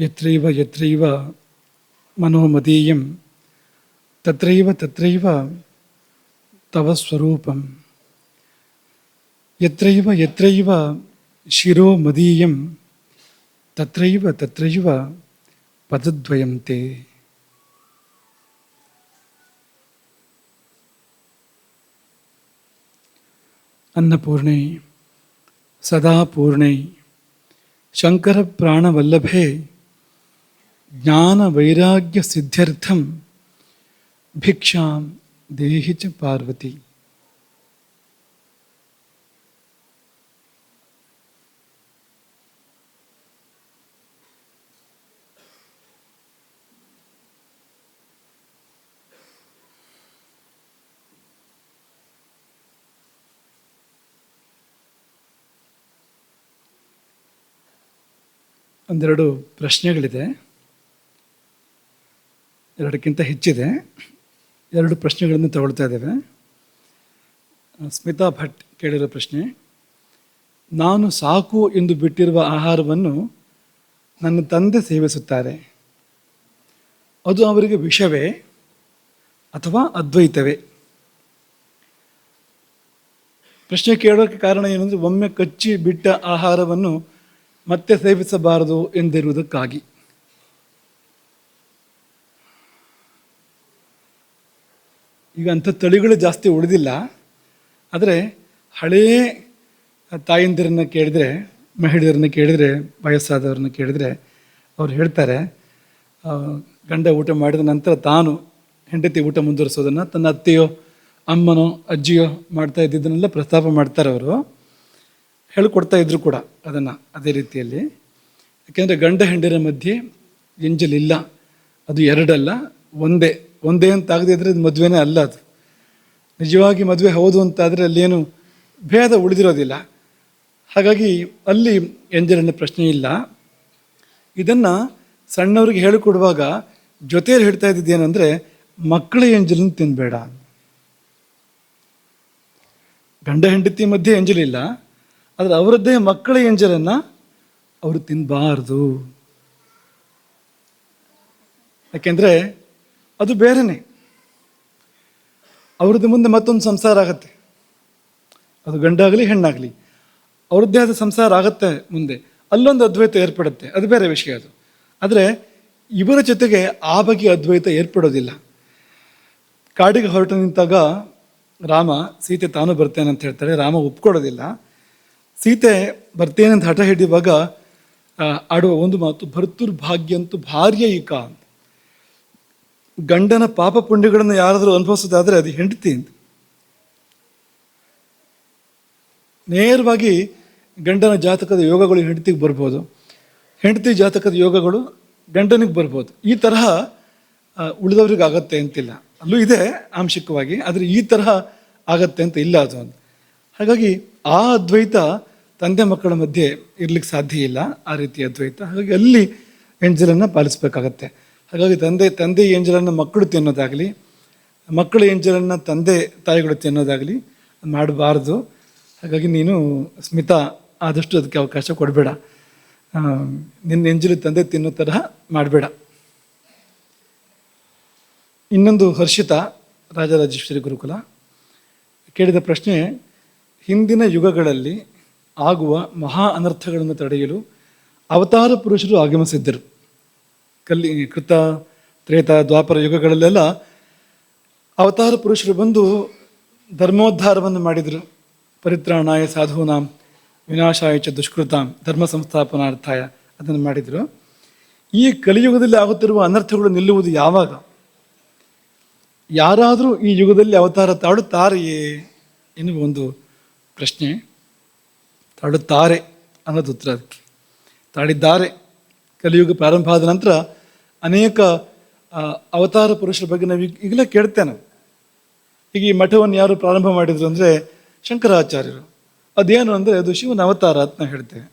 ಯತ್ರೈವ ಯತ್ರೈವ ಮನೋಮದೀಯಂ ತತ್ರೈವ ತತ್ರೈವ ತವ ಸ್ವರೂಪಂ ಯತ್ರೈವ ಯತ್ರೈವ ಶಿರೋ ಮದೀಯಂ ತತ್ರೈವ ತತ್ರೈವ ಪದದ್ವಯಂ ತೇ. ಅನ್ನಪೂರ್ಣೆ ಸದಾ ಪೂರ್ಣೆ ಶಂಕರ ಪ್ರಾಣವಲ್ಲಭೆ ಜ್ಞಾನ ವೈರಾಗ್ಯ ಸಿದ್ಧ್ಯರ್ಥಂ ಭಿಕ್ಷಾಂ ದೇಹಿ ಚ ಪಾರ್ವತಿ. ಒಂದೆರಡು ಪ್ರಶ್ನೆಗಳಿದೆ, ಎರಡಕ್ಕಿಂತ ಹೆಚ್ಚಿದೆ. ಎರಡು ಪ್ರಶ್ನೆಗಳನ್ನು ತಗೊಳ್ತಾ ಇದ್ದೇವೆ. ಸ್ಮಿತಾ ಭಟ್ ಕೇಳಿರೋ ಪ್ರಶ್ನೆ: ನಾನು ಸಾಕು ಎಂದು ಬಿಟ್ಟಿರುವ ಆಹಾರವನ್ನು ನನ್ನ ತಂದೆ ಸೇವಿಸುತ್ತಾರೆ, ಅದು ಅವರಿಗೆ ವಿಷವೇ ಅಥವಾ ಅದ್ವೈತವೇ? ಪ್ರಶ್ನೆ ಕೇಳೋಕ್ಕೆ ಕಾರಣ ಏನಂದರೆ, ಒಮ್ಮೆ ಕಚ್ಚಿ ಬಿಟ್ಟ ಆಹಾರವನ್ನು ಮತ್ತೆ ಸೇವಿಸಬಾರದು ಎಂದಿರುವುದಕ್ಕಾಗಿ. ಈಗ ಅಂಥ ತಳಿಗಳು ಜಾಸ್ತಿ ಉಳಿದಿಲ್ಲ. ಆದರೆ ಹಳೆಯ ತಾಯಂದಿರನ್ನು ಕೇಳಿದರೆ, ಮಹಿಳೆಯರನ್ನು ಕೇಳಿದರೆ, ವಯಸ್ಸಾದವ್ರನ್ನ ಕೇಳಿದರೆ ಅವ್ರು ಹೇಳ್ತಾರೆ, ಗಂಡ ಊಟ ಮಾಡಿದ ನಂತರ ತಾನು ಹೆಂಡತಿ ಊಟ ಮುಂದುವರಿಸೋದನ್ನು ತನ್ನ ಅತ್ತೆಯೋ ಅಮ್ಮನೋ ಅಜ್ಜಿಯೋ ಮಾಡ್ತಾ ಇದ್ದಿದ್ದನ್ನೆಲ್ಲ ಪ್ರಸ್ತಾಪ ಮಾಡ್ತಾರೆ. ಅವರು ಹೇಳಿಕೊಡ್ತಾ ಇದ್ರು ಕೂಡ ಅದನ್ನು ಅದೇ ರೀತಿಯಲ್ಲಿ. ಯಾಕೆಂದರೆ ಗಂಡ ಹೆಂಡರ ಮಧ್ಯೆ ಎಂಜಲಿಲ್ಲ, ಅದು ಎರಡಲ್ಲ, ಒಂದೇ. ಒಂದೇ ಅಂತ ಆಗದೇ ಇದ್ದರೆ ಅದು ಮದುವೆನೇ ಅಲ್ಲ. ಅದು ನಿಜವಾಗಿ ಮದುವೆ ಹೌದು ಅಂತಾದರೆ ಅಲ್ಲೇನು ಭೇದ ಉಳಿದಿರೋದಿಲ್ಲ. ಹಾಗಾಗಿ ಅಲ್ಲಿ ಎಂಜಲಿನ ಪ್ರಶ್ನೆ ಇಲ್ಲ. ಇದನ್ನು ಸಣ್ಣವ್ರಿಗೆ ಹೇಳಿಕೊಡುವಾಗ ಜೊತೆಯಲ್ಲಿ ಹೇಳ್ತಾ ಇದ್ದಿದ್ದೇನೆಂದರೆ, ಮಕ್ಕಳ ಎಂಜಲನ್ನು ತಿನ್ನಬೇಡ. ಗಂಡ ಹೆಂಡತಿ ಮಧ್ಯೆ ಎಂಜಲಿಲ್ಲ, ಆದರೆ ಅವರದ್ದೇ ಮಕ್ಕಳ ಎಂಜಲನ್ನು ಅವರು ತಿನ್ನಬಾರ್ದು. ಯಾಕೆಂದರೆ ಅದು ಬೇರೆಯೇ. ಅವ್ರದ್ದು ಮುಂದೆ ಮತ್ತೊಂದು ಸಂಸಾರ ಆಗತ್ತೆ, ಅದು ಗಂಡಾಗಲಿ ಹೆಣ್ಣಾಗಲಿ ಅವ್ರದ್ದೇ ಆದ ಸಂಸಾರ ಆಗತ್ತೆ. ಮುಂದೆ ಅಲ್ಲೊಂದು ಅದ್ವೈತ ಏರ್ಪಡುತ್ತೆ, ಅದು ಬೇರೆ ವಿಷಯ. ಅದು ಆದರೆ ಇವರ ಜೊತೆಗೆ ಆ ಬಗ್ಗೆ ಅದ್ವೈತ ಏರ್ಪಡೋದಿಲ್ಲ. ಕಾಡಿಗೆ ಹೊರಟು ನಿಂತಾಗ ರಾಮ ಸೀತೆ ತಾನು ಬರ್ತೇನೆ ಅಂತ ಹೇಳ್ತಾರೆ. ರಾಮ ಒಪ್ಕೊಳ್ಳೋದಿಲ್ಲ. ಸೀತೆ ಬರ್ತೇನೆ ಅಂತ ಹಠ ಹಿಡಿಯುವಾಗ ಆಡುವ ಒಂದು ಮಾತು, ಭರ್ತೃರ್ಭಾಗ್ಯಂತೂ ಭಾರ್ಯ ಈಕ ಅಂತ. ಗಂಡನ ಪಾಪ ಪುಣ್ಯಗಳನ್ನು ಯಾರಾದರೂ ಅನುಭವಿಸೋದಾದರೆ ಅದು ಹೆಂಡತಿ ಅಂತ. ನೇರವಾಗಿ ಗಂಡನ ಜಾತಕದ ಯೋಗಗಳು ಹೆಂಡತಿಗೆ ಬರ್ಬೋದು, ಹೆಂಡತಿ ಜಾತಕದ ಯೋಗಗಳು ಗಂಡನಿಗೆ ಬರ್ಬೋದು. ಈ ತರಹ ಉಳಿದವ್ರಿಗೆ ಆಗತ್ತೆ ಅಂತಿಲ್ಲ. ಅಲ್ಲೂ ಇದೆ ಆಂಶಿಕವಾಗಿ, ಆದರೆ ಈ ತರಹ ಆಗತ್ತೆ ಅಂತ ಇಲ್ಲ ಅದು. ಹಾಗಾಗಿ ಆ ಅದ್ವೈತ ತಂದೆ ಮಕ್ಕಳ ಮಧ್ಯೆ ಇರ್ಲಿಕ್ಕೆ ಸಾಧ್ಯ ಇಲ್ಲ, ಆ ರೀತಿಯ ಅದ್ವೈತ. ಹಾಗಾಗಿ ಅಲ್ಲಿ ಎಂಜಲನ್ನು ಪಾಲಿಸಬೇಕಾಗತ್ತೆ. ಹಾಗಾಗಿ ತಂದೆ ಎಂಜಲನ್ನು ಮಕ್ಕಳು ತಿನ್ನೋದಾಗಲಿ, ಮಕ್ಕಳ ಎಂಜಲನ್ನು ತಂದೆ ತಾಯಿಗಳು ತಿನ್ನೋದಾಗಲಿ ಮಾಡಬಾರ್ದು. ಹಾಗಾಗಿ ನೀನು ಸ್ಮಿತಾ ಆದಷ್ಟು ಅದಕ್ಕೆ ಅವಕಾಶ ಕೊಡಬೇಡ. ನಿನ್ನ ಎಂಜಲು ತಂದೆ ತಿನ್ನೋ ತರಹ ಮಾಡಬೇಡ. ಇನ್ನೊಂದು ಹರ್ಷಿತಾ, ರಾಜರಾಜೇಶ್ವರಿ ಗುರುಕುಲ ಕೇಳಿದ ಪ್ರಶ್ನೆ: ಹಿಂದಿನ ಯುಗಗಳಲ್ಲಿ ಆಗುವ ಮಹಾ ಅನರ್ಥಗಳನ್ನು ತಡೆಯಲು ಅವತಾರ ಪುರುಷರು ಆಗಮಿಸಿದ್ದರು. ಕೃತ, ತ್ರೇತ, ದ್ವಾಪರ ಯುಗಗಳಲ್ಲೆಲ್ಲ ಅವತಾರ ಪುರುಷರು ಬಂದು ಧರ್ಮೋದ್ಧಾರವನ್ನು ಮಾಡಿದರು. ಪರಿತ್ರಾಣಾಯ ಸಾಧೂನಾಂ ವಿನಾಶಾಯ ಚ ದುಷ್ಕೃತಾಂ ಧರ್ಮ ಸಂಸ್ಥಾಪನಾರ್ಥಾಯ ಅದನ್ನು ಮಾಡಿದರು. ಈ ಕಲಿಯುಗದಲ್ಲಿ ಆಗುತ್ತಿರುವ ಅನರ್ಥಗಳು ನಿಲ್ಲುವುದು ಯಾವಾಗ? ಯಾರಾದರೂ ಈ ಯುಗದಲ್ಲಿ ಅವತಾರ ತಾಳುತ್ತಾರೆಯೇ ಎನ್ನುವ ಒಂದು ಪ್ರಶ್ನೆ. ತಾಳುತ್ತಾರೆ ಅನ್ನೋದು ಉತ್ತರ ಅದಕ್ಕೆ. ತಾಳಿದ್ದಾರೆ. ಕಲಿಯುಗ ಪ್ರಾರಂಭ ಆದ ನಂತರ ಅನೇಕ ಅವತಾರ ಪುರುಷರ ಬಗ್ಗೆ ನಾವು ಈಗಲೇ ಕೇಳ್ತೇನೆ. ಈಗ ಈ ಮಠವನ್ನು ಯಾರು ಪ್ರಾರಂಭ ಮಾಡಿದರು ಅಂದರೆ ಶಂಕರಾಚಾರ್ಯರು. ಅದೇನು ಅಂದರೆ ಅದು ಶಿವನ ಅವತಾರ ಅಂತ ನಾವು ಹೇಳ್ತೇವೆ.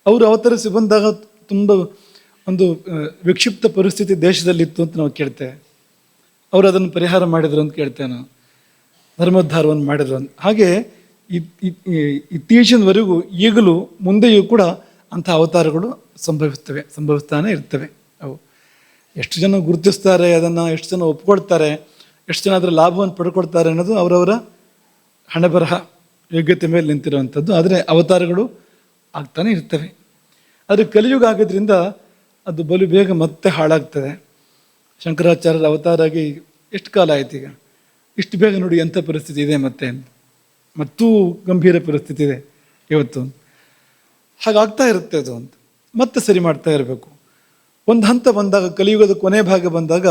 ಅವರು ಅವತರಿಸಿ ಬಂದಾಗ ತುಂಬ ಒಂದು ವಿಕ್ಷಿಪ್ತ ಪರಿಸ್ಥಿತಿ ದೇಶದಲ್ಲಿತ್ತು ಅಂತ ನಾವು ಕೇಳ್ತೇವೆ. ಅವರು ಅದನ್ನು ಪರಿಹಾರ ಮಾಡಿದರು ಅಂತ ಕೇಳ್ತೇವೆ ನಾವು. ಧರ್ಮೋದ್ಧಾರವನ್ನು ಮಾಡಿದರು ಅಂತ. ಹಾಗೆ ಇತ್ತೀಚಿನವರೆಗೂ ಈಗಲೂ ಮುಂದೆಯೂ ಕೂಡ ಅಂಥ ಅವತಾರಗಳು ಸಂಭವಿಸ್ತಾನೆ ಇರ್ತವೆ. ಅವು ಎಷ್ಟು ಜನ ಗುರುತಿಸ್ತಾರೆ, ಅದನ್ನು ಎಷ್ಟು ಜನ ಒಪ್ಕೊಳ್ತಾರೆ, ಎಷ್ಟು ಜನ ಅದರ ಲಾಭವನ್ನು ಪಡ್ಕೊಳ್ತಾರೆ ಅನ್ನೋದು ಅವರವರ ಹಣೆಬರಹ ಯೋಗ್ಯತೆ ಮೇಲೆ ನಿಂತಿರುವಂಥದ್ದು. ಆದರೆ ಅವತಾರಗಳು ಆಗ್ತಾನೆ ಇರ್ತವೆ. ಆದರೆ ಕಲಿಯುಗ ಆಗೋದ್ರಿಂದ ಅದು ಬಲು ಬೇಗ ಮತ್ತೆ ಹಾಳಾಗ್ತದೆ. ಶಂಕರಾಚಾರ್ಯರ ಅವತಾರ ಆಗಿ ಎಷ್ಟು ಕಾಲ ಆಯ್ತು ಈಗ, ಇಷ್ಟು ಬೇಗ ನೋಡಿ ಎಂಥ ಪರಿಸ್ಥಿತಿ ಇದೆ, ಮತ್ತೂ ಗಂಭೀರ ಪರಿಸ್ಥಿತಿ ಇದೆ ಇವತ್ತು. ಹಾಗಾಗ್ತಾ ಇರುತ್ತೆ ಅದು ಅಂತ ಮತ್ತೆ ಸರಿ ಮಾಡ್ತಾ ಇರಬೇಕು. ಒಂದು ಹಂತ ಬಂದಾಗ, ಕಲಿಯುಗದ ಕೊನೆ ಭಾಗ ಬಂದಾಗ,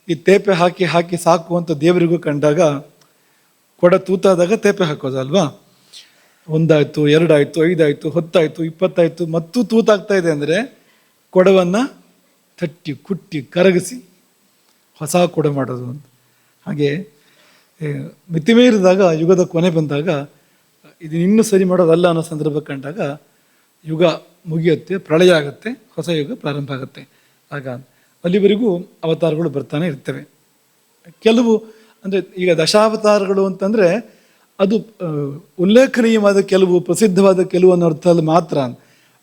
ಈ ತೇಪೆ ಹಾಕಿ ಹಾಕಿ ಸಾಕು ಅಂತ ದೇವರಿಗೂ ಕಂಡಾಗ, ಕೊಡ ತೂತಾದಾಗ ತೇಪೆ ಹಾಕೋದು ಅಲ್ವಾ. 1 ಆಯಿತು, 2 ಆಯಿತು, 5 ಆಯಿತು, 10 ಆಯಿತು, 20 ಆಯಿತು, ಮತ್ತೂ ತೂತಾಗ್ತಾ ಇದೆ ಅಂದರೆ ಕೊಡವನ್ನು ತಟ್ಟಿ ಕುಟ್ಟಿ ಕರಗಿಸಿ ಹೊಸ ಕೊಡ ಮಾಡೋದು ಅಂತ. ಹಾಗೆ ಮಿತಿಮೀರಿದಾಗ, ಯುಗದ ಕೊನೆ ಬಂದಾಗ, ಇದು ಇನ್ನೂ ಸರಿ ಮಾಡೋದಲ್ಲ ಅನ್ನೋ ಸಂದರ್ಭ ಕಂಡಾಗ ಯುಗ ಮುಗಿಯುತ್ತೆ, ಪ್ರಳಯ ಆಗುತ್ತೆ, ಹೊಸ ಯುಗ ಪ್ರಾರಂಭ ಆಗುತ್ತೆ. ಆಗ ಅಲ್ಲಿವರೆಗೂ ಅವತಾರಗಳು ಬರ್ತಾನೆ ಇರ್ತವೆ. ಕೆಲವು ಅಂದರೆ ಈಗ ದಶಾವತಾರಗಳು ಅಂತಂದರೆ ಅದು ಉಲ್ಲೇಖನೀಯವಾದ ಕೆಲವು, ಪ್ರಸಿದ್ಧವಾದ ಕೆಲವು ಅನ್ನೋ ಅರ್ಥದಲ್ಲಿ ಮಾತ್ರ.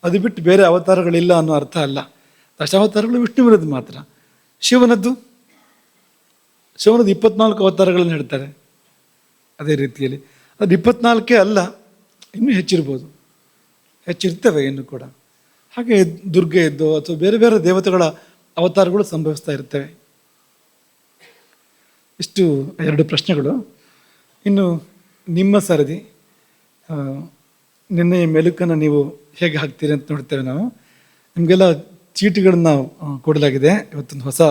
ಅದು ಬಿಟ್ಟು ಬೇರೆ ಅವತಾರಗಳಿಲ್ಲ ಅನ್ನೋ ಅರ್ಥ ಅಲ್ಲ. ದಶಾವತಾರಗಳು ವಿಷ್ಣುವಿನದ್ದು ಮಾತ್ರ. ಶಿವನದ್ದು 24 ಅವತಾರಗಳನ್ನು ಹೇಳ್ತಾರೆ. ಅದೇ ರೀತಿಯಲ್ಲಿ ಅದು 24 ಅಲ್ಲ, ಇನ್ನೂ ಹೆಚ್ಚಿರ್ಬೋದು, ಹೆಚ್ಚಿರ್ತವೆ ಇನ್ನೂ ಕೂಡ. ಹಾಗೆ ದುರ್ಗೆಯದ್ದು ಅಥವಾ ಬೇರೆ ಬೇರೆ ದೇವತೆಗಳ ಅವತಾರಗಳು ಸಂಭವಿಸ್ತಾ ಇರ್ತವೆ. ಇಷ್ಟು 2 ಪ್ರಶ್ನೆಗಳು. ಇನ್ನು ನಿಮ್ಮ ಸರದಿ, ನಿನ್ನೆ ಮೆಲುಕನ್ನು ನೀವು ಹೇಗೆ ಹಾಕ್ತೀರಿ ಅಂತ ನೋಡ್ತೇವೆ ನಾವು. ನಿಮಗೆಲ್ಲ ಚೀಟಿಗಳನ್ನು ಕೊಡಲಾಗಿದೆ. ಇವತ್ತೊಂದು ಹೊಸ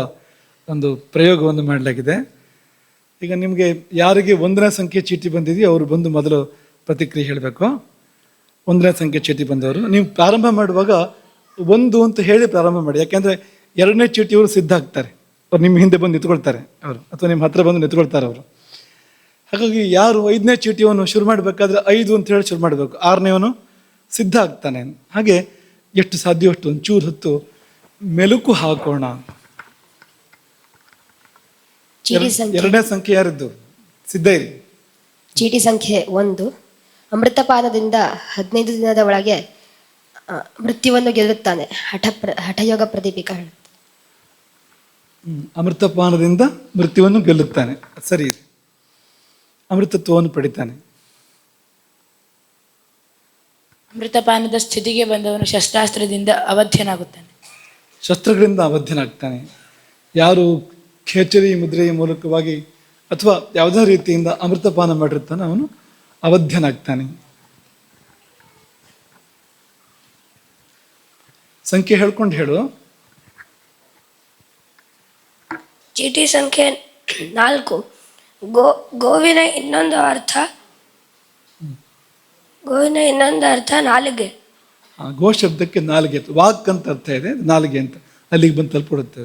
ಒಂದು ಪ್ರಯೋಗವನ್ನು ಮಾಡಲಾಗಿದೆ. ಈಗ ನಿಮಗೆ ಯಾರಿಗೆ 1ನೇ ಸಂಖ್ಯೆ ಚೀಟಿ ಬಂದಿದೆಯೋ ಅವರು ಬಂದು ಮೊದಲು ಪ್ರತಿಕ್ರಿಯೆ ಹೇಳಬೇಕು. 1ನೇ ಸಂಖ್ಯೆ ಚೀಟಿ ಬಂದವರು ನೀವು ಪ್ರಾರಂಭ ಮಾಡುವಾಗ 1 ಅಂತ ಹೇಳಿ ಪ್ರಾರಂಭ ಮಾಡಿ. ಯಾಕೆಂದರೆ 2ನೇ ಚೀಟಿಯವರು ಸಿದ್ಧ ಆಗ್ತಾರೆ, ಅವ್ರು ನಿಮ್ಮ ಹಿಂದೆ ಬಂದು ನಿಂತ್ಕೊಳ್ತಾರೆ ಅವರು, ಅಥವಾ ನಿಮ್ಮ ಹತ್ರ ಬಂದು ನಿಂತ್ಕೊಳ್ತಾರೆ ಅವರು. ಹಾಗಾಗಿ ಯಾರು 5ನೇ ಚೀಟಿಯವನು ಶುರು ಮಾಡಬೇಕಾದ್ರೆ 5 ಅಂತ ಹೇಳಿ ಶುರು ಮಾಡಬೇಕು, 6ನೇವನು ಸಿದ್ಧ ಆಗ್ತಾನೆ. ಹಾಗೆ ಎಷ್ಟು ಸಾಧ್ಯವಷ್ಟು ಒಂಚೂರು ಹೊತ್ತು ಮೆಲುಕು ಹಾಕೋಣ. 2ನೇ ಸಂಖ್ಯೆ ಯಾರಿದ್ದು? ಸಿದ್ಧ ಇರಿ. ಚೀಟಿ ಸಂಖ್ಯೆ 1. ಅಮೃತಪಾನದಿಂದ 15 ದಿನದ ಒಳಗೆ ಮೃತ್ಯುವನ್ನು ಗೆಲ್ಲುತ್ತಾನೆ. ಹಠಯೋಗ ಪ್ರದೀಪಿಕ ಹೇಳುತ್ತೆ. ಅಮೃತಪಾನದಿಂದ ಮೃತ್ಯುವನ್ನು ಗೆಲ್ಲುತ್ತಾನೆ, ಸರಿ. ಅಮೃತತ್ವವನ್ನು ಪಡಿತಾನೆ. ಅಮೃತಪಾನದ ಸ್ಥಿತಿಗೆ ಬಂದವನು ಶಸ್ತ್ರಾಸ್ತ್ರದಿಂದ ಅವಧ್ಯನಾಗುತ್ತಾನೆ. ಶಸ್ತ್ರಗಳಿಂದ ಅವಧ್ಯನಾಗ್ತಾನೆ. ಯಾರು ಖೇಚರಿ ಮುದ್ರೆಯ ಮೂಲಕವಾಗಿ ಅಥವಾ ಯಾವುದೇ ರೀತಿಯಿಂದ ಅಮೃತಪಾನ ಮಾಡಿರ್ತಾನೆ ಅವನು ಅವಧ್ಯನಾಗ್ತಾನೆ. ಸಂಖ್ಯೆ ಹೇಳ್ಕೊಂಡು ಹೇಳು. ಚೀಟಿ ಸಂಖ್ಯೆ 4. ಗೋವಿನ ಇನ್ನೊಂದು ಅರ್ಥ ನಾಲಿಗೆ. ಗೋ ಶಬ್ದಕ್ಕೆ ನಾಲಿಗೆ, ವಾಕ್ ಅಂತ ಅರ್ಥ ಇದೆ, ನಾಲಿಗೆ ಅಂತ ಅಲ್ಲಿಗೆ ಬಂದು ತಲುಪಿಡುತ್ತೆ.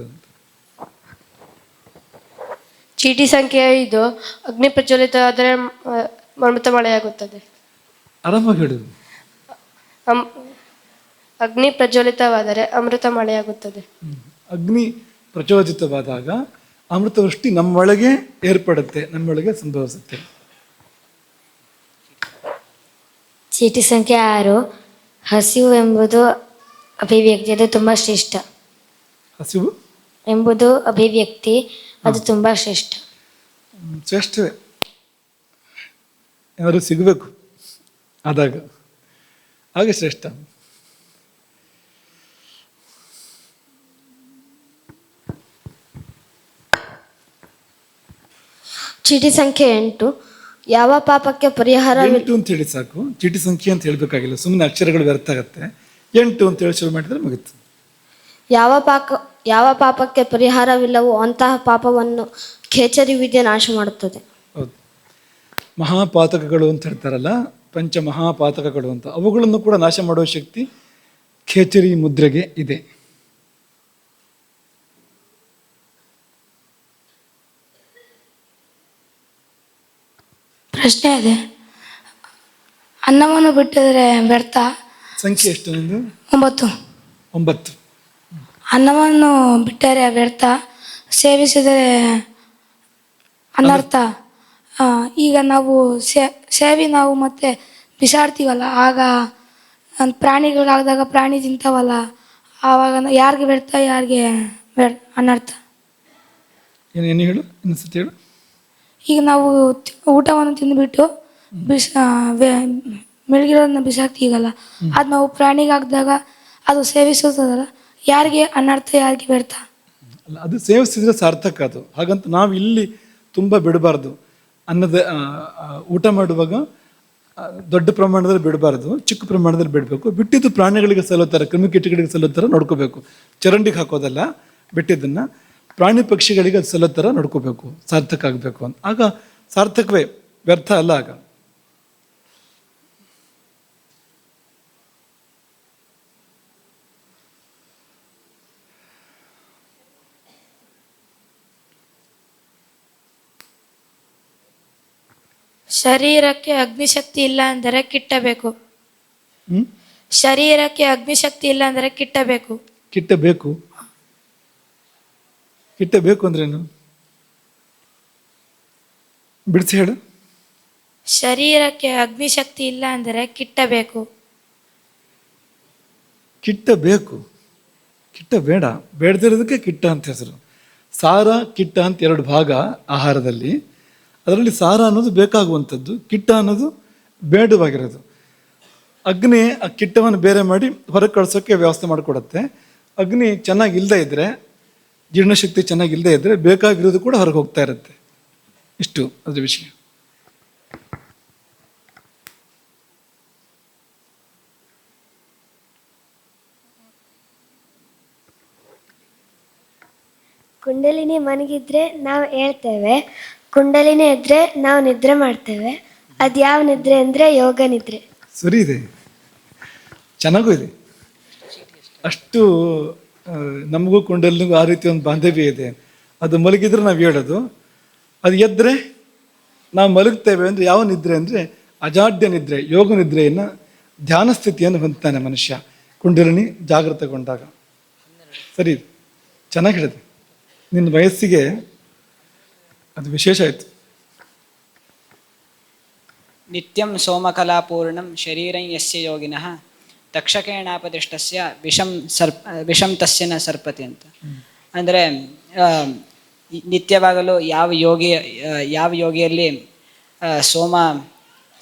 ಚೀಟಿ ಸಂಖ್ಯೆ 5. ಅಗ್ನಿ ಪ್ರಜ್ವಲಿತವಾದರೆ ಅಮೃತ ಮಳೆಯಾಗುತ್ತದೆ. ಆರಾಮಾಗಿ ಹೇಳುದು. ಅಗ್ನಿ ಪ್ರಜ್ವಲಿತವಾದರೆ ಅಮೃತ ಮಳೆಯಾಗುತ್ತದೆ. ಅಗ್ನಿ ಪ್ರಚೋದಿತವಾದಾಗ ಅಮೃತವೃಷ್ಟಿ ನಮ್ಮೊಳಗೆ ಏರ್ಪಡುತ್ತೆ, ನಮ್ಮೊಳಗೆ ಸಂಭವಿಸುತ್ತೆ. ಚೀಟಿ ಸಂಖ್ಯೆ 6. ಹಸಿವು ಎಂಬುದು ಅಭಿವ್ಯಕ್ತಿ, ಅದು ತುಂಬ ಶ್ರೇಷ್ಠ. ಹಸಿವು ಎಂಬುದು ಅಭಿವ್ಯಕ್ತಿ, ಅದು ತುಂಬ ಶ್ರೇಷ್ಠ. ಶ್ರೇಷ್ಠವೇ, ಯಾರು ಸಿಗಬೇಕು ಆದಾಗ, ಹಾಗೆ ಶ್ರೇಷ್ಠ. ಚೀಟಿ ಸಂಖ್ಯೆ 8. ಯಾವ ಪಾಪಕ್ಕೆ ಪರಿಹಾರ 8 ಅಂತ ಹೇಳಿ ಸಾಕು, ಚೀಟಿ ಸಂಖ್ಯೆ ಅಂತ ಹೇಳ್ಬೇಕಾಗಿಲ್ಲ, ಸುಮ್ಮನೆ ಅಕ್ಷರಗಳು ವ್ಯರ್ಥ ಆಗತ್ತೆ. 8 ಅಂತ ಹೇಳಿ ಶುರು ಮಾಡಿದ್ರೆ ಮುಗಿತು. ಯಾವ ಪಾಪಕ್ಕೆ ಪರಿಹಾರವಿಲ್ಲವೋ ಅಂತಹ ಪಾಪವನ್ನು ಖೇಚರಿ ವಿದ್ಯೆ ನಾಶ ಮಾಡುತ್ತದೆ. ಹೌದು, ಮಹಾಪಾತಕಗಳು ಅಂತ ಹೇಳ್ತಾರಲ್ಲ, ಪಂಚ ಮಹಾಪಾತಕಗಳು ಅಂತ, ಅವುಗಳನ್ನು ಕೂಡ ನಾಶ ಮಾಡುವ ಶಕ್ತಿ ಖೇಚರಿ ಮುದ್ರೆಗೆ ಇದೆ. ಪ್ರಶ್ನೆ ಇದೆ, ಅನ್ನವನ್ನು ಬಿಟ್ಟಿದ್ರೆ ವ್ಯರ್ಥ. ಸಂಖ್ಯೆ ಎಷ್ಟು ನಿಂದು? 9. ಅನ್ನವನ್ನು ಬಿಟ್ಟರೆ ವ್ಯರ್ಥ, ಸೇವಿಸಿದರೆ ಅನರ್ಥ. ಈಗ ನಾವು ಸೇವಿ ನಾವು ಮತ್ತೆ ಬಿಸಾಡ್ತೀವಲ್ಲ, ಆಗ ಪ್ರಾಣಿಗಳಿಗಾಗ್ದಾಗ ಪ್ರಾಣಿ ತಿಂತಾವಲ್ಲ, ಆವಾಗ ಯಾರಿಗೆ ವ್ಯರ್ಥ ಯಾರಿಗೆ ಅನರ್ಥ. ಏನು ಹೇಳು, ಇನ್ನೊಂದ್ಸತಿ ಹೇಳು. ಈಗ ನಾವು ಊಟವನ್ನು ತಿಂದುಬಿಟ್ಟು ಮೆಳಗಿರೋದನ್ನ ಬಿಸಾಕ್ತೀವಲ್ಲ, ಅದು ನಾವು ಪ್ರಾಣಿಗೆ ಹಾಕಿದಾಗ ಅದು ಸೇವಿಸುತ್ತದಲ್ಲ, ಯಾರಿಗೆ ಅನರ್ಥ ಯಾರಿಗೆ ವ್ಯರ್ಥ? ಅಲ್ಲ, ಅದು ಸೇವಿಸಿದ್ರೆ ಸಾರ್ಥಕ ಅದು. ಹಾಗಂತ ನಾವು ಇಲ್ಲಿ ತುಂಬ ಬಿಡಬಾರ್ದು. ಅನ್ನದ ಊಟ ಮಾಡುವಾಗ ದೊಡ್ಡ ಪ್ರಮಾಣದಲ್ಲಿ ಬಿಡಬಾರ್ದು, ಚಿಕ್ಕ ಪ್ರಮಾಣದಲ್ಲಿ ಬಿಡಬೇಕು. ಬಿಟ್ಟಿದ್ದು ಪ್ರಾಣಿಗಳಿಗೆ ಸಲ್ಲೋ ಥರ, ಕ್ರಿಮಿಕೀಟಗಳಿಗೆ ಸಲ್ಲೋ ಥರ ನೋಡ್ಕೋಬೇಕು. ಚರಂಡಿಗೆ ಹಾಕೋದಲ್ಲ, ಬಿಟ್ಟಿದ್ದನ್ನು ಪ್ರಾಣಿ ಪಕ್ಷಿಗಳಿಗೆ ಅದು ಸಲ್ಲೋ ಥರ ನೋಡ್ಕೋಬೇಕು, ಸಾರ್ಥಕ ಆಗಬೇಕು ಅಂತ. ಆಗ ಸಾರ್ಥಕವೇ, ವ್ಯರ್ಥ ಅಲ್ಲ ಆಗ. ಶರೀರಕ್ಕೆ ಅಗ್ನಿಶಕ್ತಿ ಇಲ್ಲ ಅಂದರೆ ಕಿಟ್ಟಬೇಕು. ಶರೀರಕ್ಕೆ ಅಗ್ನಿಶಕ್ತಿ ಇಲ್ಲ ಅಂದರೆ ಕಿಟ್ಟಬೇಕು. ಕಿಟ್ಟಬೇಕು, ಕಿಟ್ಟಬೇಕು ಅಂದ್ರೇನು? ಬಿಡಿಸಿ ಹೇಳು. ಶರೀರಕ್ಕೆ ಅಗ್ನಿಶಕ್ತಿ ಇಲ್ಲ ಅಂದರೆ ಕಿಟ್ಟಬೇಕು. ಕಿಟ್ಟಬೇಕು, ಕಿಟ್ಟ ಬೇಡ, ಬೇಡದಿರೋದಕ್ಕೆ ಕಿಟ್ಟ ಅಂತ ಹೆಸರು. ಸಾರ ಕಿಟ್ಟ ಅಂತ ಎರಡು ಭಾಗ ಆಹಾರದಲ್ಲಿ. ಅದರಲ್ಲಿ ಸಾರ ಅನ್ನೋದು ಬೇಕಾಗುವಂಥದ್ದು, ಕಿಟ್ಟ ಅನ್ನೋದು ಬೇಡವಾಗಿರೋದು. ಅಗ್ನಿ ಆ ಕಿಟ್ಟವನ್ನು ಬೇರೆ ಮಾಡಿ ಹೊರಗೆ ಕಳ್ಸೋಕ್ಕೆ ವ್ಯವಸ್ಥೆ ಮಾಡಿಕೊಡುತ್ತೆ. ಅಗ್ನಿ ಚೆನ್ನಾಗಿಲ್ಲದೆ ಇದ್ದರೆ, ಜೀರ್ಣಶಕ್ತಿ ಚೆನ್ನಾಗಿಲ್ಲದೆ ಇದ್ದರೆ ಬೇಕಾಗಿರೋದು ಕೂಡ ಹೊರಗೆ ಹೋಗ್ತಾ ಇರುತ್ತೆ. ಇಷ್ಟು ಅದ್ರ ವಿಷಯ. ಕುಂಡಲಿನಿ ಮನಗಿದ್ರೆ ನಾವು ಹೇಳ್ತೇವೆ, ಕುಂಡಲಿನಿ ಇದ್ರೆ ನಾವು ನಿದ್ರೆ ಮಾಡ್ತೇವೆ. ಅದು ಯಾವ ನಿದ್ರೆ ಅಂದರೆ ಯೋಗ ನಿದ್ರೆ. ಸರಿ ಇದೆ, ಚೆನ್ನಾಗೂ ಇದೆ. ಅಷ್ಟು ನಮಗೂ ಕುಂಡಲಿನಿಗೂ ಆ ರೀತಿ ಒಂದು ಬಾಂಧವ್ಯ ಇದೆ. ಅದು ಮಲಗಿದ್ರೆ ನಾವು ಹೇಳೋದು, ಅದು ಎದ್ದರೆ ನಾವು ಮಲಗ್ತೇವೆ ಅಂದರೆ ಯಾವ ನಿದ್ರೆ ಅಂದರೆ ಅಜಾಡ್ಯ ನಿದ್ರೆ, ಯೋಗ ನಿದ್ರೆಯನ್ನು, ಧ್ಯಾನ ಸ್ಥಿತಿಯನ್ನು ಹೊಂದ್ತಾನೆ ಮನುಷ್ಯ ಕುಂಡಲಿನಿ ಜಾಗೃತಗೊಂಡಾಗ. ಸರಿ, ಚೆನ್ನಾಗಿ ಹೇಳಿದೆ. ನಿನ್ನ ವಯಸ್ಸಿಗೆ ಅದು ವಿಶೇಷ ಆಯಿತು. ನಿತ್ಯಂ ಸೋಮಕಲಾಪೂರ್ಣಂ ಶರೀರಂ ಯಸ್ಯ ಯೋಗಿನಃ ತಕ್ಷಕೇಣಾಪತಿಷ್ಠಸ್ಯ ವಿಷಂ ತಸ್ಯ ನ ಸರ್ಪತಿ ಅಂತ. ಅಂದರೆ ನಿತ್ಯವಾಗಲೂ ಯಾವ ಯೋಗಿಯಲ್ಲಿ ಸೋಮ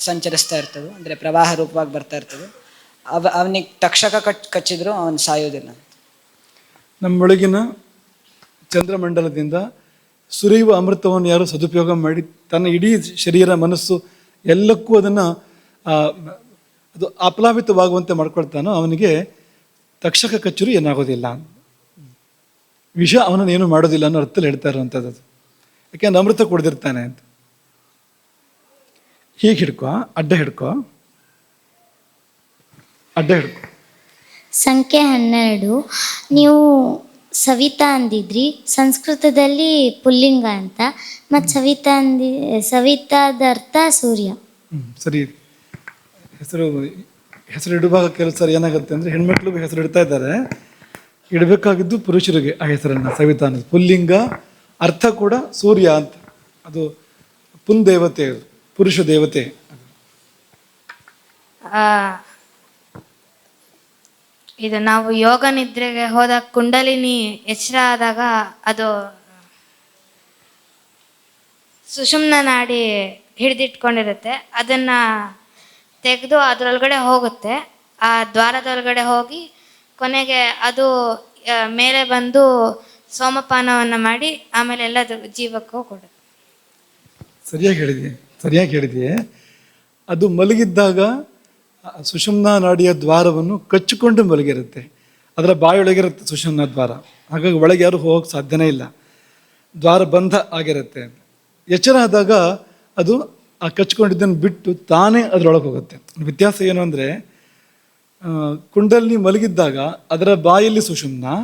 ಸಂಚರಿಸ್ತಾ ಇರ್ತದೋ, ಅಂದರೆ ಪ್ರವಾಹ ರೂಪವಾಗಿ ಬರ್ತಾ ಇರ್ತದೋ, ಅವನಿಗೆ ತಕ್ಷಕ ಕಚ್ಚಿದ್ರು ಅವನು ಸಾಯೋದಿಲ್ಲ. ನಮ್ಮೊಳಗಿನ ಚಂದ್ರಮಂಡಲದಿಂದ ಸುರಿಯುವ ಅಮೃತವನ್ನು ಯಾರು ಸದುಪಯೋಗ ಮಾಡಿ ತನ್ನ ಇಡೀ ಶರೀರ, ಮನಸ್ಸು ಎಲ್ಲಕ್ಕೂ ಅದನ್ನು ಅದು ಅಪ್ಲಾವಿತವಾಗುವಂತೆ ಮಾಡ್ಕೊಳ್ತಾನೋ ಅವನಿಗೆ ತಕ್ಷಕ ಕಚ್ಚುರು ಏನಾಗೋದಿಲ್ಲ, ವಿಷ ಅವನನ್ನು ಏನು ಮಾಡೋದಿಲ್ಲ ಅನ್ನೋ ಅರ್ಥದಲ್ಲಿ ಹೇಳ್ತಾ ಇರುವಂಥದ್ದು. ಅದು ಯಾಕೆಂದ್ರೆ ಅಮೃತ ಕುಡಿದಿರ್ತಾನೆ ಅಂತ. ಹೀಗೆ ಹಿಡ್ಕೊ, ಅಡ್ಡ ಹಿಡ್ಕೊ, ಅಡ್ಡ ಹಿಡ್ಕೊ. ಸಂಖ್ಯೆ 12. ನೀವು ಸವಿತಾ ಅಂದಿದ್ರಿ, ಸಂಸ್ಕೃತದಲ್ಲಿ ಪುಲ್ಲಿಂಗ ಅಂತ, ಮತ್ತು ಸವಿತಾದ ಅರ್ಥ ಸೂರ್ಯ. ಸರಿ. ಹೆಸರು ಇಡುವಾಗ ಕೆಲವು ಸರಿ ಏನಾಗುತ್ತೆ ಅಂದರೆ, ಹೆಣ್ಮಕ್ಳಿಗೂ ಹೆಸರು ಇಡ್ತಾ ಇದ್ದಾರೆ, ಇಡಬೇಕಾಗಿದ್ದು ಪುರುಷರಿಗೆ ಆ ಹೆಸರನ್ನು, ಸವಿತಾ ಅನ್ನೋದು. ಪುಲ್ಲಿಂಗ, ಅರ್ಥ ಕೂಡ ಸೂರ್ಯ ಅಂತ. ಅದು ಪುನ್ ದೇವತೆ, ಪುರುಷ ದೇವತೆ. ಇದು ನಾವು ಯೋಗ ನಿದ್ರೆಗೆ ಹೋದಾಗ ಕುಂಡಲಿನಿ ಎಚ್ಚರ ಆದಾಗ ಅದು ಸುಷುಮ್ನ ನಾಡಿ ಹಿಡಿದಿಟ್ಕೊಂಡಿರುತ್ತೆ. ಅದನ್ನು ತೆಗೆದು ಅದರೊಳಗಡೆ ಹೋಗುತ್ತೆ, ಆ ದ್ವಾರದೊಳಗಡೆ ಹೋಗಿ ಕೊನೆಗೆ ಅದು ಮೇಲೆ ಬಂದು ಸೋಮಪಾನವನ್ನು ಮಾಡಿ ಆಮೇಲೆ ಎಲ್ಲ ಜೀವಕ್ಕೂ ಕೊಡುತ್ತೆ. ಸರಿಯಾಗಿ ಹೇಳಿದೆಯೇ. ಅದು ಮಲಗಿದ್ದಾಗ ಸುಷುಮ್ನಾ ನಾಡಿಯ ದ್ವಾರವನ್ನು ಕಚ್ಚಿಕೊಂಡು ಮಲಗಿರುತ್ತೆ. ಅದರ ಬಾಯೊಳಗಿರುತ್ತೆ ಸುಷುಮ್ನಾ ದ್ವಾರ, ಹಾಗಾಗಿ ಒಳಗೆ ಯಾರು ಹೋಗೋಕ್ಕೆ ಸಾಧ್ಯನೇ ಇಲ್ಲ, ದ್ವಾರ ಬಂಧ ಆಗಿರುತ್ತೆ. ಎಚ್ಚರ ಆದಾಗ ಅದು ಆ ಕಚ್ಕೊಂಡಿದ್ದನ್ನು ಬಿಟ್ಟು ತಾನೇ ಅದರೊಳಗೆ ಹೋಗುತ್ತೆ. ವ್ಯತ್ಯಾಸ ಏನು ಅಂದರೆ, ಕುಂಡಲಿನಿ ಮಲಗಿದ್ದಾಗ ಅದರ ಬಾಯಲ್ಲಿ ಸುಷುಮ್ನಾ,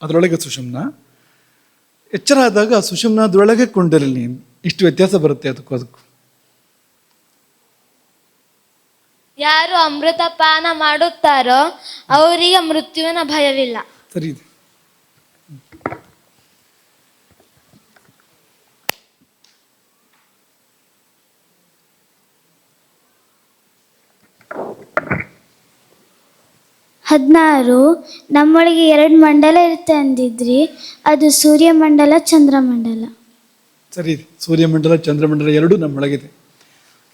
ಅದರೊಳಗೆ ಸುಷುಮ್ನಾ. ಎಚ್ಚರ ಆದಾಗ ಸುಷುಮ್ನಾದೊಳಗೆ ಕುಂಡಲಿನಿ. ಇಷ್ಟು ವ್ಯತ್ಯಾಸ ಬರುತ್ತೆ ಅದಕ್ಕೂ. ಯಾರು ಅಮೃತ ಪಾನ ಮಾಡುತ್ತಾರೋ ಅವರಿಗೆ ಮೃತ್ಯುವಿನ ಭಯವಿಲ್ಲ. ಸರಿ ಇದೆ. 16 ನಮ್ಮೊಳಗೆ 2 ಮಂಡಲ ಇರುತ್ತೆ ಅಂದಿದ್ರಿ, ಅದು ಸೂರ್ಯಮಂಡಲ ಚಂದ್ರಮಂಡಲ. ಸರಿ, ಸೂರ್ಯಮಂಡಲ ಚಂದ್ರಮಂಡಲ ಎರಡೂ ನಮ್ಮೊಳಗಿದೆ.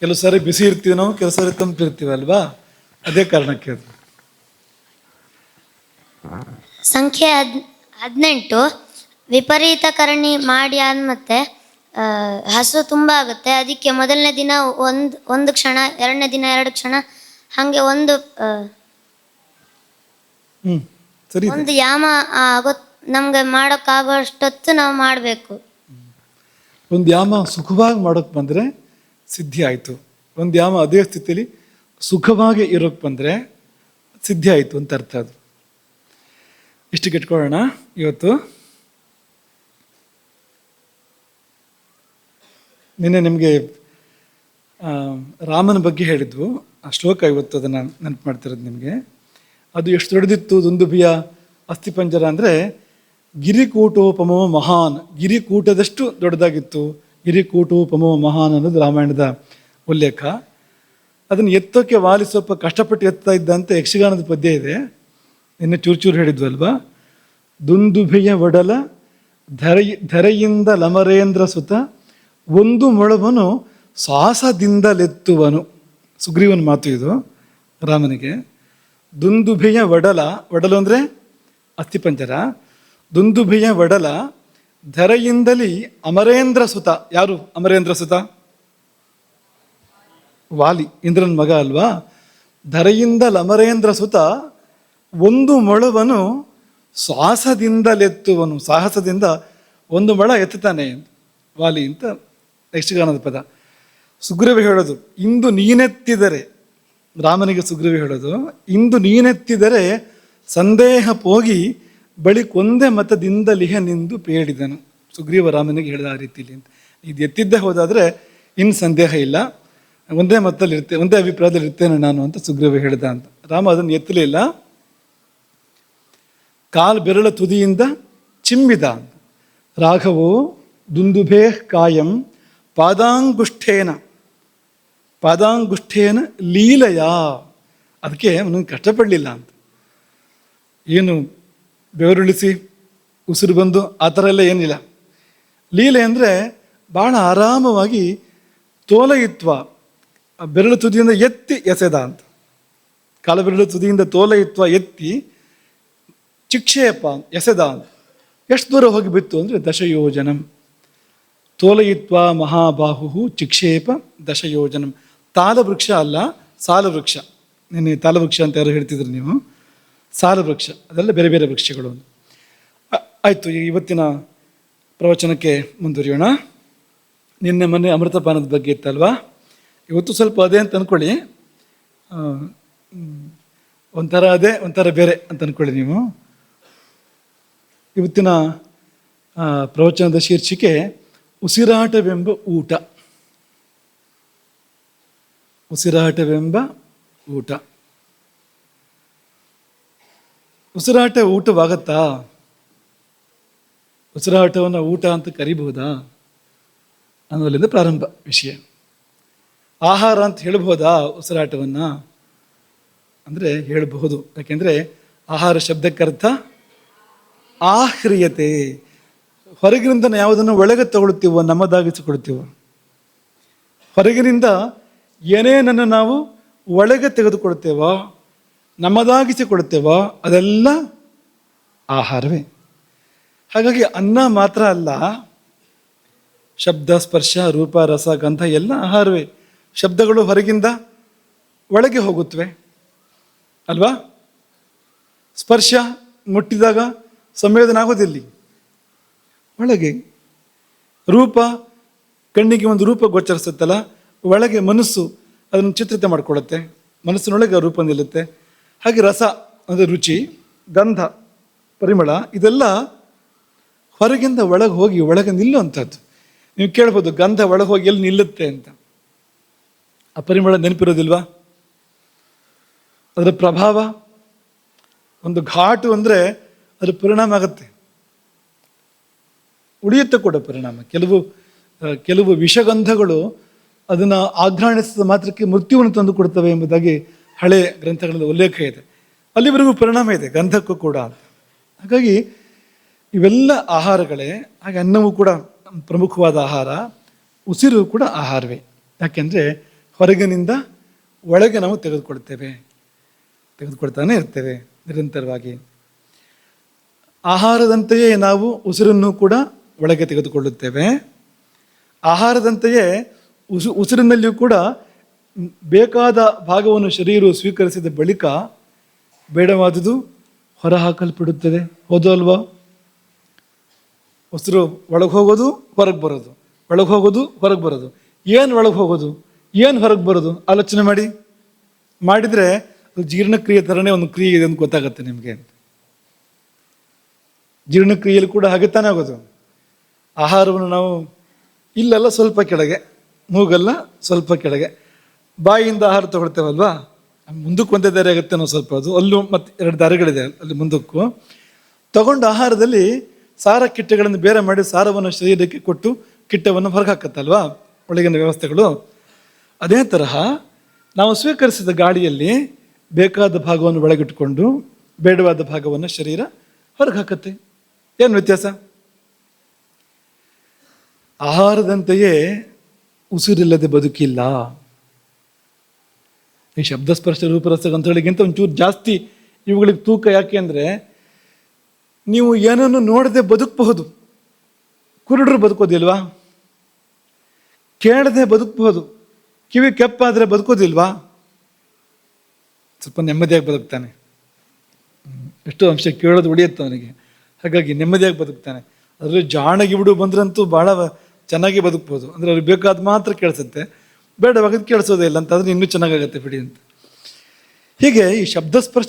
ಕೆಲವು ಸಾರಿ ಬಿಸಿ ಇರ್ತೀವಿ ನಾವು, ಕೆಲವು ಸಾರಿ ತಂಪಿರ್ತೀವಿ ಅಲ್ವಾ, ಅದೇ ಕಾರಣಕ್ಕೆ ಅದು. ಸಂಖ್ಯೆ 18 ವಿಪರೀತ ಕರಣಿ ಮಾಡಿ ಆದ್ಮೇಲೆ ಹಸು ತುಂಬ ಆಗುತ್ತೆ. ಅದಕ್ಕೆ ಮೊದಲನೇ ದಿನ ಒಂದು ಕ್ಷಣ, ಎರಡನೇ ದಿನ 2 ಕ್ಷಣ, ಹಾಗೆ ಸರಿ, ಒಂದು ಯಾಮ ನಮ್ಗೆ ಮಾಡೋಕ್ಕಾಗೋಷ್ಟೊತ್ತು ನಾವು ಮಾಡಬೇಕು. ಒಂದು ಯಾಮ ಸುಖವಾಗಿ ಮಾಡೋಕೆ ಬಂದರೆ ಸಿದ್ಧಿ ಆಯಿತು, ಒಂದು ಯಾಮ ಅದೇ ಸ್ಥಿತಿಯಲ್ಲಿ ಸುಖವಾಗಿ ಇರೋಕ್ಕೆ ಬಂದರೆ ಸಿದ್ಧಿ ಆಯಿತು ಅಂತ ಅರ್ಥ. ಅದು ಇಷ್ಟು ಇಟ್ಕೊಳ್ಳೋಣ ಇವತ್ತು. ನಿನ್ನೆ ನಿಮಗೆ ರಾಮನ ಬಗ್ಗೆ ಹೇಳಿದ್ವು, ಆ ಶ್ಲೋಕ ಇವತ್ತು ಅದನ್ನು ನೆನಪು ಮಾಡ್ತಿರೋದು ನಿಮಗೆ. ಅದು ಎಷ್ಟು ದೊಡ್ಡದಿತ್ತು, ದುಂದುಭಿಯ ಅಸ್ಥಿಪಂಜರ ಅಂದರೆ ಗಿರಿಕೂಟೋಪಮೋ ಮಹಾನ್, ಗಿರಿಕೂಟದಷ್ಟು ದೊಡ್ಡದಾಗಿತ್ತು. ಗಿರಿಕೂಟೋಪಮೋ ಮಹಾನ್ ಅನ್ನೋದು ರಾಮಾಯಣದ ಉಲ್ಲೇಖ. ಅದನ್ನು ಎತ್ತೋಕ್ಕೆ ವಾಲಿ ಸ್ವಲ್ಪ ಕಷ್ಟಪಟ್ಟು ಎತ್ತಾ ಇದ್ದಂತೆ ಯಕ್ಷಗಾನದ ಪದ್ಯ ಇದೆ, ನಿನ್ನೆ ಚೂರು ಹೇಳಿದ್ವಲ್ವಾ. ದುಂದುಭಿಯ ಒಡಲ ಧರೆಯಿಂದ ಲಮರೇಂದ್ರ ಸುತ, ಒಂದು ಮೊಳವನು ಸಾಹಸದಿಂದಲೆತ್ತುವನು. ಸುಗ್ರೀವನ ಮಾತು ಇದು ರಾಮನಿಗೆ. ದುಂದುಭಿಯ ಒಡಲು ಅಂದರೆ ಅಸ್ಥಿಪಂಜರ. ದುಂದುಭಿಯ ಒಡಲ ಧರೆಯಿಂದಲಿ ಅಮರೇಂದ್ರ ಸುತ. ಯಾರು ಅಮರೇಂದ್ರ ಸುತ? ವಾಲಿ, ಇಂದ್ರನ ಮಗ ಅಲ್ವಾ. ಧರೆಯಿಂದ ಅಮರೇಂದ್ರ ಸುತ ಒಂದು ಮೊಳವನು ಸಾಹಸದಿಂದಲೆತ್ತುವನು. ಸಾಹಸದಿಂದ ಒಂದು ಮೊಳ ಎತ್ತುತ್ತಾನೆ ವಾಲಿ ಅಂತ ಯಕ್ಷಗಾನದ ಪದ. ಸುಗ್ರೀವ ಹೇಳೋದು, ಇಂದು ನೀನೆತ್ತಿದರೆ, ರಾಮನಿಗೆ ಸುಗ್ರೀವ ಹೇಳೋದು, ಇಂದು ನೀನೆತ್ತಿದರೆ ಸಂದೇಹ ಹೋಗಿ ಬಳಿ ಕೊಂದೆ ಮತದಿಂದ ನಿಂದು ಪೇಳಿದನು. ಸುಗ್ರೀವ ರಾಮನಿಗೆ ಹೇಳಿದ ಆ ರೀತಿಯಲ್ಲಿ ಅಂತ. ಇದು ಎತ್ತಿದ್ದೇ ಹೋದಾದರೆ ಇನ್ನು ಸಂದೇಹ ಇಲ್ಲ, ಒಂದೇ ಮತದಲ್ಲಿರ್ತೇನೆ, ಒಂದೇ ಅಭಿಪ್ರಾಯದಲ್ಲಿ ಇರ್ತೇನೆ ನಾನು ಅಂತ ಸುಗ್ರೀವ ಹೇಳಿದ ಅಂತ. ರಾಮ ಅದನ್ನು ಎತ್ತಲಿಲ್ಲ, ಕಾಲು ಬೆರಳ ತುದಿಯಿಂದ ಚಿಮ್ಮಿದ. ರಾಘವೋ ದುಂದುಭೇ ಕಾಯಂ ಪಾದಾಂಗುಷ್ಠೇನ ಲೀಲೆಯ. ಅದಕ್ಕೆ ಅವನಿಗೆ ಕಷ್ಟಪಡಲಿಲ್ಲ ಅಂತ. ಏನು ಬೆವರುಳಿಸಿ ಉಸಿರು ಬಂದು ಆ ಥರ ಎಲ್ಲ ಏನಿಲ್ಲ. ಲೀಲೆ ಅಂದರೆ ಭಾಳ ಆರಾಮವಾಗಿ ತೋಲಯಿತ್ವ, ಬೆರಳು ತುದಿಯಿಂದ ಎತ್ತಿ ಎಸೆದ ಅಂತ. ಕಾಲ ಬೆರಳು ತುದಿಯಿಂದ ತೋಲಯಿತ್ವ ಎತ್ತಿ ಚಿಕ್ಷೇಪ ಎಸೆದ ಅಂತ. ಎಷ್ಟು ದೂರ ಹೋಗಿ ಬಿತ್ತು ಅಂದರೆ ದಶಯೋಜನಂ. ತೋಲಯಿತ್ವ ಮಹಾಬಾಹು ಚಿಕ್ಷೇಪ ದಶಯೋಜನಂ. ತಾಲವೃಕ್ಷ ಅಲ್ಲ, ಸಾಲವೃಕ್ಷ. ನಿನ್ನೆ ತಾಲವೃಕ್ಷ ಅಂತ ಯಾರು ಹೇಳ್ತಿದ್ರು ನೀವು, ಸಾಲವೃಕ್ಷ ಅದೆಲ್ಲ ಬೇರೆ ಬೇರೆ ವೃಕ್ಷಗಳು. ಆಯಿತು, ಇವತ್ತಿನ ಪ್ರವಚನಕ್ಕೆ ಮುಂದುವರಿಯೋಣ. ನಿನ್ನೆ ಮೊನ್ನೆ ಅಮೃತಪಾನದ ಬಗ್ಗೆ ಇತ್ತಲ್ವಾ, ಇವತ್ತು ಸ್ವಲ್ಪ ಅದೇ ಅಂತ ಅಂದ್ಕೊಳ್ಳಿ. ಒಂಥರ ಅದೇ ಒಂಥರ ಬೇರೆ ಅಂತ ಅಂದ್ಕೊಳ್ಳಿ ನೀವು. ಇವತ್ತಿನ ಪ್ರವಚನದ ಶೀರ್ಷಿಕೆ ಉಸಿರಾಟವೆಂಬ ಊಟ. ಉಸಿರಾಟವೆಂಬ ಊಟ. ಉಸಿರಾಟ ಊಟವಾಗತ್ತಾ? ಉಸಿರಾಟವನ್ನು ಊಟ ಅಂತ ಕರಿಬಹುದಾ ಅನ್ನೋಲ್ಲಿಂದ ಪ್ರಾರಂಭ ವಿಷಯ. ಆಹಾರ ಅಂತ ಹೇಳ್ಬೋದಾ ಉಸಿರಾಟವನ್ನು ಅಂದರೆ ಹೇಳಬಹುದು. ಯಾಕೆಂದರೆ ಆಹಾರ ಶಬ್ದಕ್ಕರ್ಥ ಆಹ್ರಿಯತೆ. ಹೊರಗಿನಿಂದ ಯಾವುದನ್ನು ಒಳಗೆ ತಗೊಳ್ತೀವೋ, ನಮ್ಮದಾಗಿಸಿಕೊಳ್ತೀವೋ, ಹೊರಗಿನಿಂದ ಏನೇನನ್ನು ನಾವು ಒಳಗೆ ತೆಗೆದುಕೊಳ್ತೇವೋ, ನಮ್ಮದಾಗಿಸಿಕೊಳ್ತೇವೋ ಅದೆಲ್ಲ ಆಹಾರವೇ. ಹಾಗಾಗಿ ಅನ್ನ ಮಾತ್ರ ಅಲ್ಲ, ಶಬ್ದ ಸ್ಪರ್ಶ ರೂಪ ರಸ ಗಂಧ ಎಲ್ಲ ಆಹಾರವೇ. ಶಬ್ದಗಳು ಹೊರಗಿಂದ ಒಳಗೆ ಹೋಗುತ್ತವೆ ಅಲ್ವಾ. ಸ್ಪರ್ಶ ಮುಟ್ಟಿದಾಗ ಸಂವೇದನೆ ಆಗೋದಿಲ್ಲ, ಒಳಗೆ. ರೂಪ ಕಣ್ಣಿಗೆ ಒಂದು ರೂಪ ಗೋಚರಿಸುತ್ತಲ್ಲ, ಒಳಗೆ ಮನಸ್ಸು ಅದನ್ನು ಚಿತ್ರಿತ ಮಾಡಿಕೊಳ್ಳುತ್ತೆ, ಮನಸ್ಸಿನೊಳಗೆ ರೂಪ ನಿಲ್ಲುತ್ತೆ. ಹಾಗೆ ರಸ ಅಂದರೆ ರುಚಿ, ಗಂಧ ಪರಿಮಳ, ಇದೆಲ್ಲ ಹೊರಗಿಂದ ಒಳಗೆ ಹೋಗಿ ಒಳಗೆ ನಿಲ್ಲುವಂಥದ್ದು. ನೀವು ಕೇಳ್ಬೋದು ಗಂಧ ಒಳಗೆ ಹೋಗಿ ಎಲ್ಲಿ ನಿಲ್ಲುತ್ತೆ ಅಂತ. ಆ ಪರಿಮಳ ನೆನಪಿರೋದಿಲ್ವಾ? ಅದರ ಪ್ರಭಾವ, ಒಂದು ಘಾಟು ಅಂದರೆ ಅದರ ಪರಿಣಾಮ ಆಗುತ್ತೆ, ಉಳಿಯುತ್ತೆ ಕೂಡ ಪರಿಣಾಮ. ಕೆಲವು ವಿಷಗಂಧಗಳು ಅದನ್ನು ಆಘ್ರಾಣಿಸಿದ ಮಾತ್ರಕ್ಕೆ ಮೃತ್ಯುವನ್ನು ತಂದು ಕೊಡ್ತವೆ ಎಂಬುದಾಗಿ ಹಳೆ ಗ್ರಂಥಗಳಲ್ಲಿ ಉಲ್ಲೇಖ ಇದೆ. ಅಲ್ಲಿವರೆಗೂ ಪರಿಣಾಮ ಇದೆ ಗಂಧಕ್ಕೂ ಕೂಡ. ಹಾಗಾಗಿ ಇವೆಲ್ಲ ಆಹಾರಗಳೇ. ಹಾಗೆ ಅನ್ನವೂ ಕೂಡ ಪ್ರಮುಖವಾದ ಆಹಾರ, ಉಸಿರು ಕೂಡ ಆಹಾರವೇ. ಯಾಕೆಂದರೆ ಹೊರಗಿನಿಂದ ಒಳಗೆ ನಾವು ತೆಗೆದುಕೊಳ್ತಾನೆ ಇರ್ತೇವೆ ನಿರಂತರವಾಗಿ. ಆಹಾರದಂತೆಯೇ ನಾವು ಉಸಿರನ್ನು ಕೂಡ ಒಳಗೆ ತೆಗೆದುಕೊಳ್ಳುತ್ತೇವೆ. ಆಹಾರದಂತೆಯೇ ಉಸಿರಿನಲ್ಲಿಯೂ ಕೂಡ ಬೇಕಾದ ಭಾಗವನ್ನು ಶರೀರವು ಸ್ವೀಕರಿಸಿದ ಬಳಿಕ ಬೇಡವಾದುದು ಹೊರಹಾಕಲ್ಪಡುತ್ತದೆ. ಹೌದು ಅಲ್ವಾ? ಉಸಿರು ಒಳಗೆ ಹೋಗೋದು, ಹೊರಗೆ ಬರೋದು, ಒಳಗೆ ಹೋಗೋದು, ಹೊರಗೆ ಬರೋದು. ಏನು ಒಳಗೆ ಹೋಗೋದು, ಏನು ಹೊರಗೆ ಬರೋದು ಆಲೋಚನೆ ಮಾಡಿದರೆ ಅದು ಜೀರ್ಣಕ್ರಿಯೆ ಥರನೇ ಒಂದು ಕ್ರಿಯೆ ಇದೆ ಅಂತ ಗೊತ್ತಾಗುತ್ತೆ ನಿಮಗೆ. ಜೀರ್ಣಕ್ರಿಯೆಯಲ್ಲಿ ಕೂಡ ಹಾಗೆ ತಾನೇ ಆಗೋದು. ಆಹಾರವನ್ನು ನಾವು ಇಲ್ಲೆಲ್ಲ ಸ್ವಲ್ಪ ಕೆಳಗೆ, ಮೂಗಲ್ಲ ಸ್ವಲ್ಪ ಕೆಳಗೆ, ಬಾಯಿಯಿಂದ ಆಹಾರ ತಗೊಳ್ತೇವಲ್ವಾ, ಮುಂದಕ್ಕೆ ಒಂದೇ ದಾರಿ ಆಗುತ್ತೆ ನಾವು ಸ್ವಲ್ಪ, ಅದು ಅಲ್ಲೂ ಮತ್ತು 2 ದಾರಿಗಳಿದೆ ಅಲ್ಲಿ ಮುಂದಕ್ಕೂ. ತಗೊಂಡು ಆಹಾರದಲ್ಲಿ ಸಾರ ಕಿಟ್ಟೆಗಳನ್ನು ಬೇರೆ ಮಾಡಿ ಸಾರವನ್ನು ಶರೀರಕ್ಕೆ ಕೊಟ್ಟು ಕಿಟ್ಟವನ್ನು ಹೊರಗೆ ಹಾಕತ್ತಲ್ವಾ ಒಳಗಿನ ವ್ಯವಸ್ಥೆಗಳು. ಅದೇ ತರಹ ನಾವು ಸ್ವೀಕರಿಸಿದ ಗಾಳಿಯಲ್ಲಿ ಬೇಕಾದ ಭಾಗವನ್ನು ಒಳಗಿಟ್ಕೊಂಡು ಬೇಡವಾದ ಭಾಗವನ್ನು ಶರೀರ ಹೊರಗೆ ಹಾಕತ್ತೆ. ಏನು ವ್ಯತ್ಯಾಸ? ಆಹಾರದಂತೆಯೇ ಉಸಿರಿಲ್ಲದೆ ಬದುಕಿಲ್ಲ. ಈ ಶಬ್ದಸ್ಪರ್ಶ ರೂಪರಸಗಂತಗಳಿಗಿಂತ ಒಂಚೂರು ಜಾಸ್ತಿ ಇವುಗಳಿಗೆ ತೂಕ. ಯಾಕೆ ಅಂದರೆ ನೀವು ಏನನ್ನು ನೋಡದೆ ಬದುಕಬಹುದು, ಕುರುಡರು ಬದುಕೋದಿಲ್ವಾ? ಕೇಳದೆ ಬದುಕಬಹುದು, ಕಿವಿ ಕೆಪ್ಪಾದರೆ ಬದುಕೋದಿಲ್ವಾ? ಸ್ವಲ್ಪ ನೆಮ್ಮದಿಯಾಗಿ ಬದುಕ್ತಾನೆ. ಎಷ್ಟೋ ಅಂಶ ಕೇಳೋದು ಉಳಿಯುತ್ತೆ ಅವನಿಗೆ, ಹಾಗಾಗಿ ನೆಮ್ಮದಿಯಾಗಿ ಬದುಕ್ತಾನೆ. ಅದರಲ್ಲಿ ಜಾಣಗಿ ಬಿಡು ಬಂದ್ರಂತೂ ಭಾಳ ಚೆನ್ನಾಗಿ ಬದುಕ್ಬೋದು. ಅಂದರೆ ಅವ್ರಿಗೆ ಬೇಕಾದ ಮಾತ್ರ ಕೇಳಿಸುತ್ತೆ, ಬೇಡವಾಗದು ಕೇಳಿಸೋದೇ ಇಲ್ಲ ಅಂತಂದರೆ ಇನ್ನೂ ಚೆನ್ನಾಗಾಗತ್ತೆ ಬಿಡಿ ಅಂತ. ಹೀಗೆ ಈ ಶಬ್ದಸ್ಪರ್ಶ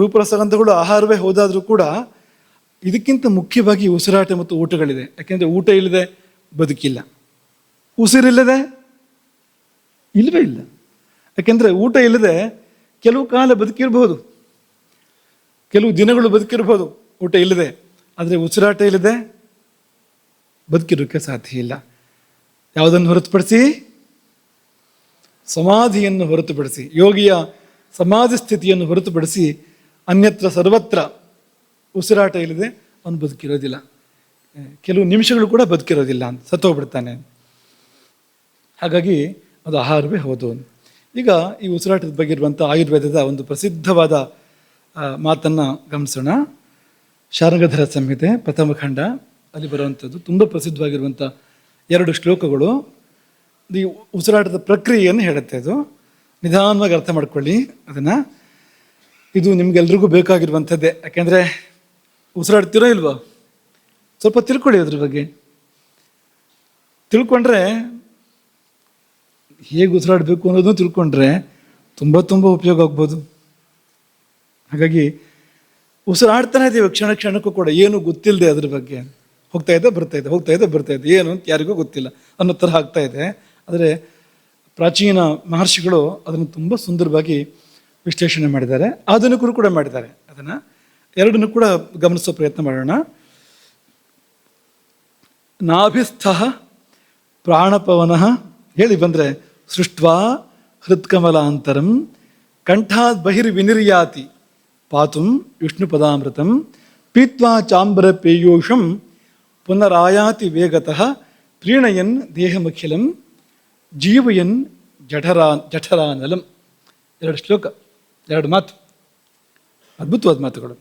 ರೂಪರಸಗಂಧಗಳು ಆಹಾರವೇ ಹೋದಾದರೂ ಕೂಡ ಇದಕ್ಕಿಂತ ಮುಖ್ಯವಾಗಿ ಉಸಿರಾಟ ಮತ್ತು ಊಟಗಳಿದೆ. ಯಾಕೆಂದರೆ ಊಟ ಇಲ್ಲದೆ ಬದುಕಿಲ್ಲ, ಉಸಿರಿಲ್ಲದೆ ಇಲ್ಲವೇ ಇಲ್ಲ. ಯಾಕೆಂದರೆ ಊಟ ಇಲ್ಲದೆ ಕೆಲವು ಕಾಲ ಬದುಕಿರ್ಬೋದು, ಕೆಲವು ದಿನಗಳು ಬದುಕಿರ್ಬೋದು ಊಟ ಇಲ್ಲದೆ. ಆದರೆ ಉಸಿರಾಟ ಇಲ್ಲದೆ ಬದುಕಿರೋಕ್ಕೆ ಸಾಧ್ಯ ಇಲ್ಲ. ಯಾವುದನ್ನು ಹೊರತುಪಡಿಸಿ? ಸಮಾಧಿಯನ್ನು ಹೊರತುಪಡಿಸಿ, ಯೋಗಿಯ ಸಮಾಧಿ ಸ್ಥಿತಿಯನ್ನು ಹೊರತುಪಡಿಸಿ ಅನ್ಯತ್ರ ಸರ್ವತ್ರ ಉಸಿರಾಟ ಇಲ್ಲದೆ ಅವನು ಬದುಕಿರೋದಿಲ್ಲ. ಕೆಲವು ನಿಮಿಷಗಳು ಕೂಡ ಬದುಕಿರೋದಿಲ್ಲ, ಅಂತ ಸತ್ತೋಗ್ಬಿಡ್ತಾನೆ. ಹಾಗಾಗಿ ಅದು ಆಹಾರವೇ ಹೌದು. ಈಗ ಈ ಉಸಿರಾಟದ ಬಗ್ಗೆ ಇರುವಂಥ ಆಯುರ್ವೇದದ ಒಂದು ಪ್ರಸಿದ್ಧವಾದ ಮಾತನ್ನು ಗಮನಿಸೋಣ. ಶಾರ್ಂಗಧರ ಸಂಹಿತೆ ಪ್ರಥಮ ಖಂಡ ಅಲ್ಲಿ ಬರುವಂಥದ್ದು ತುಂಬ ಪ್ರಸಿದ್ಧವಾಗಿರುವಂಥ 2 ಶ್ಲೋಕಗಳು ಈ ಉಸಿರಾಟದ ಪ್ರಕ್ರಿಯೆಯನ್ನು ಹೇಳುತ್ತೆ. ಅದು ನಿಧಾನವಾಗಿ ಅರ್ಥ ಮಾಡ್ಕೊಳ್ಳಿ ಅದನ್ನು. ಇದು ನಿಮ್ಗೆಲ್ರಿಗೂ ಬೇಕಾಗಿರುವಂಥದ್ದೇ. ಯಾಕೆಂದರೆ ಉಸಿರಾಡ್ತಿರೋ ಇಲ್ವೋ ಸ್ವಲ್ಪ ತಿಳ್ಕೊಳ್ಳಿ ಅದ್ರ ಬಗ್ಗೆ. ತಿಳ್ಕೊಂಡ್ರೆ ಹೇಗೆ ಉಸಿರಾಡಬೇಕು ಅನ್ನೋದನ್ನು ತಿಳ್ಕೊಂಡ್ರೆ ತುಂಬ ಉಪಯೋಗ ಆಗ್ಬೋದು. ಹಾಗಾಗಿ ಉಸಿರಾಡ್ತಾನೆ ಇದ್ದೀವಿ ಕ್ಷಣ ಕ್ಷಣಕ್ಕೂ ಕೂಡ, ಏನು ಗೊತ್ತಿಲ್ಲದೆ ಅದ್ರ ಬಗ್ಗೆ. ಹೋಗ್ತಾ ಇದೆ ಬರ್ತಾ ಇದೆ ಏನು ಅಂತ ಯಾರಿಗೂ ಗೊತ್ತಿಲ್ಲ ಅನ್ನೋ ಥರ ಆಗ್ತಾ ಇದೆ. ಆದರೆ ಪ್ರಾಚೀನ ಮಹರ್ಷಿಗಳು ಅದನ್ನು ತುಂಬ ಸುಂದರವಾಗಿ ವಿಶ್ಲೇಷಣೆ ಮಾಡಿದ್ದಾರೆ, ಆಧುನಿಕರು ಕೂಡ ಮಾಡಿದ್ದಾರೆ. ಅದನ್ನು ಎರಡನ್ನೂ ಕೂಡ ಗಮನಿಸೋ ಪ್ರಯತ್ನ ಮಾಡೋಣ. ನಾಭಿಸ್ಥಃ ಪ್ರಾಣಪವನಃ ಹೇಳಿ ಬಂದರೆ ಸೃಷ್ಟ್ವಾ ಹೃತ್ಕಮಲಾಂತರಂ ಕಂಠಾತ್ ಬಹಿರ್ವಿನಿರ್ಯಾತಿ ಪಾತುಂ ವಿಷ್ಣುಪದಾಮೃತಂ ಪೀತ್ವಾ ಚಾಂಬರ ಪೇಯೋಷಂ ಪುನರಾಯಾತಿ ವೇಗತಃ ಪ್ರೀಣಯನ್ ದೇಹಮಖಿಲಂ ಜೀವಯನ್ ಜಠರಾನಲಂ. 2 ಶ್ಲೋಕ, 2 ಮಾತು, ಅದ್ಭುತವಾದ ಮಾತುಗಳು.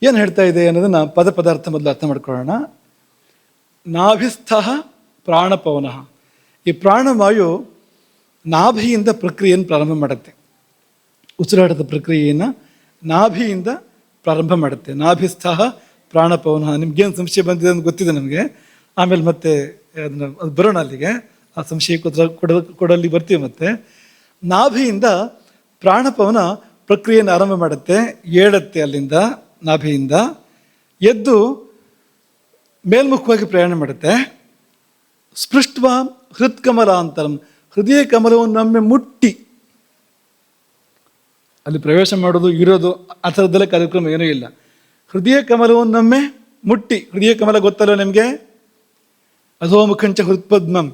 ಏನು ಹೇಳ್ತಾ ಇದೆ ಅನ್ನೋದನ್ನು ಪದಾರ್ಥ ಮೊದಲು ಅರ್ಥ ಮಾಡ್ಕೊಳ್ಳೋಣ. ನಾಭಿಸ್ಥಃ ಪ್ರಾಣಪವನಃ, ಈ ಪ್ರಾಣವಾಯು ನಾಭಿಯಿಂದ ಪ್ರಕ್ರಿಯೆಯನ್ನು ಪ್ರಾರಂಭ ಮಾಡುತ್ತೆ. ಉಸಿರಾಟದ ಪ್ರಕ್ರಿಯೆಯನ್ನು ನಾಭಿಯಿಂದ ಪ್ರಾರಂಭ ಮಾಡುತ್ತೆ. ನಾಭಿಸ್ಥಃ ಪ್ರಾಣಪವನಃ. ನಿಮ್ಗೇನು ಸಂಶಯ ಬಂದಿದೆ ಅಂತ ಗೊತ್ತಿದೆ ನಮಗೆ, ಆಮೇಲೆ ಮತ್ತೆ ಅದನ್ನು ಅದು ಬರೋಣ ಅಲ್ಲಿಗೆ, ಆ ಸಂಶಯಕ್ಕೆ ಕೊಡಲ್ಲಿ ಬರ್ತೀವಿ. ಮತ್ತೆ ನಾಭಿಯಿಂದ ಪ್ರಾಣಪವನ ಪ್ರಕ್ರಿಯೆಯನ್ನು ಆರಂಭ ಮಾಡುತ್ತೆ, ಏಳತ್ತೆ ಅಲ್ಲಿಂದ ನಾಭಿಯಿಂದ ಎದ್ದು ಮೇಲ್ಮುಖವಾಗಿ ಪ್ರಯಾಣ ಮಾಡುತ್ತೆ. ಸ್ಪೃಷ್ಟ್ವ ಹೃತ್ಕಮಲಾಂತರಂ, ಹೃದಯ ಕಮಲವನ್ನು ಒಮ್ಮೆ ಮುಟ್ಟಿ ಅಲ್ಲಿ ಪ್ರವೇಶ ಮಾಡೋದು ಇರೋದು ಆ ಥರದ್ದೆಲ್ಲ ಕಾರ್ಯಕ್ರಮ ಏನೂ ಇಲ್ಲ. ಹೃದಯ ಕಮಲವನ್ನೊಮ್ಮೆ ಮುಟ್ಟಿ, ಹೃದಯ ಕಮಲ ಗೊತ್ತಲ್ವ ನಿಮಗೆ, ಅಧೋಮುಖಂಚ ಹೃತ್ಪದ್ಮಂ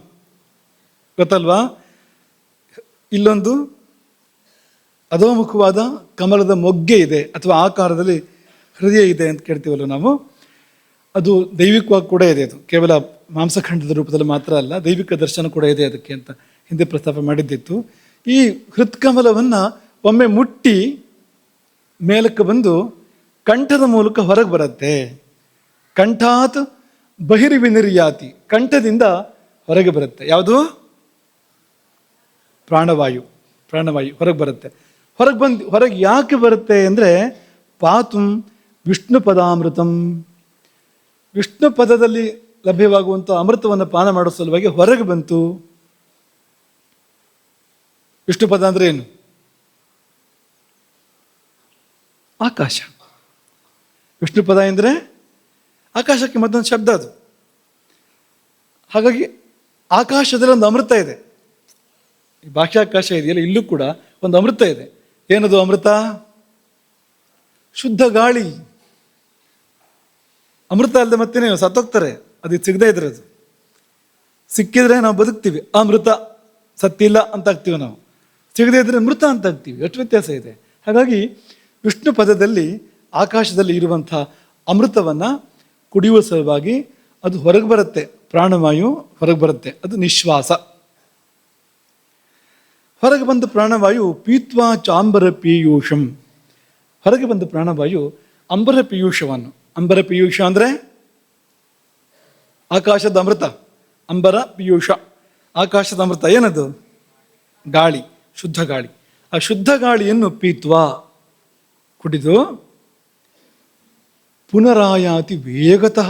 ಗೊತ್ತಲ್ವಾ? ಇಲ್ಲೊಂದು ಅಧೋಮುಖವಾದ ಕಮಲದ ಮೊಗ್ಗೆ ಇದೆ ಅಥವಾ ಆಕಾರದಲ್ಲಿ ಹೃದಯ ಇದೆ ಅಂತ ಕೇಳ್ತೀವಲ್ಲ ನಾವು. ಅದು ದೈವಿಕವಾಗಿ ಕೂಡ ಇದೆ. ಅದು ಕೇವಲ ಮಾಂಸಖಂಡದ ರೂಪದಲ್ಲಿ ಮಾತ್ರ ಅಲ್ಲ, ದೈವಿಕ ದರ್ಶನ ಕೂಡ ಇದೆ ಅದಕ್ಕೆ ಅಂತ ಹಿಂದೆ ಪ್ರಸ್ತಾಪ ಮಾಡಿದ್ದಿತ್ತು. ಈ ಹೃತ್ಕಮಲವನ್ನು ಒಮ್ಮೆ ಮುಟ್ಟಿ ಮೇಲಕ್ಕೆ ಬಂದು ಕಂಠದ ಮೂಲಕ ಹೊರಗೆ ಬರುತ್ತೆ. ಕಂಠಾತ್ ಬಹಿರ್ವಿನಿರ್ಯಾತಿ, ಕಂಠದಿಂದ ಹೊರಗೆ ಬರುತ್ತೆ. ಯಾವುದು? ಪ್ರಾಣವಾಯು. ಪ್ರಾಣವಾಯು ಹೊರಗೆ ಬರುತ್ತೆ. ಹೊರಗೆ ಯಾಕೆ ಬರುತ್ತೆ ಅಂದರೆ ಪಾತುಂ ವಿಷ್ಣು ಪದಾಮೃತಂ, ವಿಷ್ಣು ಪದದಲ್ಲಿ ಲಭ್ಯವಾಗುವಂಥ ಅಮೃತವನ್ನು ಪಾನ ಮಾಡೋ ಸಲುವಾಗಿ ಹೊರಗೆ ಬಂತು. ವಿಷ್ಣು ಪದ ಅಂದರೆ ಏನು? ಆಕಾಶ. ವಿಷ್ಣು ಪದ ಎಂದರೆ ಆಕಾಶಕ್ಕೆ ಮತ್ತೊಂದು ಶಬ್ದ ಅದು. ಹಾಗಾಗಿ ಆಕಾಶದಲ್ಲಿ ಒಂದು ಅಮೃತ ಇದೆ. ಈ ಬಾಹ್ಯಾಕಾಶ ಇದೆಯಲ್ಲ, ಇಲ್ಲೂ ಕೂಡ ಒಂದು ಅಮೃತ ಇದೆ. ಏನದು ಅಮೃತ? ಶುದ್ಧ ಗಾಳಿ. ಅಮೃತ ಅಲ್ಲದೆ ಮತ್ತೇನೆ ಸತ್ತೋಗ್ತಾರೆ ಅದು ಸಿಗದೇ ಇದ್ರೆ. ಅದು ಸಿಕ್ಕಿದ್ರೆ ನಾವು ಬದುಕ್ತೀವಿ, ಅಮೃತ. ಸತ್ತಿಲ್ಲ ಅಂತ ಆಗ್ತೀವಿ ನಾವು, ಸಿಗದೇ ಇದ್ರೆ ಮೃತ ಅಂತ ಆಗ್ತೀವಿ. ಎಷ್ಟು ವ್ಯತ್ಯಾಸ ಇದೆ. ಹಾಗಾಗಿ ವಿಷ್ಣು ಪದದಲ್ಲಿ ಆಕಾಶದಲ್ಲಿ ಇರುವಂಥ ಅಮೃತವನ್ನು ಕುಡಿಯುವ ಸಲುವಾಗಿ ಅದು ಹೊರಗೆ ಬರುತ್ತೆ. ಪ್ರಾಣವಾಯು ಹೊರಗೆ ಬರುತ್ತೆ, ಅದು ನಿಶ್ವಾಸ. ಹೊರಗೆ ಬಂದ ಪ್ರಾಣವಾಯು ಪೀತ್ವಾ ಚಾಂಬರ ಪೀಯೂಷಂ, ಹೊರಗೆ ಬಂದ ಪ್ರಾಣವಾಯು ಅಂಬರ ಪೀಯೂಷವನ್ನು. ಅಂಬರ ಪೀಯೂಷ ಅಂದರೆ ಆಕಾಶದ ಅಮೃತ. ಅಂಬರ ಪೀಯೂಷ, ಆಕಾಶದ ಅಮೃತ. ಏನದು? ಗಾಳಿ, ಶುದ್ಧ ಗಾಳಿ. ಆ ಶುದ್ಧ ಗಾಳಿಯನ್ನು ಪೀತ್ವಾ, ಕುಡಿದು ಪುನರಾಯಾತಿ ವೇಗತಃ,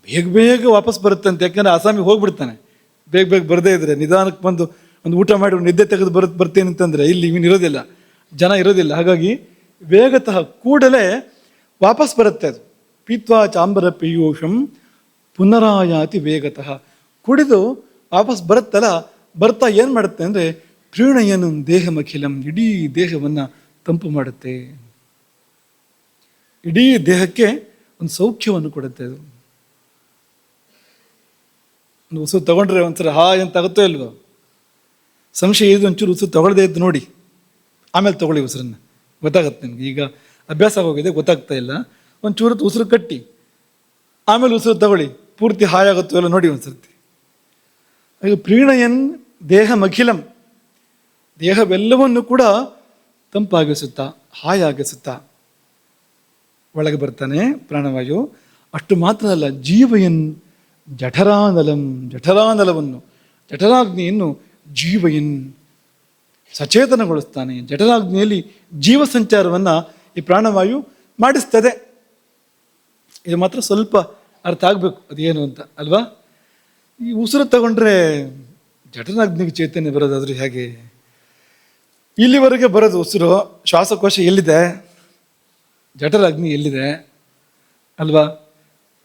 ಬೇಗ ಬೇಗ ವಾಪಸ್ ಬರುತ್ತಂತೆ. ಯಾಕಂದರೆ ಆಸಾಮಿಗೆ ಹೋಗ್ಬಿಡ್ತಾನೆ. ಬೇಗ ಬೇಗ ಬರದೇ ಇದ್ರೆ, ನಿಧಾನಕ್ಕೆ ಬಂದು ಒಂದು ಊಟ ಮಾಡಿ ನಿದ್ದೆ ತೆಗೆದು ಬರ್ತೀನಿ ಅಂತಂದರೆ ಇಲ್ಲಿ ಇವನು ಇರೋದಿಲ್ಲ, ಜನ ಇರೋದಿಲ್ಲ. ಹಾಗಾಗಿ ವೇಗತಃ, ಕೂಡಲೇ ವಾಪಸ್ ಬರುತ್ತೆ ಅದು. ಪೀತ್ವಾ ಚಾಂಬರ ಪೀಯೂಷಂ ಪುನರಾಯಾತಿ ವೇಗತಃ, ಕುಡಿದು ವಾಪಸ್ ಬರುತ್ತಲ್ಲ, ಬರ್ತಾ ಏನು ಮಾಡುತ್ತೆ ಅಂದರೆ ಪ್ರೀಣಯನು ದೇಹಮಖಿಲಂ, ಇಡೀ ದೇಹವನ್ನು ತಂಪು ಮಾಡುತ್ತೆ. ಇಡೀ ದೇಹಕ್ಕೆ ಒಂದು ಸೌಖ್ಯವನ್ನು ಕೊಡುತ್ತೆ ಅದು. ಒಂದು ಉಸಿರು ತಗೊಂಡ್ರೆ ಒಂದ್ಸಲ ಹಾಯ್ ಅಂತ ಆಗುತ್ತೋ ಇಲ್ವೋ? ಸಂಶಯ ಇದು, ಒಂಚೂರು ಉಸಿರು ತಗೊಳ್ಳದೇ ಇದ್ದು ನೋಡಿ, ಆಮೇಲೆ ತಗೊಳ್ಳಿ ಉಸಿರನ್ನು, ಗೊತ್ತಾಗತ್ತೆ ನಿಮ್ಗೆ. ಈಗ ಅಭ್ಯಾಸ ಹೋಗಿದೆ, ಗೊತ್ತಾಗ್ತಾ ಇಲ್ಲ. ಒಂಚೂರು ಉಸಿರು ಕಟ್ಟಿ ಆಮೇಲೆ ಉಸಿರು ತಗೊಳ್ಳಿ, ಪೂರ್ತಿ ಹಾಯಾಗುತ್ತೋ ಎಲ್ಲ ನೋಡಿ ಒಂದ್ಸರ್ತಿ. ಹಾಗೆ ಪ್ರೀಣಯನ್ ದೇಹಮಖಿಲಂ, ದೇಹವೆಲ್ಲವನ್ನು ಕೂಡ ತಂಪಾಗಿಸುತ್ತಾ, ಹಾಯಾಗಿಸುತ್ತಾ ಒಳಗೆ ಬರ್ತಾನೆ ಪ್ರಾಣವಾಯು. ಅಷ್ಟು ಮಾತ್ರ ಅಲ್ಲ, ಜೀವಯನ್ ಜಠರಾನಲಂ, ಜಠರಾನಲವನ್ನು, ಜಠರಾಗ್ನಿಯನ್ನು ಜೀವಯನ್ ಸಚೇತನಗೊಳಿಸ್ತಾನೆ. ಜಠರಾಗ್ನಿಯಲ್ಲಿ ಜೀವ ಸಂಚಾರವನ್ನು ಈ ಪ್ರಾಣವಾಯು ಮಾಡಿಸ್ತದೆ. ಇದು ಮಾತ್ರ ಸ್ವಲ್ಪ ಅರ್ಥ ಆಗಬೇಕು ಅದೇನು ಅಂತ ಅಲ್ವಾ? ಈ ಉಸಿರು ತಗೊಂಡ್ರೆ ಜಠರಾಗ್ನಿಗೆ ಚೈತನ್ಯ ಬರೋದಾದ್ರೂ ಹೇಗೆ? ಇಲ್ಲಿವರೆಗೆ ಬರೋದು ಉಸಿರು, ಶ್ವಾಸಕೋಶ ಎಲ್ಲಿದೆ? ಜಠರಾಗ್ನಿ ಎಲ್ಲಿದೆ ಅಲ್ವಾ?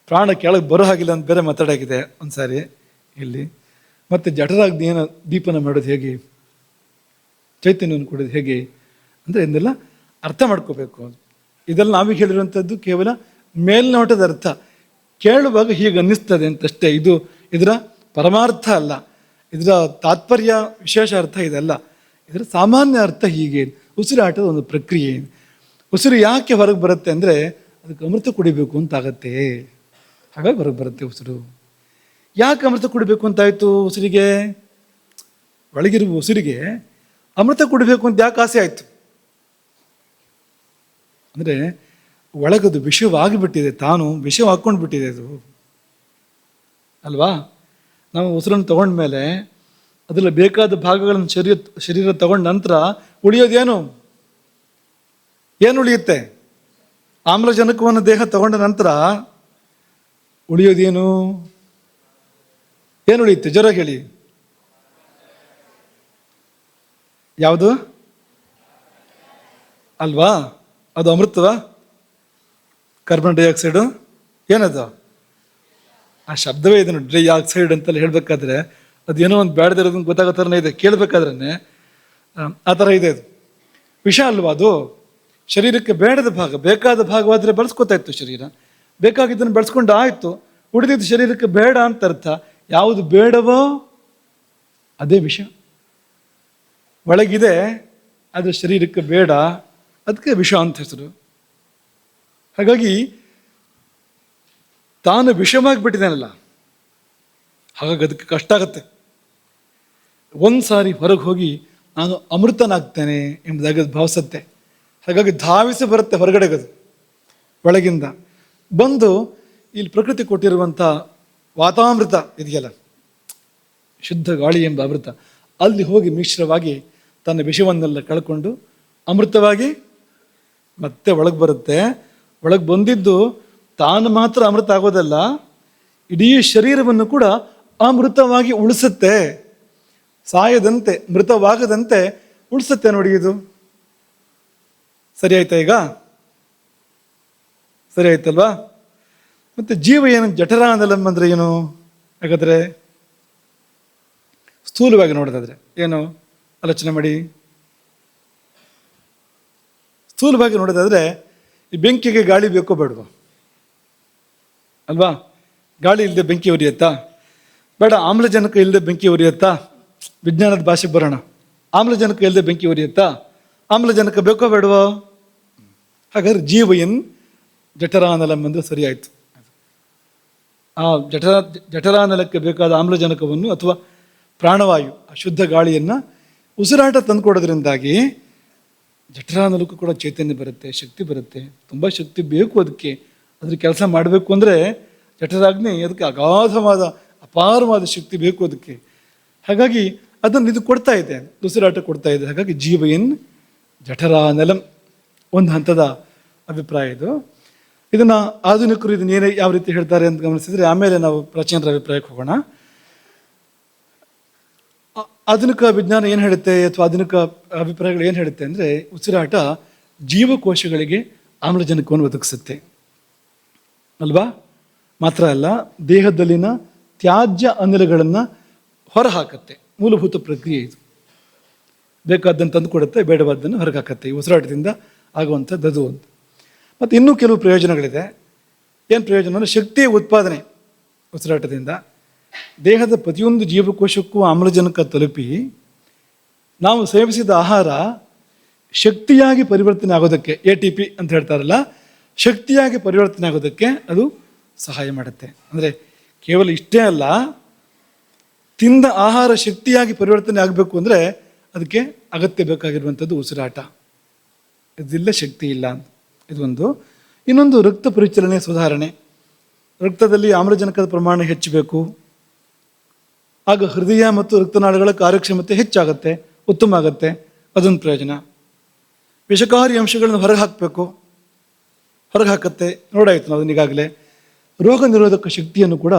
ಪ್ರಾಣ ಕೆಳಗೆ ಬರೋ ಹಾಗಿಲ್ಲ ಅಂತ ಬೇರೆ ಮಾತಾಡಾಗಿದೆ ಒಂದ್ಸಾರಿ ಇಲ್ಲಿ. ಮತ್ತು ಜಠರಾಗ್ನಿ ಏನೋ ದೀಪನ ಮಾಡೋದು ಹೇಗೆ, ಚೈತನ್ಯವನ್ನು ಕೊಡೋದು ಹೇಗೆ ಅಂದರೆ ಇದನ್ನೆಲ್ಲ ಅರ್ಥ ಮಾಡ್ಕೋಬೇಕು. ಇದೆಲ್ಲ ನಾವೀಗ ಹೇಳಿರುವಂಥದ್ದು ಕೇವಲ ಮೇಲ್ನೋಟದ ಅರ್ಥ. ಕೇಳುವಾಗ ಹೀಗೆ ಅನ್ನಿಸ್ತದೆ ಅಂತಷ್ಟೇ. ಇದರ ಪರಮಾರ್ಥ ಅಲ್ಲ, ಇದರ ತಾತ್ಪರ್ಯ ವಿಶೇಷ ಅರ್ಥ ಇದಲ್ಲ. ಇದರ ಸಾಮಾನ್ಯ ಅರ್ಥ ಹೀಗೆ. ಉಸಿರಾಟದ ಒಂದು ಪ್ರಕ್ರಿಯೆ. ಉಸಿರು ಯಾಕೆ ಹೊರಗೆ ಬರುತ್ತೆ ಅಂದರೆ ಅದಕ್ಕೆ ಅಮೃತ ಕುಡಿಬೇಕು ಅಂತಾಗತ್ತೆ, ಹಾಗಾಗಿ ಹೊರಗೆ ಬರುತ್ತೆ ಉಸಿರು. ಯಾಕೆ ಅಮೃತ ಕುಡಿಬೇಕು ಅಂತಾಯಿತು ಉಸಿರಿಗೆ? ಒಳಗಿರುವ ಉಸಿರಿಗೆ ಅಮೃತ ಕುಡಿಬೇಕು ಅಂತ ಯಾಕೆ ಆಸೆ ಆಯಿತು ಅಂದರೆ ಒಳಗದು ವಿಷವಾಗಿಬಿಟ್ಟಿದೆ, ತಾನು ವಿಷ ಹಾಕ್ಕೊಂಡು ಬಿಟ್ಟಿದೆ ಅದು ಅಲ್ವಾ? ನಾವು ಉಸಿರನ್ನು ತಗೊಂಡ್ಮೇಲೆ ಅದರಲ್ಲಿ ಬೇಕಾದ ಭಾಗಗಳನ್ನು ಶರೀರ ತಗೊಂಡ ನಂತರ ಉಳಿಯೋದೇನು? ಏನು ಉಳಿಯುತ್ತೆ? ಆಮ್ಲಜನಕವನ್ನು ದೇಹ ತಗೊಂಡ ನಂತರ ಉಳಿಯೋದೇನು? ಏನು ಉಳಿಯುತ್ತೆ? ಜ್ವರ ಹೇಳಿ. ಯಾವುದು ಅಲ್ವಾ? ಅದು ಅಮೃತವಾ? ಕಾರ್ಬನ್ ಡೈಆಕ್ಸೈಡು ಏನದು? ಆ ಶಬ್ದವೇ ಇದನ್ನು ಡ್ರೈ ಆಕ್ಸೈಡ್ ಅಂತಲ್ಲಿ ಹೇಳಬೇಕಾದ್ರೆ ಅದು ಏನೋ ಒಂದು ಬೇಡದಿರೋದನ್ನು ಗೊತ್ತಾಗೋ ಥರನೇ ಇದೆ. ಕೇಳಬೇಕಾದ್ರೆ ಆ ಥರ ಇದೆ. ಅದು ವಿಷ ಅಲ್ವಾ? ಅದು ಶರೀರಕ್ಕೆ ಬೇಡದ ಭಾಗ, ಬೇಕಾದ ಭಾಗವಾದರೆ ಬಳಸ್ಕೊತಾ ಇತ್ತು ಶರೀರ. ಬೇಕಾಗಿದ್ದನ್ನು ಬಳಸ್ಕೊಂಡು ಆಯಿತು, ಉಳಿದಿದ್ದು ಶರೀರಕ್ಕೆ ಬೇಡ ಅಂತ ಅರ್ಥ. ಯಾವುದು ಬೇಡವೋ ಅದೇ ವಿಷ. ಒಳಗಿದೆ, ಆದರೆ ಶರೀರಕ್ಕೆ ಬೇಡ, ಅದಕ್ಕೆ ವಿಷ ಅಂತ ಹೆಸರು. ಹಾಗಾಗಿ ತಾನು ವಿಷವಾಗಿಬಿಟ್ಟಿದ್ದಾನಲ್ಲ, ಹಾಗಾಗಿ ಅದಕ್ಕೆ ಕಷ್ಟ ಆಗುತ್ತೆ. ಒಂದು ಸಾರಿ ಹೊರಗೆ ಹೋಗಿ ನಾನು ಅಮೃತನಾಗ್ತೇನೆ ಎಂಬುದಾಗಿ ಅದು ಭಾವಿಸುತ್ತೆ. ಹಾಗಾಗಿ ಧಾವಿಸಿ ಬರುತ್ತೆ ಹೊರಗಡೆಗದು, ಒಳಗಿಂದ ಬಂದು ಇಲ್ಲಿ ಪ್ರಕೃತಿ ಕೊಟ್ಟಿರುವಂಥ ವಾತಾಮೃತ ಇದೆಯಲ್ಲ, ಶುದ್ಧ ಗಾಳಿ ಎಂಬ ಅಮೃತ, ಅಲ್ಲಿ ಹೋಗಿ ಮಿಶ್ರವಾಗಿ ತನ್ನ ವಿಷವನ್ನೆಲ್ಲ ಕಳ್ಕೊಂಡು ಅಮೃತವಾಗಿ ಮತ್ತೆ ಒಳಗೆ ಬರುತ್ತೆ. ಒಳಗೆ ಬಂದಿದ್ದು ತಾನು ಮಾತ್ರ ಅಮೃತ ಆಗೋದಲ್ಲ, ಇಡೀ ಶರೀರವನ್ನು ಕೂಡ ಅಮೃತವಾಗಿ ಉಳಿಸುತ್ತೆ. ಸಾಯದಂತೆ, ಮೃತವಾಗದಂತೆ ಉಳಿಸುತ್ತೆ ನೋಡಿ. ಇದು ಸರಿ ಆಯ್ತಾ? ಈಗ ಸರಿ ಆಯ್ತಲ್ವಾ? ಮತ್ತೆ ಜೀವ ಏನು? ಜಠರಾನಲಂ ಅಂದ್ರೆ ಏನು? ಹಾಗಾದ್ರೆ ಸ್ಥೂಲವಾಗಿ ನೋಡೋದಾದ್ರೆ ಏನು ಆಲೋಚನೆ ಮಾಡಿ. ಸ್ಥೂಲವಾಗಿ ನೋಡೋದಾದ್ರೆ ಈ ಬೆಂಕಿಗೆ ಗಾಳಿ ಬೇಕೋ ಬೇಡವೋ ಅಲ್ವಾ? ಗಾಳಿ ಇಲ್ಲದೆ ಬೆಂಕಿ ಉರಿಯತ್ತಾ? ಬೇಡ. ಆಮ್ಲಜನಕ ಇಲ್ಲದೆ ಬೆಂಕಿ ಉರಿಯತ್ತಾ? ವಿಜ್ಞಾನದ ಭಾಷೆಗೆ ಬರೋಣ. ಆಮ್ಲಜನಕ ಇಲ್ಲದೆ ಬೆಂಕಿ ಉರಿಯತ್ತಾ? ಆಮ್ಲಜನಕ ಬೇಕೋ ಬೇಡವೋ? ಹಾಗಾದ್ರೆ ಜೀವ ಎನ್ ಜಠರಾನಲಂ ಅಂದ್ರೆ ಸರಿ ಆಯ್ತು. ಆ ಜಠರಾನಲಕ್ಕೆ ಬೇಕಾದ ಆಮ್ಲಜನಕವನ್ನು ಅಥವಾ ಪ್ರಾಣವಾಯು, ಆ ಶುದ್ಧ ಗಾಳಿಯನ್ನು ಉಸಿರಾಟ ತಂದುಕೊಡೋದ್ರಿಂದಾಗಿ ಜಠರಾನಲಕ್ಕೂ ಕೂಡ ಚೈತನ್ಯ ಬರುತ್ತೆ, ಶಕ್ತಿ ಬರುತ್ತೆ. ತುಂಬ ಶಕ್ತಿ ಬೇಕು ಅದಕ್ಕೆ. ಅದ್ರ ಕೆಲಸ ಮಾಡಬೇಕು ಅಂದರೆ ಜಠರಾಗ್ನಿ ಅದಕ್ಕೆ ಅಗಾಧವಾದ ಅಪಾರವಾದ ಶಕ್ತಿ ಬೇಕು ಅದಕ್ಕೆ. ಹಾಗಾಗಿ ಅದನ್ನು ಇದು ಕೊಡ್ತಾ ಇದೆ, ಉಸಿರಾಟ ಕೊಡ್ತಾ ಇದೆ. ಹಾಗಾಗಿ ಜೀವ ಎನ್ ಜಠರಾನಲಂ ಒಂದು ಹಂತದ ಅಭಿಪ್ರಾಯ ಇದು. ಇದನ್ನು ಆಧುನಿಕರು ಇದನ್ನ ಏನೇ ಯಾವ ರೀತಿ ಹೇಳ್ತಾರೆ ಅಂತ ಗಮನಿಸಿದರೆ ಆಮೇಲೆ ನಾವು ಪ್ರಾಚೀನರ ಅಭಿಪ್ರಾಯಕ್ಕೆ ಹೋಗೋಣ. ಆಧುನಿಕ ವಿಜ್ಞಾನ ಏನು ಹೇಳುತ್ತೆ ಅಥವಾ ಆಧುನಿಕ ಅಭಿಪ್ರಾಯಗಳು ಏನು ಹೇಳುತ್ತೆ ಅಂದರೆ, ಉಸಿರಾಟ ಜೀವಕೋಶಗಳಿಗೆ ಆಮ್ಲಜನಕವನ್ನು ಒದಗಿಸುತ್ತೆ ಅಲ್ವಾ? ಮಾತ್ರ ಅಲ್ಲ, ದೇಹದಲ್ಲಿನ ತ್ಯಾಜ್ಯ ಅನಿಲಗಳನ್ನು ಹೊರಹಾಕತ್ತೆ. ಮೂಲಭೂತ ಪ್ರಕ್ರಿಯೆ ಇದು. ಬೇಕಾದ್ದನ್ನು ತಂದು ಕೊಡುತ್ತೆ, ಬೇಡವಾದ್ದನ್ನು ಹೊರಗೆ ಹಾಕತ್ತೆ. ಈ ಉಸಿರಾಟದಿಂದ ಆಗುವಂಥದ್ದು ಅದು ಅಂತ. ಮತ್ತು ಇನ್ನೂ ಕೆಲವು ಪ್ರಯೋಜನಗಳಿದೆ. ಏನು ಪ್ರಯೋಜನ ಅಂದರೆ, ಶಕ್ತಿಯ ಉತ್ಪಾದನೆ ಉಸಿರಾಟದಿಂದ. ದೇಹದ ಪ್ರತಿಯೊಂದು ಜೀವಕೋಶಕ್ಕೂ ಆಮ್ಲಜನಕ ತಲುಪಿ ನಾವು ಸೇವಿಸಿದ ಆಹಾರ ಶಕ್ತಿಯಾಗಿ ಪರಿವರ್ತನೆ ಆಗೋದಕ್ಕೆ, ATP ಅಂತ ಹೇಳ್ತಾರಲ್ಲ, ಶಕ್ತಿಯಾಗಿ ಪರಿವರ್ತನೆ ಆಗೋದಕ್ಕೆ ಅದು ಸಹಾಯ ಮಾಡುತ್ತೆ. ಅಂದರೆ ಕೇವಲ ಇಷ್ಟೇ ಅಲ್ಲ, ತಿಂದ ಆಹಾರ ಶಕ್ತಿಯಾಗಿ ಪರಿವರ್ತನೆ ಆಗಬೇಕು ಅಂದರೆ ಅದಕ್ಕೆ ಅಗತ್ಯ ಬೇಕಾಗಿರುವಂಥದ್ದು ಉಸಿರಾಟ. ಇದಿಲ್ಲ ಶಕ್ತಿ ಇಲ್ಲ. ಇದೊಂದು. ಇನ್ನೊಂದು, ರಕ್ತ ಪರಿಚಲನೆ ಸುಧಾರಣೆ. ರಕ್ತದಲ್ಲಿ ಆಮ್ಲಜನಕದ ಪ್ರಮಾಣ ಹೆಚ್ಚಬೇಕು. ಆಗ ಹೃದಯ ಮತ್ತು ರಕ್ತನಾಳಗಳ ಕಾರ್ಯಕ್ಷಮತೆ ಹೆಚ್ಚಾಗುತ್ತೆ, ಉತ್ತಮ ಆಗುತ್ತೆ. ಅದೊಂದು ಪ್ರಯೋಜನ. ವಿಷಕಾರಿ ಅಂಶಗಳನ್ನು ಹೊರಗೆ ಹಾಕಬೇಕು, ಹೊರಗೆ ಹಾಕತ್ತೆ. ನೋಡಾಯ್ತು ನಾವು ಅದನ್ನ ಈಗಾಗಲೇ. ರೋಗ ನಿರೋಧಕ ಶಕ್ತಿಯನ್ನು ಕೂಡ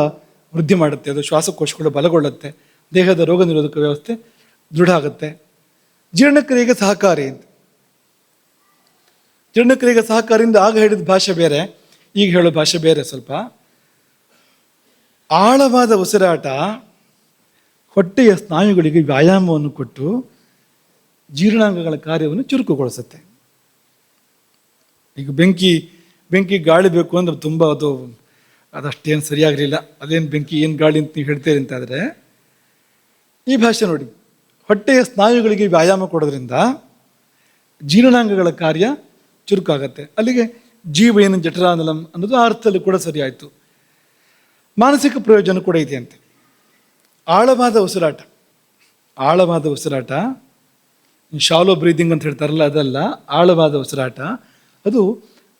ವೃದ್ಧಿ ಮಾಡುತ್ತೆ. ಅದು ಶ್ವಾಸಕೋಶಗಳು ಬಲಗೊಳ್ಳುತ್ತೆ, ದೇಹದ ರೋಗ ನಿರೋಧಕ ವ್ಯವಸ್ಥೆ ದೃಢ ಆಗುತ್ತೆ. ಜೀರ್ಣಕ್ರಿಯೆಗೆ ಸಹಕಾರಿ ಅಂತ. ಜೀರ್ಣಕ್ರಿಯೆಗೆ ಸಹಕಾರಿಯಿಂದ ಆಗ ಹೇಳಿದ ಭಾಷೆ ಬೇರೆ, ಈಗ ಹೇಳೋ ಭಾಷೆ ಬೇರೆ ಸ್ವಲ್ಪ. ಆಳವಾದ ಉಸಿರಾಟ ಹೊಟ್ಟೆಯ ಸ್ನಾಯುಗಳಿಗೆ ವ್ಯಾಯಾಮವನ್ನು ಕೊಟ್ಟು ಜೀರ್ಣಾಂಗಗಳ ಕಾರ್ಯವನ್ನು ಚುರುಕುಗೊಳಿಸುತ್ತೆ. ಈಗ ಬೆಂಕಿ ಗಾಳಿ ಬೇಕು ಅಂದ್ರೆ ತುಂಬ ಅದಷ್ಟೇನು ಸರಿಯಾಗಿರಲಿಲ್ಲ. ಅದೇನು ಬೆಂಕಿ ಏನು ಗಾಳಿ ಅಂತ ನೀವು ಹೇಳ್ತೀರಿ ಅಂತಾದರೆ, ಈ ಭಾಷೆ ನೋಡಿ, ಹೊಟ್ಟೆಯ ಸ್ನಾಯುಗಳಿಗೆ ವ್ಯಾಯಾಮ ಕೊಡೋದ್ರಿಂದ ಜೀರ್ಣಾಂಗಗಳ ಕಾರ್ಯ ಚುರುಕಾಗತ್ತೆ. ಅಲ್ಲಿಗೆ ಜೀವ ಏನು ಜಠರಾನಲಂ ಅನ್ನೋದು ಆ ಅರ್ಥದಲ್ಲಿ ಕೂಡ ಸರಿ ಆಯಿತು. ಮಾನಸಿಕ ಪ್ರಯೋಜನ ಕೂಡ ಇದೆ ಅಂತೆ. ಆಳವಾದ ಉಸಿರಾಟ ಶಾಲೋ ಬ್ರೀದಿಂಗ್ ಅಂತ ಹೇಳ್ತಾರಲ್ಲ, ಅದಲ್ಲ. ಆಳವಾದ ಉಸಿರಾಟ ಅದು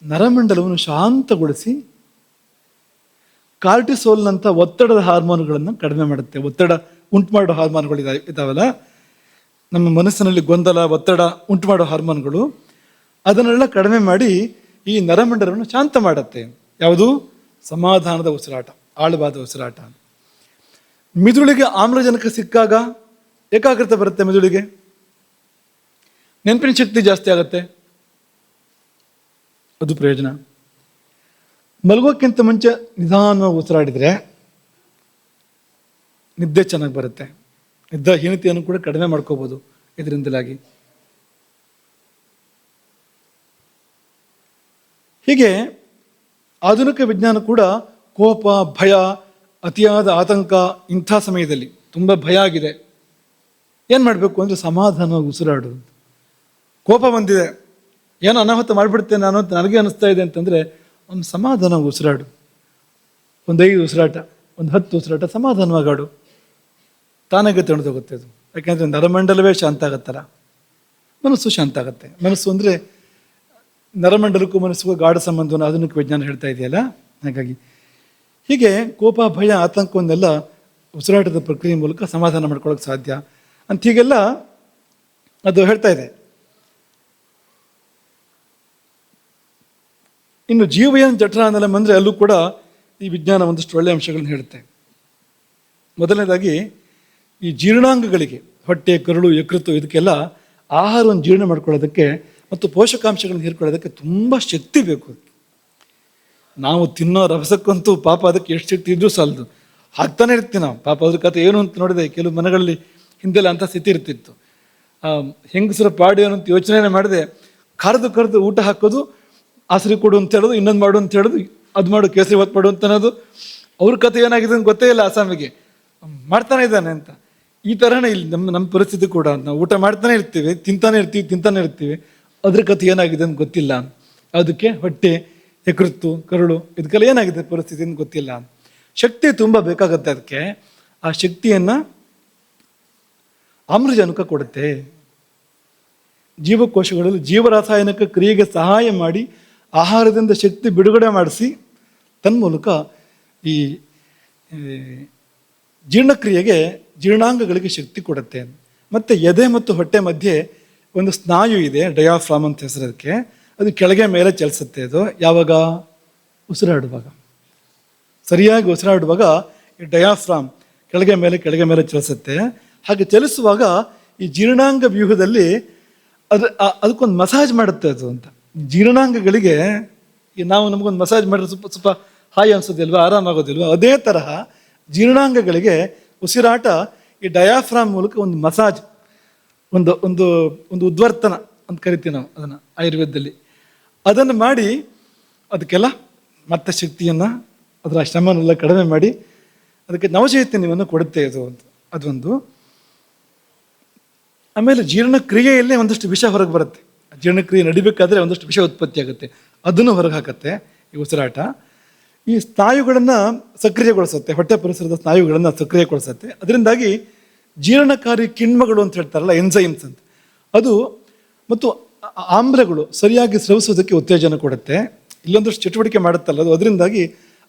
ನರಮಂಡಲವನ್ನು ಶಾಂತಗೊಳಿಸಿ ಕಾರ್ಟಿಸೋಲ್ನಂಥ ಒತ್ತಡದ ಹಾರ್ಮೋನ್ಗಳನ್ನು ಕಡಿಮೆ ಮಾಡುತ್ತೆ. ಒತ್ತಡ ಉಂಟು ಮಾಡೋ ಹಾರ್ಮೋನ್ಗಳು ಇದಾವಲ್ಲ, ನಮ್ಮ ಮನಸ್ಸಿನಲ್ಲಿ ಗೊಂದಲ, ಒತ್ತಡ ಉಂಟು ಮಾಡೋ ಹಾರ್ಮೋನ್ಗಳು, ಅದನ್ನೆಲ್ಲ ಕಡಿಮೆ ಮಾಡಿ ಈ ನರಮಂಡಲವನ್ನು ಶಾಂತ ಮಾಡುತ್ತೆ. ಯಾವುದು? ಸಮಾಧಾನದ ಉಸಿರಾಟ, ಆಳವಾದ ಉಸಿರಾಟ. ಮಿದುಳಿಗೆ ಆಮ್ಲಜನಕ ಸಿಕ್ಕಾಗ ಏಕಾಗ್ರತೆ ಬರುತ್ತೆ, ಮಿದುಳಿಗೆ ನೆನಪಿನ ಶಕ್ತಿ ಜಾಸ್ತಿ ಆಗುತ್ತೆ. ಅದು ಪ್ರಯೋಜನ. ಮಲಗೋಕ್ಕಿಂತ ಮುಂಚೆ ನಿಧಾನವಾಗಿ ಉಸಿರಾಡಿದರೆ ನಿದ್ದೆ ಚೆನ್ನಾಗಿ ಬರುತ್ತೆ. ನಿದ್ರಾಹೀನತೆಯನ್ನು ಕೂಡ ಕಡಿಮೆ ಮಾಡ್ಕೋಬೋದು ಇದರಿಂದಲಾಗಿ. ಹೀಗೆ ಆಧುನಿಕ ವಿಜ್ಞಾನ ಕೂಡ ಕೋಪ, ಭಯ, ಅತಿಯಾದ ಆತಂಕ, ಇಂಥ ಸಮಯದಲ್ಲಿ ತುಂಬ ಭಯ ಆಗಿದೆ, ಏನು ಮಾಡಬೇಕು ಅಂದರೆ ಸಮಾಧಾನವಾಗಿ ಉಸಿರಾಡೋದು. ಕೋಪ ಬಂದಿದೆ, ಏನೋ ಅನಾಹುತ ಮಾಡಿಬಿಡ್ತೇನೆ ನಾನು ಅಂತ ನನಗೆ ಅನಿಸ್ತಾ ಇದೆ ಅಂತಂದರೆ ಒಂದು ಸಮಾಧಾನ ಉಸಿರಾಡು. ಒಂದು 5 ಉಸಿರಾಟ, ಒಂದು 10 ಉಸಿರಾಟ ಸಮಾಧಾನವಾಗಾಡು, ತಾನಾಗೆ ತಣ್ಣದೋಗುತ್ತೆ ಅದು. ಯಾಕೆಂದರೆ ನರಮಂಡಲವೇ ಶಾಂತ ಆಗತ್ತಲ್ಲ, ಮನಸ್ಸು ಶಾಂತ ಆಗುತ್ತೆ. ಮನಸ್ಸು ಅಂದರೆ ನರಮಂಡಲಕ್ಕೂ ಮನಸ್ಸಿಗೂ ಗಾಢ ಸಂಬಂಧವನ್ನು ಆಧುನಿಕ ವಿಜ್ಞಾನ ಹೇಳ್ತಾ ಇದೆಯಲ್ಲ. ಹಾಗಾಗಿ ಹೀಗೆ ಕೋಪ, ಭಯ, ಆತಂಕವನ್ನೆಲ್ಲ ಉಸಿರಾಟದ ಪ್ರಕ್ರಿಯೆ ಮೂಲಕ ಸಮಾಧಾನ ಮಾಡ್ಕೊಳ್ಳೋಕೆ ಸಾಧ್ಯ ಅಂತ ಹೀಗೆಲ್ಲ ಅದು ಹೇಳ್ತಾ ಇದೆ. ಇನ್ನು ಜೀವಯನ್ ಜಠರಾನಲಂ ಅಂದರೆ ಅಲ್ಲೂ ಕೂಡ ಈ ವಿಜ್ಞಾನ ಒಂದಷ್ಟು ಒಳ್ಳೆಯ ಅಂಶಗಳನ್ನು ಹೇಳುತ್ತೆ. ಮೊದಲನೇದಾಗಿ ಈ ಜೀರ್ಣಾಂಗಗಳಿಗೆ, ಹೊಟ್ಟೆ, ಕರುಳು, ಯಕೃತ್ತು, ಇದಕ್ಕೆಲ್ಲ ಆಹಾರವನ್ನು ಜೀರ್ಣ ಮಾಡ್ಕೊಳ್ಳೋದಕ್ಕೆ ಮತ್ತು ಪೋಷಕಾಂಶಗಳನ್ನು ಹೀರ್ಕೊಳ್ಳೋದಕ್ಕೆ ತುಂಬ ಶಕ್ತಿ ಬೇಕು. ನಾವು ತಿನ್ನೋ ರಭಸಕ್ಕಂತೂ ಪಾಪ ಅದಕ್ಕೆ ಎಷ್ಟು ಶಕ್ತಿ ಇದ್ರೂ ಸಾಲದು, ಹಾಕ್ತಾನೆ ಇರ್ತೀವಿ ನಾವು. ಪಾಪ ಅದ್ರ ಕತೆ ಏನು ಅಂತ ನೋಡಿದೆ, ಕೆಲವು ಮನೆಗಳಲ್ಲಿ ಹಿಂದೆಲ್ಲ ಅಂಥ ಸ್ಥಿತಿ ಇರ್ತಿತ್ತು. ಹೆಂಗಸರ ಪಾಡು ಏನು ಅಂತ ಯೋಚನೆ ಮಾಡಿದೆ, ಕರೆದು ಊಟ ಹಾಕೋದು, ಆಸರಿ ಕೊಡು ಅಂತ ಹೇಳೋದು, ಇನ್ನೊಂದು ಮಾಡು ಅಂತ ಹೇಳೋದು, ಅದು ಮಾಡು, ಕೇಸರಿ ಹೊತ್ತು ಮಾಡು ಅಂತ ಅನ್ನೋದು. ಅವ್ರ ಕತೆ ಏನಾಗಿದೆ ಅಂತ ಗೊತ್ತೇ ಇಲ್ಲ ಆಸಾಮಿಗೆ, ಮಾಡ್ತಾನೆ ಇದ್ದಾನೆ ಅಂತ. ಈ ಥರನೇ ಇಲ್ಲಿ ನಮ್ಮ ಪರಿಸ್ಥಿತಿ ಕೂಡ. ನಾವು ಊಟ ಮಾಡ್ತಾನೆ ಇರ್ತೀವಿ, ತಿಂತಾನೆ ಇರ್ತೀವಿ, ಅದ್ರ ಕತೆ ಏನಾಗಿದೆ ಅಂತ ಗೊತ್ತಿಲ್ಲ. ಅದಕ್ಕೆ ಹೊಟ್ಟೆ, ಯಕೃತ್ತು, ಕರುಳು, ಇದಕ್ಕೆಲ್ಲ ಏನಾಗಿದೆ ಪರಿಸ್ಥಿತಿ ಅಂತ ಗೊತ್ತಿಲ್ಲ. ಶಕ್ತಿ ತುಂಬ ಬೇಕಾಗುತ್ತೆ ಅದಕ್ಕೆ. ಆ ಶಕ್ತಿಯನ್ನು ಆಮ್ಲಜನಕ ಕೊಡುತ್ತೆ. ಜೀವಕೋಶಗಳಲ್ಲಿ ಜೀವರಾಸಾಯನಿಕ ಕ್ರಿಯೆಗೆ ಸಹಾಯ ಮಾಡಿ ಆಹಾರದಿಂದ ಶಕ್ತಿ ಬಿಡುಗಡೆ ಮಾಡಿಸಿ ತನ್ಮೂಲಕ ಈ ಜೀರ್ಣಕ್ರಿಯೆಗೆ, ಜೀರ್ಣಾಂಗಗಳಿಗೆ ಶಕ್ತಿ ಕೊಡುತ್ತೆ. ಮತ್ತು ಎದೆ ಮತ್ತು ಹೊಟ್ಟೆ ಮಧ್ಯೆ ಒಂದು ಸ್ನಾಯು ಇದೆ, ಡಯಾಫ್ರಾಮ್ ಅಂತ ಹೆಸರು ಅದಕ್ಕೆ. ಅದು ಕೆಳಗೆ ಮೇಲೆ ಚಲಿಸುತ್ತೆ. ಅದು ಯಾವಾಗ? ಉಸಿರಾಡುವಾಗ. ಸರಿಯಾಗಿ ಉಸಿರಾಡುವಾಗ ಈ ಡಯಾಫ್ರಾಮ್ ಕೆಳಗೆ ಮೇಲೆ ಚಲಿಸುತ್ತೆ. ಹಾಗೆ ಚಲಿಸುವಾಗ ಈ ಜೀರ್ಣಾಂಗ ವ್ಯೂಹದಲ್ಲಿ ಅದಕ್ಕೊಂದು ಮಸಾಜ್ ಮಾಡುತ್ತೆ ಅದು ಅಂತ. ಜೀರ್ಣಾಂಗಗಳಿಗೆ ನಾವು ನಮಗೊಂದು ಮಸಾಜ್ ಮಾಡಿದ್ರೆ ಸ್ವಲ್ಪ ಹಾಯಿ ಅನ್ಸೋದಿಲ್ವಾ, ಆರಾಮಾಗೋದಿಲ್ವಾ? ಅದೇ ತರಹ ಜೀರ್ಣಾಂಗಗಳಿಗೆ ಉಸಿರಾಟ ಈ ಡಯಾಫ್ರಾಮ್ ಮೂಲಕ ಒಂದು ಮಸಾಜ್, ಒಂದು ಒಂದು ಒಂದು ಉದ್ವರ್ತನ ಅಂತ ಕರಿತೀವಿ ನಾವು ಅದನ್ನು ಆಯುರ್ವೇದದಲ್ಲಿ. ಅದನ್ನು ಮಾಡಿ ಅದಕ್ಕೆಲ್ಲ ಮತ್ತೆ ಶಕ್ತಿಯನ್ನು, ಅದರ ಶ್ರಮನೆಲ್ಲ ಕಡಿಮೆ ಮಾಡಿ ಅದಕ್ಕೆ ನವಚೈತನ್ಯವನ್ನು ಕೊಡುತ್ತೆ ಅದು ಅಂತ. ಅದೊಂದು. ಆಮೇಲೆ ಜೀರ್ಣಕ್ರಿಯೆಯಲ್ಲೇ ಒಂದಷ್ಟು ವಿಷ ಹೊರಗೆ ಬರುತ್ತೆ. ಜೀರ್ಣಕ್ರಿಯೆ ನಡಿಬೇಕಾದ್ರೆ ಒಂದಷ್ಟು ವಿಷ ಉತ್ಪತ್ತಿ ಆಗುತ್ತೆ, ಅದನ್ನು ಹೊರಗೆ ಹಾಕತ್ತೆ ಈ ಉಸಿರಾಟ. ಈ ಸ್ನಾಯುಗಳನ್ನು ಸಕ್ರಿಯಗೊಳಿಸುತ್ತೆ, ಹೊಟ್ಟೆ ಪರಿಸರದ ಸ್ನಾಯುಗಳನ್ನು ಸಕ್ರಿಯಗೊಳಿಸುತ್ತೆ. ಅದರಿಂದಾಗಿ ಜೀರ್ಣಕಾರಿ ಕಿಣ್ವಗಳು ಅಂತ ಹೇಳ್ತಾರಲ್ಲ, ಎನ್ಸೈಮ್ಸ್ ಅಂತ, ಅದು ಮತ್ತು ಆಮ್ಲಗಳು ಸರಿಯಾಗಿ ಸ್ರವಿಸೋದಕ್ಕೆ ಉತ್ತೇಜನ ಕೊಡುತ್ತೆ. ಇಲ್ಲೊಂದಷ್ಟು ಚಟುವಟಿಕೆ ಮಾಡುತ್ತಲ್ಲ ಅದು. ಅದರಿಂದಾಗಿ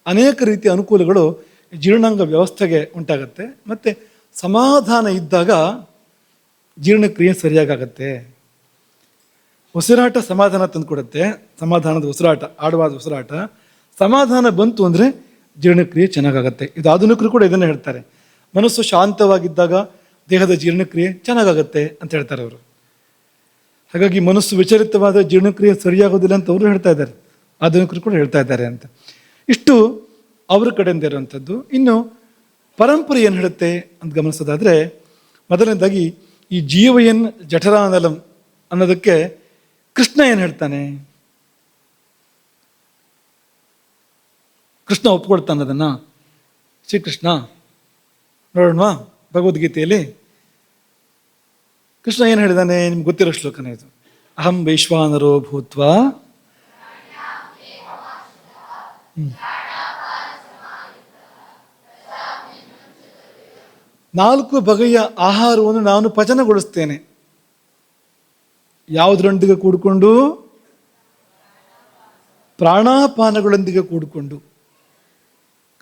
ಅನೇಕ ರೀತಿಯ ಅನುಕೂಲಗಳು ಜೀರ್ಣಾಂಗ ವ್ಯವಸ್ಥೆಗೆ ಉಂಟಾಗತ್ತೆ. ಮತ್ತು ಸಮಾಧಾನ ಇದ್ದಾಗ ಜೀರ್ಣಕ್ರಿಯೆ ಸರಿಯಾಗತ್ತೆ. ಉಸಿರಾಟ ಸಮಾಧಾನ ತಂದುಕೊಡುತ್ತೆ. ಸಮಾಧಾನದ ಉಸಿರಾಟ, ಆಳವಾದ ಉಸಿರಾಟ. ಸಮಾಧಾನ ಬಂತು ಅಂದರೆ ಜೀರ್ಣಕ್ರಿಯೆ ಚೆನ್ನಾಗಾಗತ್ತೆ. ಇದು ಆಧುನಿಕರು ಕೂಡ ಇದನ್ನು ಹೇಳ್ತಾರೆ. ಮನಸ್ಸು ಶಾಂತವಾಗಿದ್ದಾಗ ದೇಹದ ಜೀರ್ಣಕ್ರಿಯೆ ಚೆನ್ನಾಗಾಗತ್ತೆ ಅಂತ ಹೇಳ್ತಾರೆ ಅವರು. ಹಾಗಾಗಿ ಮನಸ್ಸು ವಿಚಲಿತವಾದ ಜೀರ್ಣಕ್ರಿಯೆ ಸರಿಯಾಗೋದಿಲ್ಲ ಅಂತ ಅವರು ಹೇಳ್ತಾ ಇದ್ದಾರೆ, ಆಧುನಿಕರು ಕೂಡ ಹೇಳ್ತಾ ಇದ್ದಾರೆ ಅಂತ. ಇಷ್ಟು ಅವ್ರ ಕಡೆಯಿಂದ ಇರುವಂಥದ್ದು. ಇನ್ನು ಪರಂಪರೆ ಏನು ಹೇಳುತ್ತೆ ಅಂತ ಗಮನಿಸೋದಾದರೆ, ಮೊದಲನೇದಾಗಿ ಈ ಜೀವಯನ್ ಜಠರಾನಲಂ ಅನ್ನೋದಕ್ಕೆ ಕೃಷ್ಣ ಏನು ಹೇಳ್ತಾನೆ? ಕೃಷ್ಣ ಒಪ್ಕೊಳ್ತಾನೆ ಅದನ್ನು. ಶ್ರೀಕೃಷ್ಣ ನೋಡೋಣವಾ ಭಗವದ್ಗೀತೆಯಲ್ಲಿ ಕೃಷ್ಣ ಏನು ಹೇಳಿದಾನೆ? ನಿಮ್ಗೆ ಗೊತ್ತಿರೋ ಶ್ಲೋಕನೇ ಇದು. ಅಹಂ ವೈಶ್ವಾನರೋ ಭೂತ್ವ ನಾಲ್ಕು ಬಗೆಯ ಆಹಾರವನ್ನು ನಾನು ಪಚನಗೊಳಿಸ್ತೇನೆ. ಯಾವುದರೊಂದಿಗೆ ಕೂಡಿಕೊಂಡು? ಪ್ರಾಣಾಪಾನಗಳೊಂದಿಗೆ ಕೂಡಿಕೊಂಡು.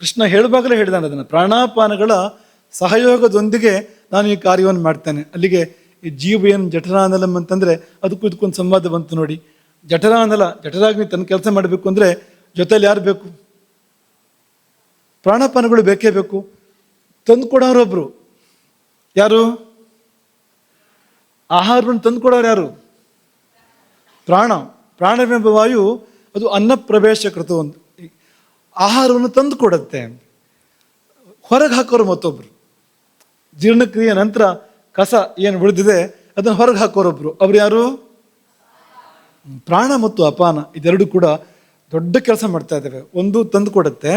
ಕೃಷ್ಣ ಹೇಳುವಾಗಲೇ ಹೇಳಿದಾನೆ ಅದನ್ನು. ಪ್ರಾಣಾಪಾನಗಳ ಸಹಯೋಗದೊಂದಿಗೆ ನಾನು ಈ ಕಾರ್ಯವನ್ನು ಮಾಡ್ತೇನೆ. ಅಲ್ಲಿಗೆ ಈ ಜೀವಯನ್ ಜಠರಾನಲಂ ಅಂತಂದರೆ ಅದಕ್ಕೂ ಇದಕ್ಕೊಂದು ಸಂವಾದ ಬಂತು ನೋಡಿ. ಜಠರಾನಲ, ಜಠರಾಗ್ನಿ ತನ್ನ ಕೆಲಸ ಮಾಡಬೇಕು ಅಂದರೆ ಜೊತೆಯಲ್ಲಿ ಯಾರು ಬೇಕು? ಪ್ರಾಣಾಪಾನಗಳು ಬೇಕೇ ಬೇಕು. ತಂದು ಕೊಡೋರೊಬ್ರು ಯಾರು? ಆಹಾರವನ್ನು ತಂದು ಕೊಡೋರು ಯಾರು? ಪ್ರಾಣ. ಪ್ರಾಣವೆಂಬ ವಾಯು ಅದು ಅನ್ನ ಪ್ರವೇಶಕೃತ ಒಂದು ಆಹಾರವನ್ನು ತಂದು ಕೊಡುತ್ತೆ. ಹೊರಗೆ ಹಾಕೋರು ಮತ್ತೊಬ್ರು. ಜೀರ್ಣಕ್ರಿಯೆ ನಂತರ ಕಸ ಏನು ಉಳಿದಿದೆ ಅದನ್ನು ಹೊರಗೆ ಹಾಕೋರೊಬ್ರು. ಅವ್ರು ಯಾರು? ಪ್ರಾಣ ಮತ್ತು ಅಪಾನ ಇದೆರಡು ಕೂಡ ದೊಡ್ಡ ಕೆಲಸ ಮಾಡ್ತಾ ಇದ್ದಾವೆ. ಒಂದು ತಂದು ಕೊಡುತ್ತೆ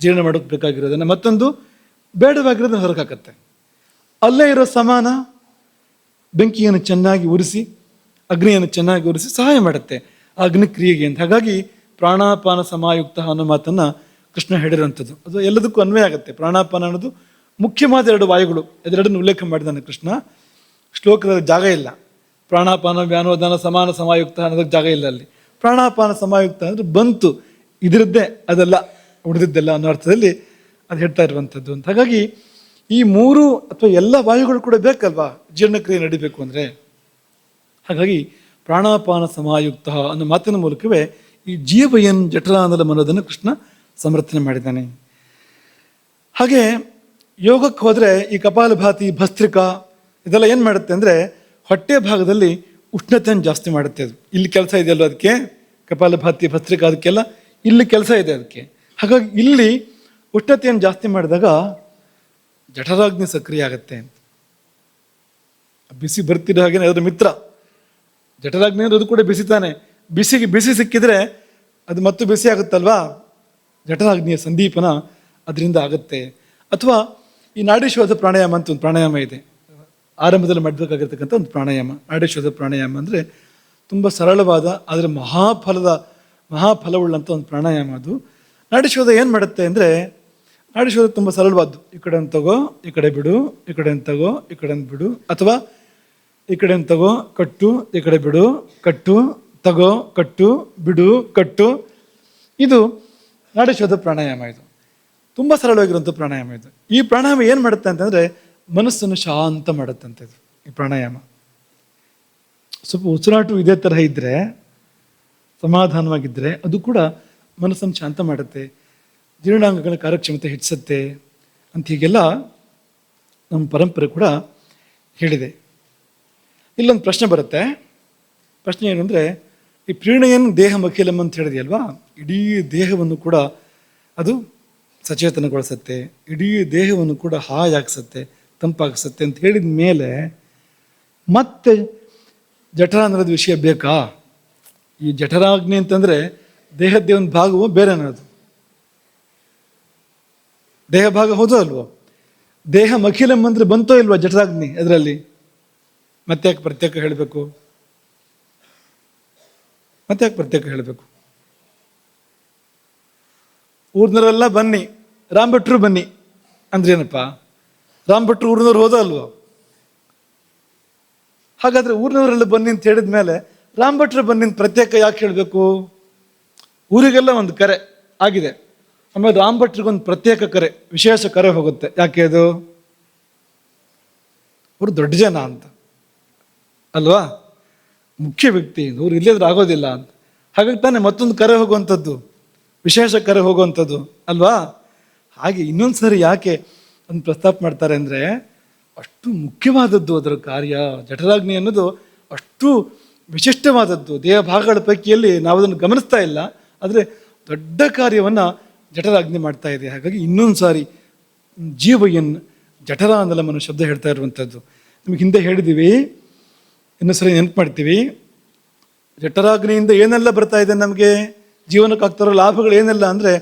ಜೀರ್ಣ ಮಾಡೋಕ್ಕೆ ಬೇಕಾಗಿರೋದನ್ನು, ಮತ್ತೊಂದು ಬೇಡವಾಗಿರೋದನ್ನು ಹೊರಗೆ ಹಾಕತ್ತೆ. ಅಲ್ಲೇ ಇರೋ ಸಮಾನ ಬೆಂಕಿಯನ್ನು ಚೆನ್ನಾಗಿ ಉರಿಸಿ ಅಗ್ನಿಯನ್ನು ಚೆನ್ನಾಗಿ ಉರಿಸಿ ಸಹಾಯ ಮಾಡುತ್ತೆ ಆ ಅಗ್ನಿ ಕ್ರಿಯೆಗೆ ಅಂತ. ಹಾಗಾಗಿ ಪ್ರಾಣಾಪಾನ ಸಮಾಯುಕ್ತ ಅನ್ನೋ ಮಾತನ್ನು ಕೃಷ್ಣ ಹೇಳಿರೋಂಥದ್ದು ಅದು ಎಲ್ಲದಕ್ಕೂ ಅನ್ವಯ ಆಗುತ್ತೆ. ಪ್ರಾಣಾಪಾನ ಅನ್ನೋದು ಮುಖ್ಯವಾದ 2 ವಾಯುಗಳು, ಅದೆರಡನ್ನು ಉಲ್ಲೇಖ ಮಾಡಿದ್ದಾನೆ ಕೃಷ್ಣ. ಶ್ಲೋಕದಲ್ಲಿ ಜಾಗ ಇಲ್ಲ. ಪ್ರಾಣಾಪಾನ ವ್ಯಾನೋದಾನ ಸಮಾನ ಸಮಾಯುಕ್ತ ಅನ್ನೋದಕ್ಕೆ ಜಾಗ ಇಲ್ಲ ಅಲ್ಲಿ. ಪ್ರಾಣಾಪಾನ ಸಮಾಯುಕ್ತ ಅಂದರೆ ಬಂತು, ಇದರದ್ದೇ ಅದೆಲ್ಲ ಉಳಿದಿದ್ದೆಲ್ಲ ಅನ್ನೋ ಅರ್ಥದಲ್ಲಿ ಅದು ಹೇಳ್ತಾ ಇರುವಂಥದ್ದು ಅಂತ. ಹಾಗಾಗಿ ಈ 3 ಅಥವಾ ಎಲ್ಲ ವಾಯುಗಳು ಕೂಡ ಬೇಕಲ್ವಾ ಜೀರ್ಣಕ್ರಿಯೆ ನಡಿಬೇಕು ಅಂದರೆ. ಹಾಗಾಗಿ ಪ್ರಾಣಾಪಾನ ಸಮಾಯುಕ್ತ ಅನ್ನೋ ಮಾತಿನ ಮೂಲಕವೇ ಈ ಜೀವಯನ್ ಜಠರಾನಲಂ ಅನ್ನೋದನ್ನು ಕೃಷ್ಣ ಸಮರ್ಥನೆ ಮಾಡಿದ್ದಾನೆ. ಹಾಗೆ ಯೋಗಕ್ಕೆ ಹೋದರೆ ಈ ಕಪಾಲಭಾತಿ ಭಸ್ತ್ರಿಕಾ ಇದೆಲ್ಲ ಏನು ಮಾಡುತ್ತೆ ಅಂದರೆ ಹೊಟ್ಟೆ ಭಾಗದಲ್ಲಿ ಉಷ್ಣತೆಯನ್ನು ಜಾಸ್ತಿ ಮಾಡುತ್ತೆ. ಅದು ಇಲ್ಲಿ ಕೆಲಸ ಇದೆಯಲ್ವ ಅದಕ್ಕೆ, ಕಪಾಲಭಾತಿ ಭಸ್ತ್ರಿಕಾ ಅದಕ್ಕೆಲ್ಲ ಇಲ್ಲಿ ಕೆಲಸ ಇದೆ ಅದಕ್ಕೆ. ಹಾಗಾಗಿ ಇಲ್ಲಿ ಉಷ್ಣತೆಯನ್ನು ಜಾಸ್ತಿ ಮಾಡಿದಾಗ ಜಠರಾಗ್ನಿ ಸಕ್ರಿಯ ಆಗುತ್ತೆ. ಬಿಸಿ ಬರ್ತಿರೋ ಹಾಗೆ ಅದರ ಮಿತ್ರ ಜಠರಾಗ್ನಿ ಅಂದರೆ ಅದು ಕೂಡ ಬಿಸಿತಾನೆ. ಬಿಸಿ ಸಿಕ್ಕಿದ್ರೆ ಅದು ಮತ್ತು ಬಿಸಿ ಆಗುತ್ತಲ್ವಾ, ಜಠರಾಗ್ನಿಯ ಸಂದೀಪನ ಅದರಿಂದ ಆಗುತ್ತೆ. ಅಥವಾ ಈ ನಾಡೀಶ್ವಾಸ ಪ್ರಾಣಾಯಾಮ ಅಂತ ಒಂದು ಪ್ರಾಣಾಯಾಮ ಇದೆ, ಆರಂಭದಲ್ಲಿ ಮಾಡಬೇಕಾಗಿರ್ತಕ್ಕಂಥ ಒಂದು ಪ್ರಾಣಾಯಾಮ. ನಾಡೀಶ್ವಾಸ ಪ್ರಾಣಾಯಾಮ ಅಂದರೆ ತುಂಬ ಸರಳವಾದ ಆದರೆ ಮಹಾಫಲವುಳ್ಳಂಥ ಒಂದು ಪ್ರಾಣಾಯಾಮ ಅದು. ನಾಡೀಶ್ವಾಸ ಏನು ಮಾಡುತ್ತೆ ಅಂದರೆ, ನಾಡೀಶ್ವಾಸ ತುಂಬ ಸರಳವಾದ್ದು. ಈ ಕಡೆ ತಗೋ, ಈ ಕಡೆ ಬಿಡು, ಈ ಕಡೆ ತಗೋ, ಈ ಕಡೆ ಬಿಡು, ಅಥವಾ ಈ ಕಡೆ ತಗೋ ಕಟ್ಟು, ಈ ಕಡೆ ಬಿಡು ಕಟ್ಟು, ತಗೋ ಕಟ್ಟು, ಬಿಡು ಕಟ್ಟು. ಇದು ನಾಡೀಶ್ವಾಸ ಪ್ರಾಣಾಯಾಮ. ಇದು ತುಂಬ ಸರಳವಾಗಿರುವಂಥ ಪ್ರಾಣಾಯಾಮ ಇದು. ಈ ಪ್ರಾಣಾಯಾಮ ಏನು ಮಾಡುತ್ತೆ ಅಂತಂದರೆ ಮನಸ್ಸನ್ನು ಶಾಂತ ಮಾಡುತ್ತಂತೆ ಇದು ಈ ಪ್ರಾಣಾಯಾಮ. ಸ್ವಲ್ಪ ಉಸಿರಾಟ ಇದೇ ತರಹ ಇದ್ದರೆ, ಸಮಾಧಾನವಾಗಿದ್ದರೆ ಅದು ಕೂಡ ಮನಸ್ಸನ್ನು ಶಾಂತ ಮಾಡುತ್ತೆ, ಜೀರ್ಣಾಂಗಗಳ ಕಾರ್ಯಕ್ಷಮತೆ ಹೆಚ್ಚಿಸುತ್ತೆ ಅಂತ ಹೀಗೆಲ್ಲ ನಮ್ಮ ಪರಂಪರೆ ಕೂಡ ಹೇಳಿದೆ. ಇಲ್ಲೊಂದು ಪ್ರಶ್ನೆ ಬರುತ್ತೆ. ಪ್ರಶ್ನೆ ಏನು ಅಂದರೆ, ಈ ಪ್ರೀಣಯನ್ ದೇಹ ಮಖಿಲಂ ಅಂತ ಹೇಳಿದೆಯಲ್ವಾ, ಇಡೀ ದೇಹವನ್ನು ಕೂಡ ಅದು ಸಚೇತನಗೊಳಿಸುತ್ತೆ, ಇಡೀ ದೇಹವನ್ನು ಕೂಡ ಹಾಯಾಗಿಸುತ್ತೆ, ತಂಪಾಗಿಸುತ್ತೆ ಅಂತ ಹೇಳಿದ ಮೇಲೆ ಮತ್ತೆ ಜಠರಾನಲದ ವಿಷಯ ಬೇಕಾ? ಈ ಜಠರಾಗ್ನಿ ಅಂತಂದರೆ ದೇಹದ್ದೇ ಒಂದು ಭಾಗವೋ ಬೇರೆ ಅನ್ನೋದು ದೇಹ ಭಾಗ ಹೋದೋ ಅಲ್ವೋ? ದೇಹ ಮಖಿಲಂ ಅಂದರೆ ಬಂತೋ ಇಲ್ವಾ ಜಠರಾಗ್ನಿ ಅದರಲ್ಲಿ? ಮತ್ತೆ ಯಾಕೆ ಪ್ರತ್ಯೇಕ ಹೇಳಬೇಕು? ಊರ್ನವರೆಲ್ಲ ಬನ್ನಿ, ರಾಮ್ ಭಟ್ರು ಬನ್ನಿ ಅಂದ್ರೆ ಏನಪ್ಪ? ರಾಮ್ ಭಟ್ರು ಊರಿನವ್ರು ಹೋದ ಅಲ್ವೋ? ಹಾಗಾದ್ರೆ ಊರಿನವರೆಲ್ಲ ಬನ್ನಿ ಅಂತ ಹೇಳಿದ ಮೇಲೆ ರಾಮ್ ಭಟ್ರು ಬನ್ನಿ ಅಂತ ಪ್ರತ್ಯೇಕ ಯಾಕೆ ಹೇಳಬೇಕು? ಊರಿಗೆಲ್ಲ ಒಂದು ಕರೆ ಆಗಿದೆ, ಆಮೇಲೆ ರಾಮ್ ಭಟ್ರಿಗೊಂದು ಪ್ರತ್ಯೇಕ ಕರೆ, ವಿಶೇಷ ಕರೆ ಹೋಗುತ್ತೆ. ಯಾಕೆ ಅದು? ಅವರು ದೊಡ್ಡ ಜನ ಅಂತ ಅಲ್ವಾ, ಮುಖ್ಯ ವ್ಯಕ್ತಿ, ಅವ್ರು ಇಲ್ಲದ್ರೆ ಆಗೋದಿಲ್ಲ ಅಂತ. ಹಾಗಾಗಿ ತಾನೇ ಮತ್ತೊಂದು ಕರೆ ಹೋಗುವಂಥದ್ದು, ವಿಶೇಷ ಕರೆ ಹೋಗುವಂಥದ್ದು ಅಲ್ವಾ? ಹಾಗೆ ಇನ್ನೊಂದು ಸರಿ ಯಾಕೆ ಒಂದು ಪ್ರಸ್ತಾಪ ಮಾಡ್ತಾರೆ ಅಂದರೆ, ಅಷ್ಟು ಮುಖ್ಯವಾದದ್ದು ಅದರ ಕಾರ್ಯ. ಜಠರಾಗ್ನಿ ಅನ್ನೋದು ಅಷ್ಟು ವಿಶಿಷ್ಟವಾದದ್ದು. ದೇಹ ಭಾಗಗಳ ಪೈಕಿಯಲ್ಲಿ ನಾವು ಅದನ್ನು ಗಮನಿಸ್ತಾ ಇಲ್ಲ, ಆದರೆ ದೊಡ್ಡ ಕಾರ್ಯವನ್ನು ಜಠರಾಗ್ನಿ ಮಾಡ್ತಾ ಇದೆ. ಹಾಗಾಗಿ ಇನ್ನೊಂದು ಸಾರಿ ಜೀವಯನ್ ಜಠರಾನಲಂ ಅನ್ನೋ ಶಬ್ದ ಹೇಳ್ತಾ ಇರುವಂಥದ್ದು. ನಿಮಗೆ ಹಿಂದೆ ಹೇಳಿದ್ದೀವಿ, ಇನ್ನೊಂದು ಸರಿ ನೆನಪು ಮಾಡ್ತೀವಿ. ಜಠರಾಗ್ನಿಯಿಂದ ಏನೆಲ್ಲ ಬರ್ತಾ ಇದೆ ನಮಗೆ, ಜೀವನಕ್ಕೆ ಆಗ್ತಾರೋ ಲಾಭಗಳು ಏನೆಲ್ಲ ಅಂದರೆ,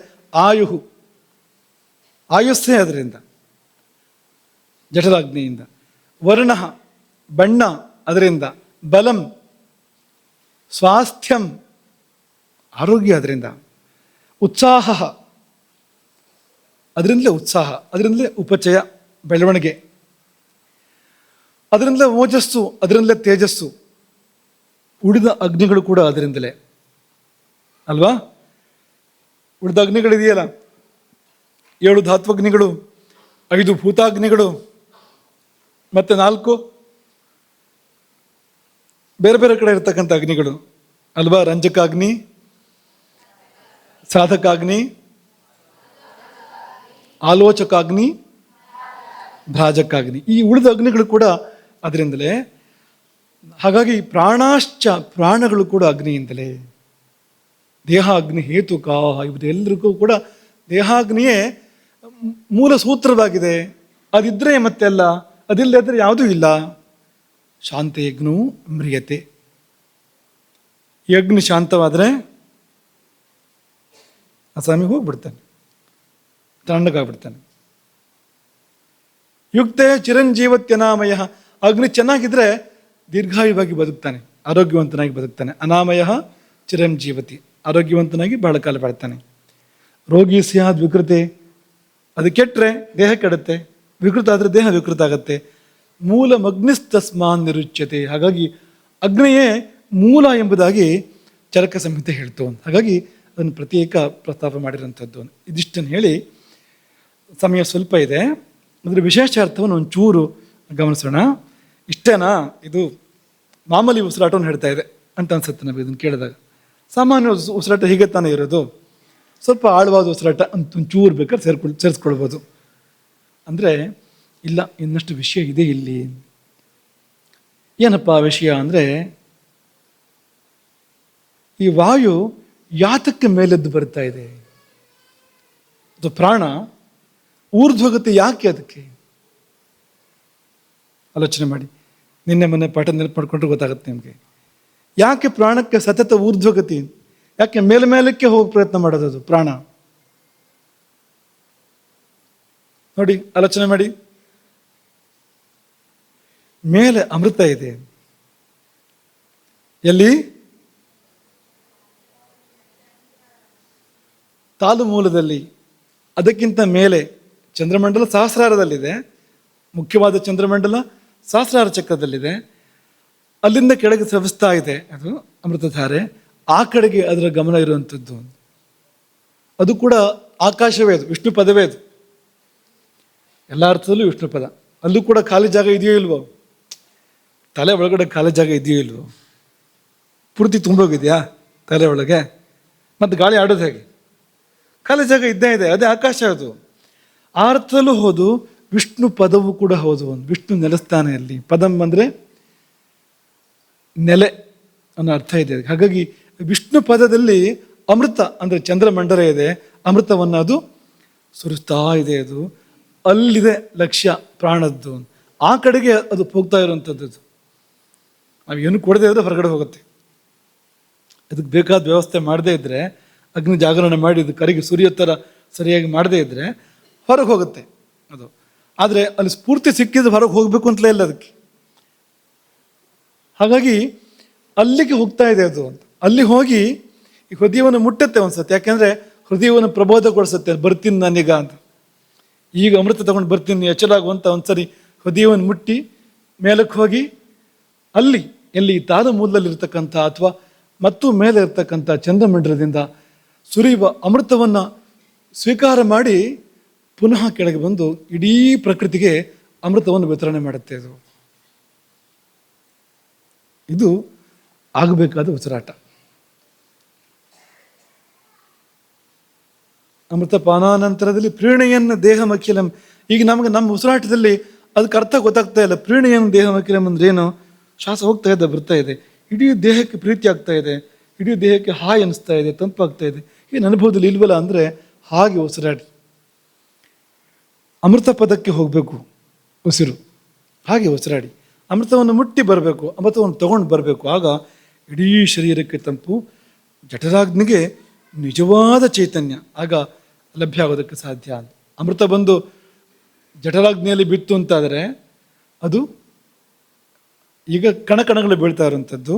ಆಯುಸ್ಸೇ ಅದರಿಂದ, ಜಠರಾಗ್ನಿಯಿಂದ. ವರ್ಣ ಬಣ್ಣ ಅದರಿಂದ, ಬಲಂ ಸ್ವಾಸ್ಥ್ಯಂ ಆರೋಗ್ಯ ಅದರಿಂದ, ಉತ್ಸಾಹ ಅದರಿಂದಲೇ ಉತ್ಸಾಹ, ಅದರಿಂದಲೇ ಉಪಚಯ ಬೆಳವಣಿಗೆ, ಅದರಿಂದಲೇ ಓಜಸ್ಸು, ಅದರಿಂದಲೇ ತೇಜಸ್ಸು. ಉಳಿದ ಅಗ್ನಿಗಳು ಕೂಡ ಅದರಿಂದಲೇ ಅಲ್ವಾ? ಉಳಿದ ಅಗ್ನಿಗಳಿದೆಯಲ್ಲ, 7 ಧಾತ್ವಗ್ನಿಗಳು, 5 ಭೂತಾಗ್ನಿಗಳು, ಮತ್ತೆ 4 ಬೇರೆ ಬೇರೆ ಕಡೆ ಇರ್ತಕ್ಕಂಥ ಅಗ್ನಿಗಳು ಅಲ್ವಾ? ರಂಜಕಾಗ್ನಿ, ಸಾಧಕಾಗ್ನಿ, ಆಲೋಚಕಾಗ್ನಿ, ಭ್ರಾಜಕಾಗ್ನಿ. ಈ ಉಳಿದ ಅಗ್ನಿಗಳು ಕೂಡ ಅದರಿಂದಲೇ. ಹಾಗಾಗಿ ಪ್ರಾಣಗಳು ಕೂಡ ಅಗ್ನಿಯಿಂದಲೇ. ದೇಹ ಅಗ್ನಿ ಹೇತುಕ, ಇವರೆಲ್ಲರಿಗೂ ಕೂಡ ದೇಹಾಗ್ನಿಯೇ ಮೂಲ ಸೂತ್ರವಾಗಿದೆ. ಅದಿದ್ದರೆ ಮತ್ತೆಲ್ಲ, ಅದಿಲ್ಲದ್ರೆ ಯಾವುದೂ ಇಲ್ಲ. ಶಾಂತಯಜ್ಞು ಮ್ರಿಯತೆ. ಈ ಅಗ್ನಿ ಶಾಂತವಾದರೆ ಅಸಾಮಿ ಹೋಗ್ಬಿಡ್ತಾನೆ, ತಣ್ಣಗಾಗ್ಬಿಡ್ತಾನೆ. ಯುಕ್ತೆ ಚಿರಂಜೀವತ್ಯನಾಮಯ. ಅಗ್ನಿ ಚೆನ್ನಾಗಿದ್ರೆ ದೀರ್ಘಾಯುವಾಗಿ ಬದುಕ್ತಾನೆ. ಆರೋಗ್ಯವಂತನಾಗಿ ಬದುಕ್ತಾನೆ. ಅನಾಮಯ ಚಿರಂ ಜೀವತಿ, ಆರೋಗ್ಯವಂತನಾಗಿ ಬಹಳ ಕಾಲ ಬಾಳ್ತಾನೆ. ರೋಗಿ ಸ್ಯಾದ್ ವಿಕೃತೆ, ಅದು ಕೆಟ್ಟರೆ ದೇಹ ಕೆಡುತ್ತೆ, ವಿಕೃತ ಆದರೆ ದೇಹ ವಿಕೃತ ಆಗುತ್ತೆ. ಮೂಲ ಮಗ್ನಿಸ್ತಸ್ಮಾನ್ ನಿರುಚ್ಯತೆ, ಹಾಗಾಗಿ ಅಗ್ನಿಯೇ ಮೂಲ ಎಂಬುದಾಗಿ ಚರಕ ಸಂಹಿತೆ ಹೇಳ್ತು. ಹಾಗಾಗಿ ಅದನ್ನು ಪ್ರತ್ಯೇಕ ಪ್ರಸ್ತಾಪ ಮಾಡಿರೋಂಥದ್ದು. ಇದಿಷ್ಟನ್ನು ಹೇಳಿ, ಸಮಯ ಸ್ವಲ್ಪ ಇದೆ, ಅದರ ವಿಶೇಷ ಅರ್ಥವನ್ನು ಒಂಚೂರು ಗಮನಿಸೋಣ. ಇಷ್ಟೇನಾ, ಇದು ಮಾಮೂಲಿ ಉಸಿರಾಟವನ್ನು ಹೇಳ್ತಾ ಇದೆ ಅಂತ ಅನ್ಸುತ್ತೆ ನಮಗೆ ಇದನ್ನು ಕೇಳಿದಾಗ. ಸಾಮಾನ್ಯ ಉಸಿರಾಟ ಹೀಗೆ ತಾನೇ ಇರೋದು, ಸ್ವಲ್ಪ ಆಳವಾದ ಉಸಿರಾಟ ಅಂತ ಒಂಚೂರು ಬೇಕಾದ್ರೆ ಸೇರಿಸ್ಕೊಳ್ಬೋದು. ಅಂದರೆ ಇಲ್ಲ, ಇನ್ನಷ್ಟು ವಿಷಯ ಇದೆ ಇಲ್ಲಿ. ಏನಪ್ಪ ವಿಷಯ ಅಂದರೆ, ಈ ವಾಯು ಯಾತಕ್ಕೆ ಮೇಲೆದ್ದು ಬರ್ತಾ ಇದೆ, ಅದು ಪ್ರಾಣ ಊರ್ಧ್ವಗತಿ ಯಾಕೆ, ಅದಕ್ಕೆ ಆಲೋಚನೆ ಮಾಡಿ. ನಿನ್ನೆ ಮೊನ್ನೆ ಪಾಠ ನೆನಪು ಮಾಡ್ಕೊಂಡ್ರೆ ಗೊತ್ತಾಗುತ್ತೆ ನಿಮಗೆ. ಯಾಕೆ ಪ್ರಾಣಕ್ಕೆ ಸತತ ಊರ್ಧ್ವಗತಿ, ಯಾಕೆ ಮೇಲ್ಮೇಲಕ್ಕೆ ಹೋಗಿ ಪ್ರಯತ್ನ ಮಾಡೋದು ಅದು ಪ್ರಾಣ? ನೋಡಿ, ಆಲೋಚನೆ ಮಾಡಿ. ಮೇಲೆ ಅಮೃತ ಇದೆ, ಎಲ್ಲಿ? ತಾಲು ಮೂಲದಲ್ಲಿ. ಅದಕ್ಕಿಂತ ಮೇಲೆ ಚಂದ್ರಮಂಡಲ ಸಹಸ್ರಾರದಲ್ಲಿದೆ, ಮುಖ್ಯವಾದ ಚಂದ್ರಮಂಡಲ ಸಹಸ್ರಾರ ಚಕ್ರದಲ್ಲಿದೆ. ಅಲ್ಲಿಂದ ಕೆಳಗೆ ಸ್ರವಿಸ್ತಾ ಇದೆ ಅದು ಅಮೃತಧಾರೆ. ಆ ಕಡೆಗೆ ಅದರ ಗಮನ ಇರುವಂಥದ್ದು. ಅದು ಕೂಡ ಆಕಾಶವೇ, ಅದು ವಿಷ್ಣು ಪದವೇ. ಅದು ಎಲ್ಲ ಅರ್ಥದಲ್ಲೂ ವಿಷ್ಣು ಪದ. ಅಲ್ಲೂ ಕೂಡ ಖಾಲಿ ಜಾಗ ಇದೆಯೋ ಇಲ್ವೋ, ತಲೆ ಒಳಗಡೆ ಖಾಲಿ ಜಾಗ ಇದೆಯೋ ಇಲ್ವೋ? ಪೂರ್ತಿ ತುಂಬೋಗಿದೆಯಾ ತಲೆ ಒಳಗೆ? ಮತ್ತು ಗಾಳಿ ಆಡೋದು ಹೇಗೆ? ಖಾಲಿ ಜಾಗ ಇದ್ದೇ ಇದೆ, ಅದೇ ಆಕಾಶ. ಅದು ಆ ಅರ್ಥದಲ್ಲೂ ಹೌದು, ವಿಷ್ಣು ಪದವು ಕೂಡ ಹೌದು. ವಿಷ್ಣು ನೆಲೆಸ್ತಾನೆ ಅಲ್ಲಿ. ಪದಂ ಅಂದರೆ ನೆಲೆ ಅನ್ನೋ ಅರ್ಥ ಇದೆ. ಹಾಗಾಗಿ ವಿಷ್ಣು ಪದದಲ್ಲಿ ಅಮೃತ ಅಂದರೆ ಚಂದ್ರಮಂಡಲ ಇದೆ, ಅಮೃತವನ್ನು ಅದು ಸುರಿಸ್ತಾ ಇದೆ. ಅದು ಅಲ್ಲಿದೆ ಲಕ್ಷ್ಯ ಪ್ರಾಣದ್ದು. ಆ ಕಡೆಗೆ ಅದು ಹೋಗ್ತಾ ಇರುವಂಥದ್ದು. ನಾವು ಏನು ಕೊಡದೇ ಇದ್ರೆ ಹೊರಗಡೆ ಹೋಗುತ್ತೆ. ಅದಕ್ಕೆ ಬೇಕಾದ ವ್ಯವಸ್ಥೆ ಮಾಡದೇ ಇದ್ದರೆ, ಅಗ್ನಿ ಜಾಗರಣೆ ಮಾಡಿ ಇದು ಕರಿಗೆ ಸುರಿಯೋ ಥರ ಸರಿಯಾಗಿ ಮಾಡದೇ ಇದ್ದರೆ ಹೊರಗೆ ಹೋಗುತ್ತೆ ಅದು. ಆದರೆ ಅಲ್ಲಿ ಸ್ಫೂರ್ತಿ ಸಿಕ್ಕಿದ್ರೆ ಹೊರಗೆ ಹೋಗಬೇಕು ಅಂತಲೇ ಇಲ್ಲ ಅದಕ್ಕೆ. ಹಾಗಾಗಿ ಅಲ್ಲಿಗೆ ಹೋಗ್ತಾ ಇದೆ ಅದು ಅಂತ. ಅಲ್ಲಿ ಹೋಗಿ ಈ ಹೃದಯವನ್ನು ಮುಟ್ಟುತ್ತೆ ಒಂದ್ಸತಿ. ಯಾಕೆಂದರೆ ಹೃದಯವನ್ನು ಪ್ರಬೋಧಗೊಳಿಸುತ್ತೆ, ಬರ್ತೀನಿ ನಾನೀಗ ಅಂತ. ಈಗ ಅಮೃತ ತಗೊಂಡು ಬರ್ತೀನಿ ಎಚ್ಚರಾಗುವಂತ ಒಂದ್ಸರಿ ಹೃದಯವನ್ನು ಮುಟ್ಟಿ ಮೇಲಕ್ಕೆ ಹೋಗಿ ಅಲ್ಲಿ ಎಲ್ಲಿ ತಾದ ಮೂಲದಲ್ಲಿರ್ತಕ್ಕಂಥ ಅಥವಾ ಮತ್ತು ಮೇಲೆ ಇರ್ತಕ್ಕಂಥ ಚಂದ್ರಮಂಡಲದಿಂದ ಸುರಿಯುವ ಅಮೃತವನ್ನು ಸ್ವೀಕಾರ ಮಾಡಿ ಪುನಃ ಕೆಳಗೆ ಬಂದು ಇಡೀ ಪ್ರಕೃತಿಗೆ ಅಮೃತವನ್ನು ವಿತರಣೆ ಮಾಡುತ್ತೆ. ಇದು ಆಗಬೇಕಾದ ಉಸಿರಾಟ. ಅಮೃತ ಪಾನಾನಂತರದಲ್ಲಿ ಪ್ರೀಣೆಯನ್ನು ದೇಹಮಖಿಲಂ. ಈಗ ನಮಗೆ ನಮ್ಮ ಉಸಿರಾಟದಲ್ಲಿ ಅದಕ್ಕೆ ಅರ್ಥ ಗೊತ್ತಾಗ್ತಾ ಇಲ್ಲ. ಪ್ರೀಣೆಯನ್ನು ದೇಹಮಖಿಲಂ ಅಂದ್ರೆ ಏನು? ಶ್ವಾಸ ಹೋಗ್ತಾ ಇದೆ, ಬರ್ತಾ ಇದೆ, ಇಡೀ ದೇಹಕ್ಕೆ ಪ್ರೀತಿ ಆಗ್ತಾ ಇದೆ, ಇಡೀ ದೇಹಕ್ಕೆ ಹಾಯ್ ಅನಿಸ್ತಾ ಇದೆ, ತಂಪಾಗ್ತಾ ಇದೆ. ಏನು ಅನುಭವದಲ್ಲಿ ಇಲ್ವಲ್ಲ ಅಂದರೆ ಹಾಗೆ ಉಸಿರಾಡಿ ಅಮೃತ ಪದಕ್ಕೆ ಹೋಗಬೇಕು ಉಸಿರು. ಹಾಗೆ ಉಸಿರಾಡಿ ಅಮೃತವನ್ನು ಮುಟ್ಟಿ ಬರಬೇಕು, ಅಮೃತವನ್ನು ತಗೊಂಡು ಬರಬೇಕು. ಆಗ ಇಡೀ ಶರೀರಕ್ಕೆ ತಂಪು, ಜಠರಾಗ್ನಿಗೆ ನಿಜವಾದ ಚೈತನ್ಯ ಆಗ ಲಭ್ಯ ಆಗೋದಕ್ಕೆ ಸಾಧ್ಯ. ಅಮೃತ ಬಂದು ಜಠರಾಗ್ನಿಯಲ್ಲಿ ಬಿತ್ತು ಅಂತಾದರೆ ಅದು ಈಗ ಕಣಕಣಗಳು ಬೀಳ್ತಾ ಇರುವಂಥದ್ದು.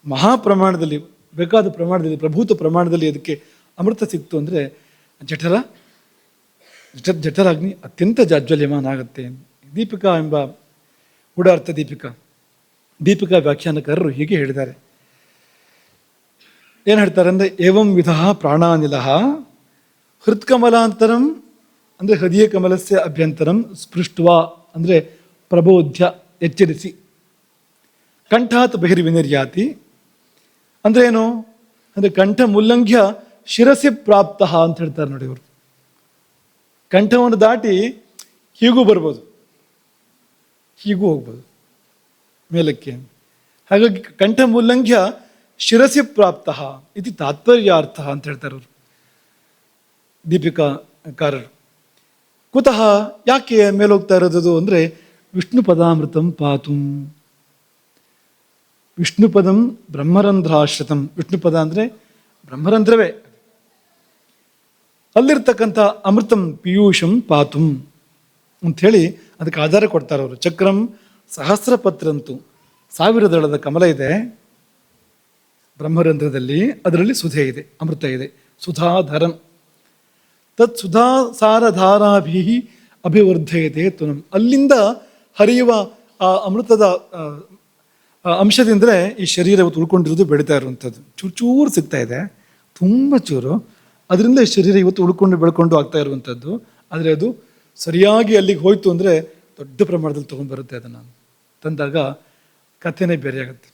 ಮಹಾಪ್ರಮಾಣದಲ್ಲಿ, ಬೇಕಾದ ಪ್ರಮಾಣದಲ್ಲಿ, ಪ್ರಭೂತ ಪ್ರಮಾಣದಲ್ಲಿ ಅದಕ್ಕೆ ಅಮೃತ ಸಿಕ್ತು ಅಂದರೆ ಜಠರಾಗ್ನಿ ಅತ್ಯಂತ ಜಾಜ್ವಲ್ಯಮಾನ ಆಗುತ್ತೆ. ದೀಪಿಕಾ ಎಂಬ ಗೂಢಾರ್ಥ ದೀಪಿಕಾ ವ್ಯಾಖ್ಯಾನಕಾರರು ಹೀಗೆ ಹೇಳಿದ್ದಾರೆ. ಏನು ಹೇಳ್ತಾರೆ ಅಂದರೆ, ಏವಂ ವಿಧ ಪ್ರಾಣಾನಿಲ ಹೃತ್ಕಮಲಾಂತರಂ ಅಂದರೆ ಹೃದಯ ಕಮಲಸ್ಯ ಅಭ್ಯಂತರಂ ಸ್ಪೃಷ್ಟ್ವಾ ಅಂದರೆ ಪ್ರಬೋಧ್ಯ ಎಚ್ಚರಿಸಿ, ಕಂಠಾತ್ ಬಹಿರ್ವಿನಿರ್ಯಾತಿ ಅಂದರೆ ಏನು ಅಂದರೆ ಕಂಠ ಮುಲ್ಲಂಘ್ಯ ಶಿರಸಿ ಪ್ರಾಪ್ತ ಅಂತ ಹೇಳ್ತಾರೆ ನೋಡಿ. ಇವರು ಕಂಠವನ್ನು ದಾಟಿ ಹೀಗೂ ಬರ್ಬೋದು, ಹೀಗೂ ಹೋಗ್ಬೋದು ಮೇಲಕ್ಕೆ. ಹಾಗಾಗಿ ಕಂಠ ಮುಲ್ಲಂಘ್ಯ ಶಿರಸಿ ಪ್ರಾಪ್ತ ಇದು ತಾತ್ಪರ್ಯಾರ್ಥ ಅಂತ ಹೇಳ್ತಾರೆ ಅವರು ದೀಪಿಕಾಕಾರರು. ಕುತಃ ಯಾಕೆ ಮೇಲೋಗ್ತಾ ಇರೋದು ಅಂದರೆ ವಿಷ್ಣು ಪದಾಮೃತಂ ಪಾತುಂ. ವಿಷ್ಣು ಪದಂ ಬ್ರಹ್ಮರಂಧ್ರಾಶ್ರಿತಂ. ವಿಷ್ಣು ಪದ ಅಂದರೆ ಬ್ರಹ್ಮರಂಧ್ರವೇ. ಅಲ್ಲಿರ್ತಕ್ಕಂಥ ಅಮೃತಂ ಪೀಯೂಷಂ ಪಾತುಂ ಅಂಥೇಳಿ ಅದಕ್ಕೆ ಆಧಾರ ಕೊಡ್ತಾರೆ ಅವರು. ಚಕ್ರಂ ಸಹಸ್ರಪತ್ರಂತು, 1000 ದಳದ ಕಮಲ ಇದೆ. ಬ್ರಹ್ಮರಂಧ್ರದಲ್ಲಿ, ಅದರಲ್ಲಿ ಸುಧೆ ಇದೆ, ಅಮೃತ ಇದೆ. ಸುಧಾಧರಂ ತತ್ ಸುಧಾಸಾರಧಾರಾಭಿ ಅಭಿವರ್ಧಯತೆ ತುನಂ. ಅಲ್ಲಿಂದ ಹರಿಯುವ ಆ ಅಮೃತದ ಅಂಶದಿಂದಲೇ ಈ ಶರೀರ ಇವತ್ತು ಉಳ್ಕೊಂಡಿರೋದು, ಬೆಳೀತಾ ಇರುವಂಥದ್ದು. ಚೂರು ಸಿಗ್ತಾ ಇದೆ, ತುಂಬ ಚೂರು. ಅದರಿಂದ ಈ ಶರೀರ ಇವತ್ತು ಉಳ್ಕೊಂಡು ಬೆಳ್ಕೊಂಡು ಆಗ್ತಾ ಇರುವಂಥದ್ದು. ಆದರೆ ಅದು ಸರಿಯಾಗಿ ಅಲ್ಲಿಗೆ ಹೋಯ್ತು ಅಂದರೆ ದೊಡ್ಡ ಪ್ರಮಾಣದಲ್ಲಿ ತೊಗೊಂಡ್ಬರುತ್ತೆ. ಅದನ್ನು ತಂದಾಗ ಕಥೆನೇ ಬೇರೆ ಆಗುತ್ತೆ.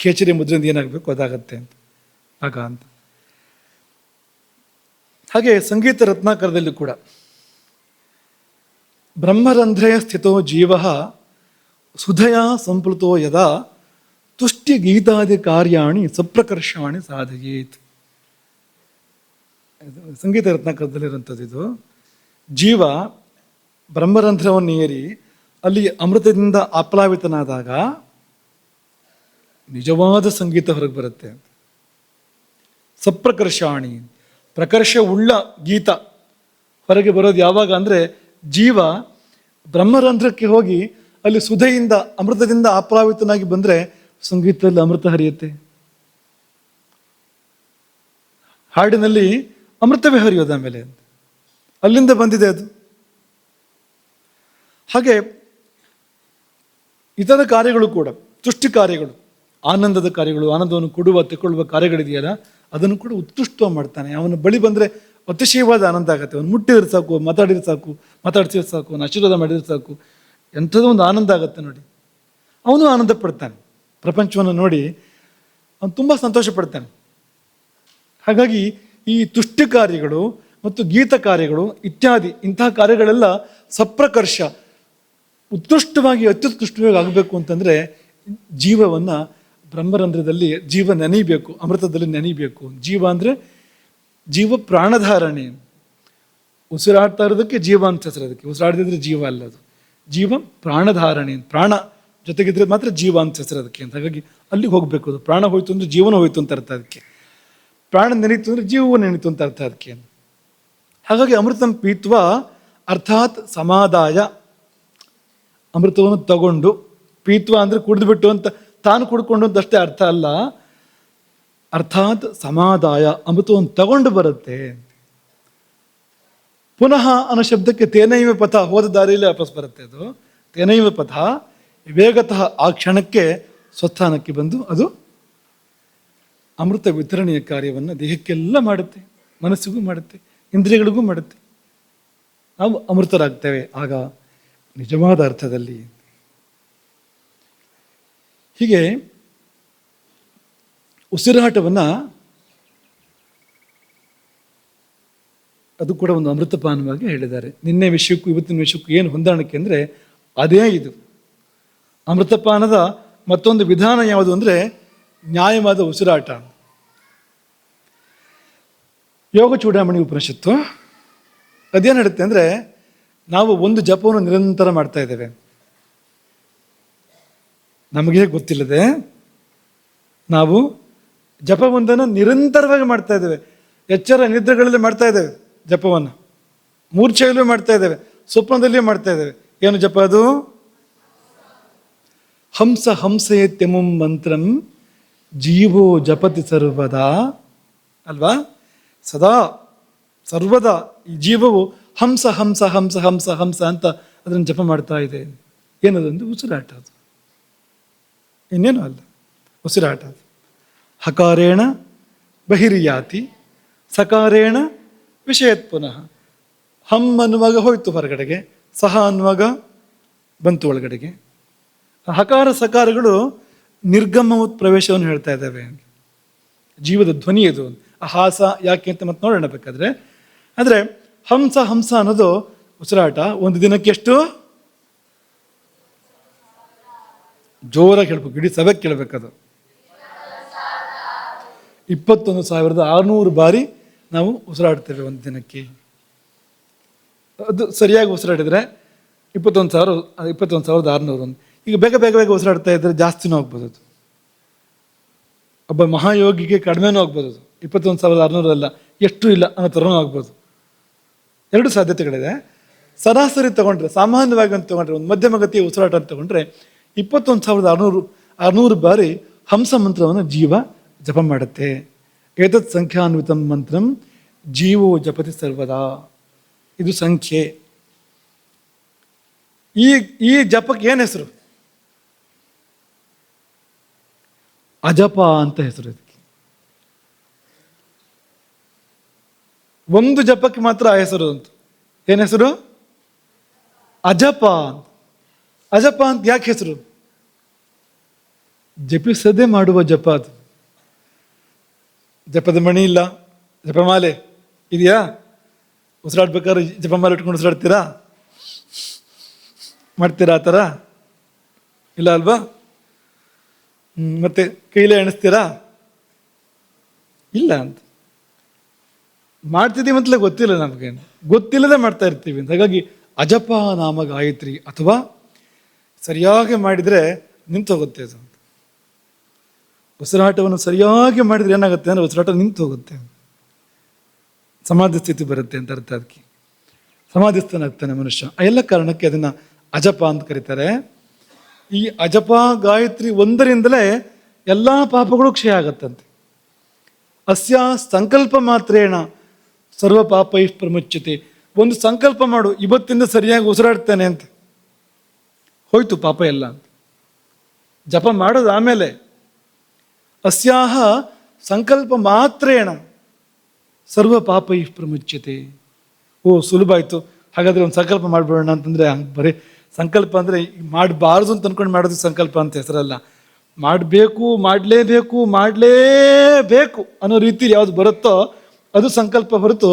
ಕೇಚರಿ ಮುದ್ರೆಯಿಂದ ಏನಾಗಬೇಕು ಅದಾಗತ್ತೆ ಅಂತ. ಹಾಗೆ ಸಂಗೀತ ರತ್ನಾಕರದಲ್ಲಿ ಕೂಡ ಬ್ರಹ್ಮರಂಧ್ರೇ ಸ್ಥಿತೋ ಜೀವ ಸುಧಯ ಸಂಪ್ಲುತೋ ಯದಾ ತುಷ್ಟಿ ಗೀತಾದಿ ಕಾರ್ಯಾಣಿ ಸಪ್ರಕರ್ಷಾಣಿ ಸಾಧಯೇತ್. ಸಂಗೀತ ರತ್ನಾಕರದಲ್ಲಿರುವಂಥದ್ದು ಇದು. ಜೀವ ಬ್ರಹ್ಮರಂಧ್ರವನ್ನು ಏರಿ ಅಲ್ಲಿ ಅಮೃತದಿಂದ ಆಪ್ಲಾವಿತನಾದಾಗ ನಿಜವಾದ ಸಂಗೀತ ಹೊರಗೆ ಬರುತ್ತೆ. ಸಪ್ರಕರ್ಷಾಣಿ, ಪ್ರಕರ್ಷ ಉಳ್ಳ ಗೀತ ಹೊರಗೆ ಬರೋದು ಯಾವಾಗ ಅಂದರೆ ಜೀವ ಬ್ರಹ್ಮರಂಧ್ರಕ್ಕೆ ಹೋಗಿ ಅಲ್ಲಿ ಸುಧೆಯಿಂದ ಅಮೃತದಿಂದ ಆಪ್ಲಾವಿತನಾಗಿ ಬಂದರೆ ಸಂಗೀತದಲ್ಲಿ ಅಮೃತ ಹರಿಯುತ್ತೆ. ಹಾಡಿನಲ್ಲಿ ಅಮೃತವೇ ಹರಿಯೋದು ಆಮೇಲೆ, ಅಲ್ಲಿಂದ ಬಂದಿದೆ ಅದು. ಹಾಗೆ ಇತರ ಕಾರ್ಯಗಳು ಕೂಡ, ತುಷ್ಟಿ ಕಾರ್ಯಗಳು, ಆನಂದದ ಕಾರ್ಯಗಳು, ಆನಂದವನ್ನು ಕೊಡುವ ತೆಕ್ಕೊಳ್ಳುವ ಕಾರ್ಯಗಳಿದೆಯಲ್ಲ, ಅದನ್ನು ಕೂಡ ಉತ್ಕೃಷ್ಟವಾಗಿ ಮಾಡ್ತಾನೆ. ಅವನ ಬಳಿ ಬಂದರೆ ಅತಿಶಯವಾದ ಆನಂದ ಆಗುತ್ತೆ. ಅವನು ಮುಟ್ಟಿದ್ರೆ ಸಾಕು, ಮಾತಾಡಿಸಿದ್ರೆ ಸಾಕು, ಅವನು ಆಶೀರ್ವಾದ ಮಾಡಿದ್ರೆ ಸಾಕು, ಎಂಥದೋ ಒಂದು ಆನಂದ ಆಗುತ್ತೆ ನೋಡಿ. ಅವನು ಆನಂದ ಪಡ್ತಾನೆ, ಪ್ರಪಂಚವನ್ನು ನೋಡಿ ಅವನು ತುಂಬ ಸಂತೋಷ ಪಡ್ತಾನೆ. ಹಾಗಾಗಿ ಈ ತುಷ್ಟಿ ಕಾರ್ಯಗಳು ಮತ್ತು ಗೀತ ಕಾರ್ಯಗಳು ಇತ್ಯಾದಿ ಇಂತಹ ಕಾರ್ಯಗಳೆಲ್ಲ ಸಪ್ರಕರ್ಷ, ಉತ್ಕೃಷ್ಟವಾಗಿ ಅತ್ಯುತ್ಕೃಷ್ಟವಾಗಿ ಆಗಬೇಕು ಅಂತಂದರೆ ಜೀವವನ್ನು ಬ್ರಹ್ಮರಂಧ್ರದಲ್ಲಿ ಜೀವ ನೆನೀಬೇಕು, ಅಮೃತದಲ್ಲಿ ನೆನೀಬೇಕು. ಜೀವ ಅಂದರೆ ಜೀವ ಪ್ರಾಣಧಾರಣೆ, ಉಸಿರಾಡ್ತಾ ಇರೋದಕ್ಕೆ ಜೀವ ಅಂತ ಹೆಸರು. ಅದಕ್ಕೆ ಉಸಿರಾಡದಿದ್ರೆ ಜೀವ ಅಲ್ಲ, ಅದು ಜೀವ ಪ್ರಾಣಧಾರಣೆ, ಪ್ರಾಣ ಜೊತೆಗಿದ್ರೆ ಮಾತ್ರ ಜೀವ ಅಂತ ಹೆಸರು ಅದಕ್ಕೆ ಅಂತ. ಹಾಗಾಗಿ ಅಲ್ಲಿಗೆ ಹೋಗಬೇಕು. ಅದು ಪ್ರಾಣ ಹೋಯ್ತು ಅಂದರೆ ಜೀವನ ಹೋಯ್ತು ಅಂತ ಅರ್ಥ ಅದಕ್ಕೆ. ಪ್ರಾಣ ನೆನೀತು ಅಂದರೆ ಜೀವವು ನೆನೀತು ಅಂತ ಅರ್ಥ ಅದಕ್ಕೆ. ಹಾಗಾಗಿ ಅಮೃತಂ ಪೀತ್ವ ಅರ್ಥಾತ್ ಸಮಾದಾಯ, ಅಮೃತವನ್ನು ತಗೊಂಡು, ಪೀತ್ವ ಅಂದರೆ ಕುಡಿದ್ಬಿಟ್ಟು ಅಂತ ತಾನು ಕುಡ್ಕೊಂಡು ಅಂತ ಅಷ್ಟೇ ಅರ್ಥ ಅಲ್ಲ. ಅರ್ಥಾತ್ ಸಮಾದಾಯ, ಅಮೃತವನ್ನು ತಗೊಂಡು ಬರುತ್ತೆ. ಪುನಃ ಅನ್ನೋ ಶಬ್ದಕ್ಕೆ ತೇನೈವ ಪಥ, ಹೋದ ದಾರಿಯಲ್ಲಿ ವಾಪಸ್ ಬರುತ್ತೆ ಅದು. ತೇನೈವ ಪಥ ವೇಗತಃ, ಆ ಕ್ಷಣಕ್ಕೆ ಸ್ವಸ್ಥಾನಕ್ಕೆ ಬಂದು ಅದು ಅಮೃತ ವಿತರಣೆಯ ಕಾರ್ಯವನ್ನು ದೇಹಕ್ಕೆಲ್ಲ ಮಾಡುತ್ತೆ, ಮನಸ್ಸಿಗೂ ಮಾಡುತ್ತೆ, ಇಂದ್ರಿಯಗಳಿಗೂ ಮಾಡುತ್ತೆ. ನಾವು ಅಮೃತರಾಗ್ತೇವೆ ಆಗ ನಿಜವಾದ ಅರ್ಥದಲ್ಲಿ. ಹೀಗೆ ಉಸಿರಾಟವನ್ನು, ಅದು ಕೂಡ ಒಂದು ಅಮೃತಪಾನವಾಗಿ ಹೇಳಿದ್ದಾರೆ. ನಿನ್ನೆ ವಿಷಯಕ್ಕೂ ಇವತ್ತಿನ ವಿಷಯಕ್ಕೂ ಏನು ಹೊಂದಾಣಿಕೆ ಅಂದರೆ ಅದೇ ಇದು. ಅಮೃತಪಾನದ ಮತ್ತೊಂದು ವಿಧಾನ ಯಾವುದು ಅಂದರೆ ನ್ಯಾಯವಾದ ಉಸಿರಾಟ. ಯೋಗ ಚೂಡಾಮಣಿ ಉಪನಿಷತ್ತು ಅದೇನು ಹೇಳುತ್ತೆ ಅಂದರೆ, ನಾವು ಒಂದು ಜಪವನ್ನು ನಿರಂತರ ಮಾಡ್ತಾ ಇದ್ದೇವೆ, ನಮಗೆ ಗೊತ್ತಿಲ್ಲದೆ ನಾವು ಜಪವೊಂದನ್ನು ನಿರಂತರವಾಗಿ ಮಾಡ್ತಾ ಇದ್ದೇವೆ. ಎಚ್ಚರ ನಿದ್ರೆಗಳಲ್ಲಿ ಮಾಡ್ತಾ ಇದ್ದೇವೆ ಜಪವನ್ನು, ಮೂರ್ಛೆಯಲ್ಲೂ ಮಾಡ್ತಾ ಇದ್ದೇವೆ, ಸ್ವಪ್ನದಲ್ಲಿಯೂ ಮಾಡ್ತಾ ಇದ್ದೇವೆ. ಏನು ಜಪ ಅದು? ಹಂಸ ಹಂಸಯತ್ಯಮುಂ ಮಂತ್ರಂ ಜೀವೋ ಜಪತಿ ಸರ್ವದಾ ಅಲ್ವಾ? ಸದಾ ಸರ್ವದಾ ಈ ಜೀವವು ಹಂಸ ಹಂಸ ಹಂಸ ಹಂಸ ಹಂಸ ಅಂತ ಅದನ್ನು ಜಪ ಮಾಡ್ತಾ ಇದೆ. ಏನದಂದ್ರೆ ಉಸಿರಾಟ, ಅದು ಇನ್ನೇನು ಅಲ್ಲ, ಉಸಿರಾಟ. ಹಕಾರೇಣ ಬಹಿರ್ಯಾತಿ ಸಕಾರೇಣ ವಿಷಯತ್ ಪುನಃ. ಹಮ್ ಅನ್ನುವಾಗ ಹೋಯ್ತು ಹೊರಗಡೆಗೆ, ಸಹ ಅನ್ನುವಾಗ ಬಂತು ಒಳಗಡೆಗೆ. ಹಕಾರ ಸಕಾರಗಳು ನಿರ್ಗಮ ಪ್ರವೇಶವನ್ನು ಹೇಳ್ತಾ ಇದ್ದಾವೆ. ಜೀವದ ಧ್ವನಿ ಇದು. ಆ ಹಾಸ ಯಾಕೆ ಅಂತ ಮತ್ತೆ ನೋಡೋಣ ಬೇಕಾದ್ರೆ. ಆದರೆ ಹಂಸ ಹಂಸ ಅನ್ನೋದು ಉಸಿರಾಟ. ಒಂದು ದಿನಕ್ಕೆ ಎಷ್ಟು? ಜೋರಾಗಿ ಹೇಳ್ಬೇಕು, ಇಡೀ ಸಭೆಗೆ ಕೇಳಬೇಕದು. 21,600 ಬಾರಿ ನಾವು ಉಸಿರಾಡ್ತೇವೆ ಒಂದು ದಿನಕ್ಕೆ. ಅದು ಸರಿಯಾಗಿ ಉಸಿರಾಡಿದರೆ 21,600. ಈಗ ಬೇಗ ಬೇಗ ಬೇಗ ಉಸಿರಾಡ್ತಾ ಇದ್ದರೆ ಜಾಸ್ತಿನೂ ಆಗ್ಬೋದು. ಅದು ಒಬ್ಬ ಮಹಾಯೋಗಿಗೆ ಕಡಿಮೆನೂ ಆಗ್ಬೋದು. ಅದು 21,600 ಅಲ್ಲ, ಎಷ್ಟು ಇಲ್ಲ ಅನ್ನೋ ಥರನೂ ಆಗ್ಬೋದು. ಎರಡು ಸಾಧ್ಯತೆಗಳಿದೆ. ಸರಾಸರಿ ತಗೊಂಡ್ರೆ, ಸಾಮಾನ್ಯವಾಗಿ ಅಂತ ತಗೊಂಡ್ರೆ, ಒಂದು ಮಧ್ಯಮಗತಿಯ ಉಸಿರಾಟ ಅಂತ ತಗೊಂಡ್ರೆ 21,600 ಬಾರಿ ಹಂಸ ಮಂತ್ರವನ್ನು ಜೀವ ಜಪ ಮಾಡುತ್ತೆ. ಏತತ್ ಸಂಖ್ಯಾನ್ವಿತಂ ಮಂತ್ರಂ ಜೀವೋ ಜಪತಿ ಸರ್ವದಾ. ಇದು ಸಂಖ್ಯೆ. ಈ ಜಪಕ್ಕೆ ಏನು ಹೆಸರು? ಅಜಪ ಅಂತ ಹೆಸರು ಇದಕ್ಕೆ. ಒಂದು ಜಪಕ್ಕೆ ಮಾತ್ರ ಆ ಹೆಸರು ಅಂತ. ಏನು ಹೆಸರು? ಅಜಪ. ಅಜಪ ಅಂತ ಯಾಕೆ ಹೆಸರು? ಜಪಿಸದೆ ಮಾಡುವ ಜಪ ಅದು. ಜಪದ ಮಣಿ ಇಲ್ಲ, ಜಪಮಾಲೆ ಇದೆಯಾ? ಉಸಿರಾಡ್ಬೇಕಾದ್ರೆ ಜಪಮಾಲೆ ಇಟ್ಕೊಂಡು ಉಸಿರಾಡ್ತೀರಾ? ಮಾಡ್ತೀರಾ ಆ ಥರ? ಇಲ್ಲ ಅಲ್ವಾ? ಮತ್ತೆ ಕೈಲೇ ಎಣಿಸ್ತೀರಾ? ಇಲ್ಲ ಅಂತ. ಮಾಡ್ತಿದ್ದೀವಿ ಅಂತಲೇ ಗೊತ್ತಿಲ್ಲ ನಮಗೆ, ಗೊತ್ತಿಲ್ಲದೆ ಮಾಡ್ತಾ ಇರ್ತೀವಿ ಅಂತ. ಹಾಗಾಗಿ ಅಜಪ ನಾಮ ಗಾಯತ್ರಿ, ಅಥವಾ ಸರಿಯಾಗಿ ಮಾಡಿದರೆ ನಿಂತು ಹೋಗುತ್ತೆ ಅದು. ಉಸಿರಾಟವನ್ನು ಸರಿಯಾಗಿ ಮಾಡಿದರೆ ಏನಾಗುತ್ತೆ ಅಂದರೆ ಉಸಿರಾಟ ನಿಂತು ಹೋಗುತ್ತೆ, ಸಮಾಧಿ ಸ್ಥಿತಿ ಬರುತ್ತೆ ಅಂತ ಅರ್ಥ. ಅದಕ್ಕೆ ಸಮಾಧಿಸ್ಥನಾಗ್ತಾನೆ ಮನುಷ್ಯ. ಆ ಎಲ್ಲ ಕಾರಣಕ್ಕೆ ಅದನ್ನು ಅಜಪ ಅಂತ ಕರೀತಾರೆ. ಈ ಅಜಪ ಗಾಯತ್ರಿ ಒಂದರಿಂದಲೇ ಎಲ್ಲ ಪಾಪಗಳು ಕ್ಷಯ ಆಗತ್ತಂತೆ. ಅಸ್ಯ ಸಂಕಲ್ಪ ಮಾತ್ರೇಣ ಸರ್ವ ಪಾಪೈ ಪ್ರಮುಚ್ಯತೆ. ಒಂದು ಸಂಕಲ್ಪ ಮಾಡು, ಇವತ್ತಿಂದ ಸರಿಯಾಗಿ ಉಸಿರಾಡ್ತೇನೆ ಅಂತ, ಹೋಯ್ತು ಪಾಪ ಎಲ್ಲ ಅಂತ. ಜಪ ಮಾಡೋದು ಆಮೇಲೆ. ಅಸ್ಯಾಹ ಸಂಕಲ್ಪ ಮಾತ್ರೇಣ ಸರ್ವ ಪಾಪೈ ಪ್ರಮುಚ್ಯತೆ. ಓ ಸುಲಭ ಆಯಿತು, ಹಾಗಾದರೆ ಒಂದು ಸಂಕಲ್ಪ ಮಾಡಿಬಿಡೋಣ ಅಂತಂದರೆ, ಬರೀ ಸಂಕಲ್ಪ ಅಂದರೆ ಮಾಡಬಾರ್ದು ಅಂತ ಅಂದ್ಕೊಂಡು ಮಾಡೋದು ಸಂಕಲ್ಪ ಅಂತ ಹೆಸರಲ್ಲ. ಮಾಡಬೇಕು, ಮಾಡಲೇಬೇಕು ಅನ್ನೋ ರೀತಿಲಿ ಯಾವುದು ಬರುತ್ತೋ ಅದು ಸಂಕಲ್ಪ ಹೊರತು